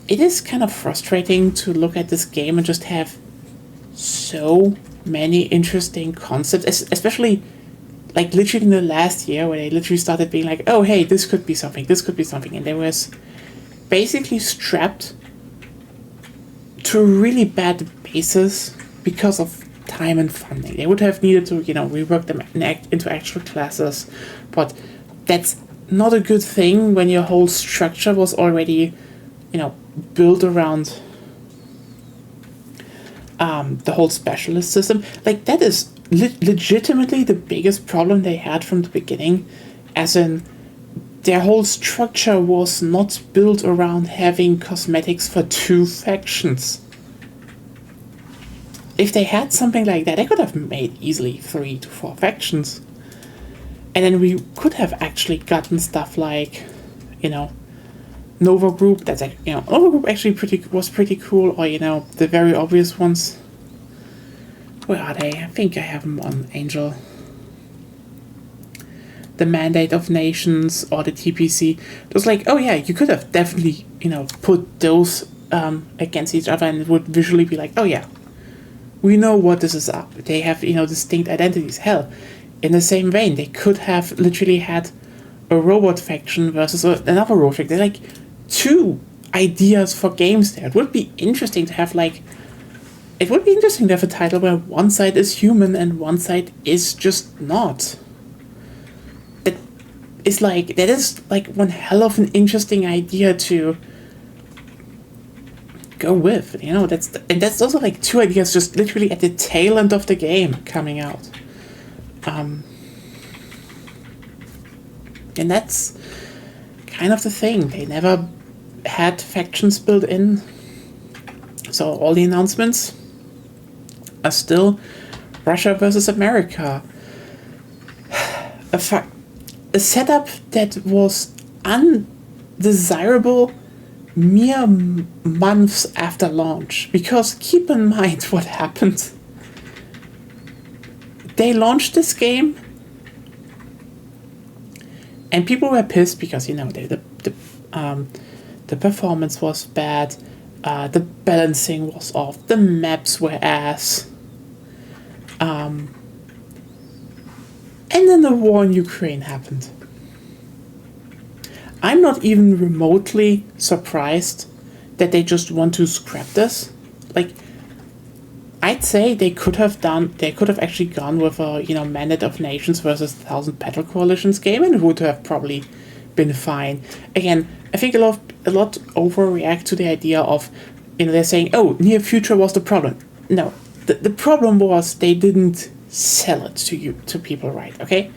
it is kind of frustrating to look at this game and just have so many interesting concepts, especially, like, literally in the last year, where they literally started being like, oh, hey, this could be something, and they was basically strapped to a really bad basis because of time and funding. They would have needed to, you know, rework them into actual classes, but that's not a good thing when your whole structure was already, you know, built around the whole specialist system. Like, that is legitimately the biggest problem they had from the beginning, as in their whole structure was not built around having cosmetics for 2 factions. If they had something like that, they could have made easily 3 to 4 factions. And then we could have actually gotten stuff like, you know, Nova Group. That's, you know, Nova Group actually was pretty cool, or, you know, the very obvious ones. Where are they? I think I have them on Angel. The Mandate of Nations or the TPC. It was like, oh yeah, you could have definitely, you know, put those against each other, and it would visually be like, oh yeah, we know what this is up. They have, you know, distinct identities. Hell, in the same vein, they could have literally had a robot faction versus another robot faction. They're like 2 ideas for games there. It would be interesting to have, like, it would be interesting to have a title where one side is human and one side is just not. is like, that is like one hell of an interesting idea to go with, you know. And that's also like 2 ideas just literally at the tail end of the game coming out. And that's kind of the thing. They never had factions built in. So all the announcements are still Russia versus America. A setup that was undesirable mere months after launch. Because keep in mind what happened. They launched this game and people were pissed because, you know, the performance was bad, the balancing was off, the maps were ass. And then the war in Ukraine happened. I'm not even remotely surprised that they just want to scrap this. Like, I'd say they could have actually gone with a, you know, Mandate of Nations versus 1,000 Battle Coalitions game, and it would have probably been fine. Again, I think a lot overreact to the idea of, you know, they're saying, oh, near future was the problem. No, the problem was they didn't sell it to people right, okay?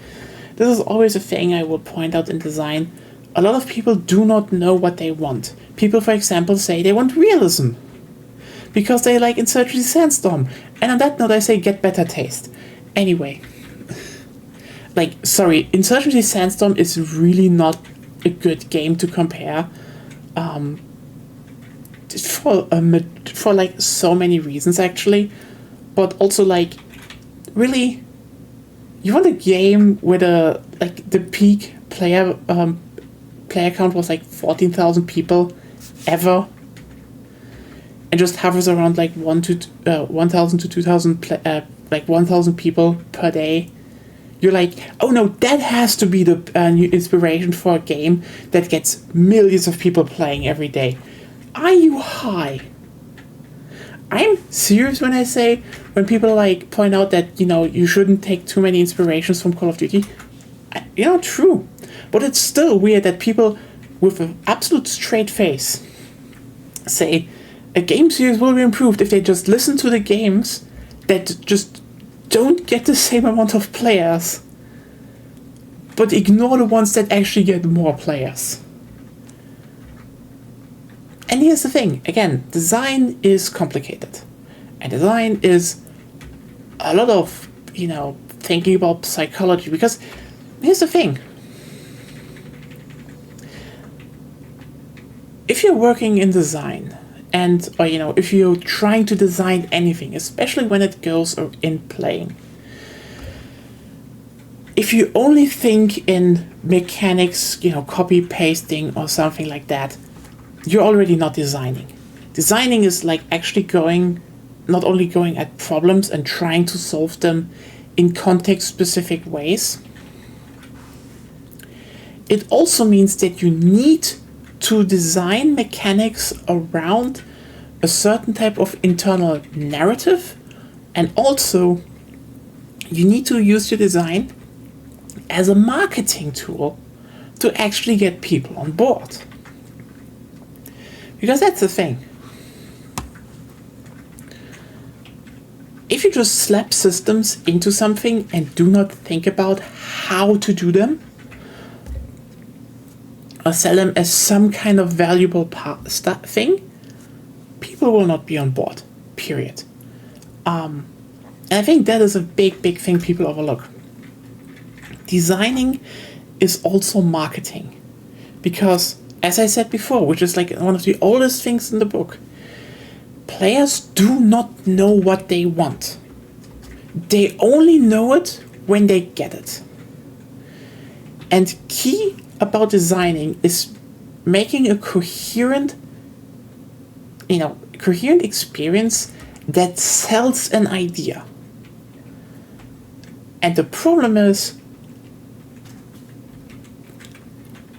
This is always a thing I will point out in design. A lot of people do not know what they want. People, for example, say they want realism because they like Insurgency Sandstorm. And on that note, I say get better taste. Anyway, like, sorry, Insurgency Sandstorm is really not a good game to compare for like so many reasons, actually. But also, like, really, you want a game with a, like, the peak player count was like 14,000 people ever, and just hovers around like 1,000 to 2,000 like 1,000 people per day. You're like, oh no, that has to be the new inspiration for a game that gets millions of people playing every day. Are you high? I'm serious when I say, when people like point out that, you know, you shouldn't take too many inspirations from Call of Duty. You know, true. But it's still weird that people with an absolute straight face say a game series will be improved if they just listen to the games that just don't get the same amount of players, but ignore the ones that actually get more players. And here's the thing, again, design is complicated. And design is a lot of, you know, thinking about psychology, because here's the thing. If you're working in design, or you know, if you're trying to design anything, especially when it goes in playing, if you only think in mechanics, you know, copy pasting or something like that, you're already not designing. Designing is like actually not only going at problems and trying to solve them in context specific ways. It also means that you need to design mechanics around a certain type of internal narrative, and also you need to use your design as a marketing tool to actually get people on board. Because that's the thing. If you just slap systems into something and do not think about how to do them, or sell them as some kind of valuable thing, people will not be on board, period. And I think that is a big thing people overlook. Designing is also marketing. Because, as I said before, which is like one of the oldest things in the book, players do not know what they want. They only know it when they get it. And key about designing is making a coherent experience that sells an idea. And the problem is,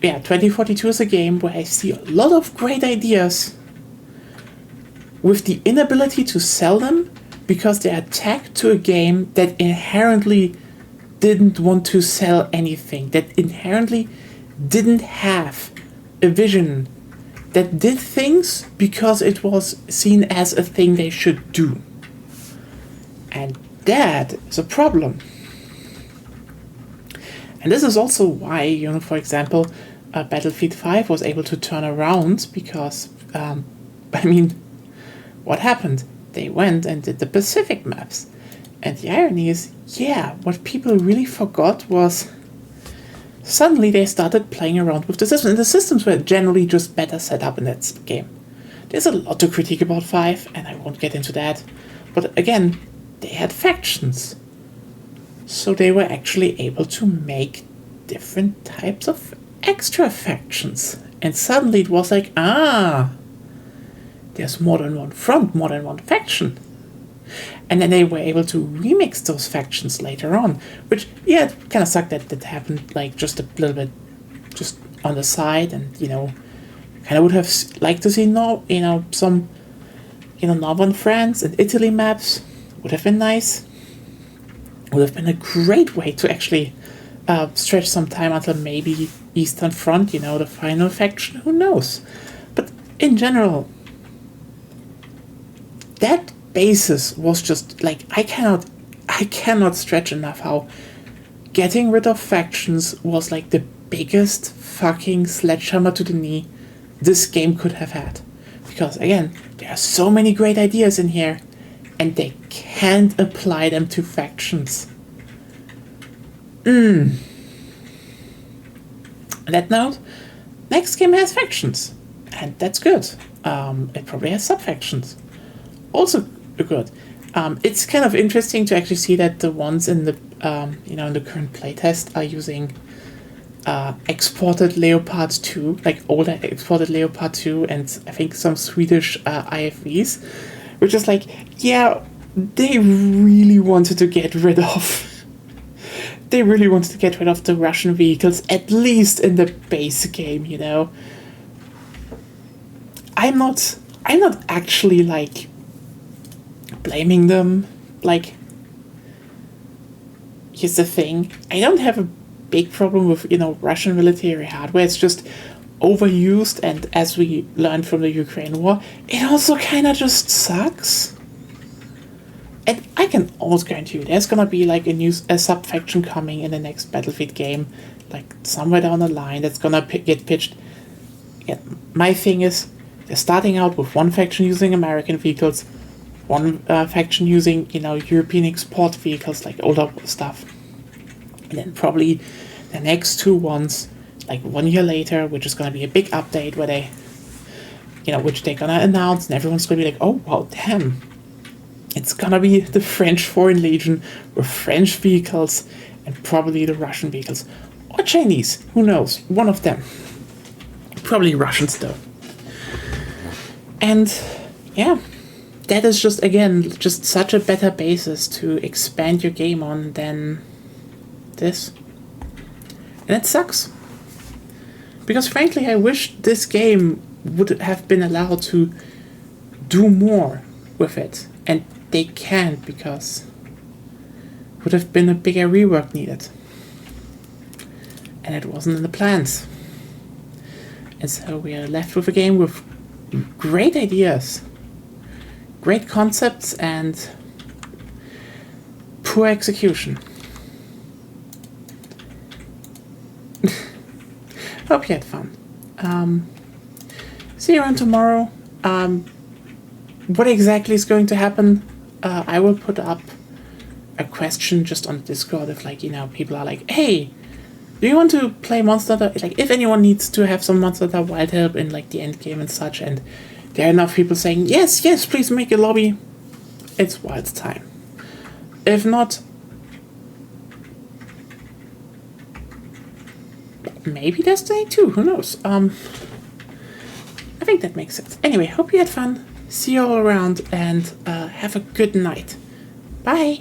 2042 is a game where I see a lot of great ideas with the inability to sell them because they are tagged to a game that inherently didn't want to sell anything, that inherently didn't have a vision, that did things because it was seen as a thing they should do. And that is a problem. And this is also why, you know, for example, Battlefield 5 was able to turn around because, I mean, what happened? They went and did the Pacific maps. And the irony is, yeah, what people really forgot was suddenly they started playing around with the systems. And the systems were generally just better set up in that game. There's a lot to critique about 5, and I won't get into that. But again, they had factions. So they were actually able to make different types of extra factions. And suddenly it was like, there's more than one front, more than one faction. And then they were able to remix those factions later on. Which, yeah, it kind of sucked that that happened like just a little bit just on the side. And, you know, kind of would have liked to see some, Northern France and Italy maps. Would have been nice. Would have been a great way to actually stretch some time until maybe Eastern Front, the final faction, who knows. But in general, that basis was just like, I cannot stretch enough how getting rid of factions was like the biggest fucking sledgehammer to the knee this game could have had. Because again, there are so many great ideas in here, and they can't apply them to factions. On that note, next game has factions, and that's good. It probably has sub-factions. Also good. It's kind of interesting to actually see that the ones in the in the current playtest are using exported Leopard 2, like older exported Leopard 2, and I think some Swedish IFVs, which is like, yeah, they really wanted to get rid of. They really wanted to get rid of the Russian vehicles, at least in the base game, I'm not actually like blaming them. Like, here's the thing, I don't have a big problem with Russian military hardware. It's just overused, and as we learned from the Ukraine war, it also kind of just sucks. And I can almost guarantee you there's gonna be like a sub-faction coming in the next Battlefield game, like somewhere down the line that's gonna get pitched. Yeah, my thing is, they're starting out with one faction using American vehicles, one faction using European export vehicles, like older stuff, and then probably the next two ones, like 1 year later, which is gonna be a big update where they, which they're gonna announce, and everyone's gonna be like, oh wow, damn. It's gonna be the French Foreign Legion with French vehicles and probably the Russian vehicles. Or Chinese, who knows? One of them. Probably Russians though. And yeah, that is just such a better basis to expand your game on than this. And it sucks. Because frankly, I wish this game would have been allowed to do more with it. And they can't, because would have been a bigger rework needed. And it wasn't in the plans. And so we are left with a game with great ideas, great concepts, and poor execution. Hope you had fun. See you around tomorrow. What exactly is going to happen? I will put up a question just on Discord if people are like, hey, do you want to play Monster Hunter? Like, if anyone needs to have some Monster Hunter Wild help in the end game and such, and there are enough people saying yes, please make a lobby, it's Wild time. If not, maybe Destiny 2, who knows? I think that makes sense. Anyway, hope you had fun. See you all around, and have a good night. Bye!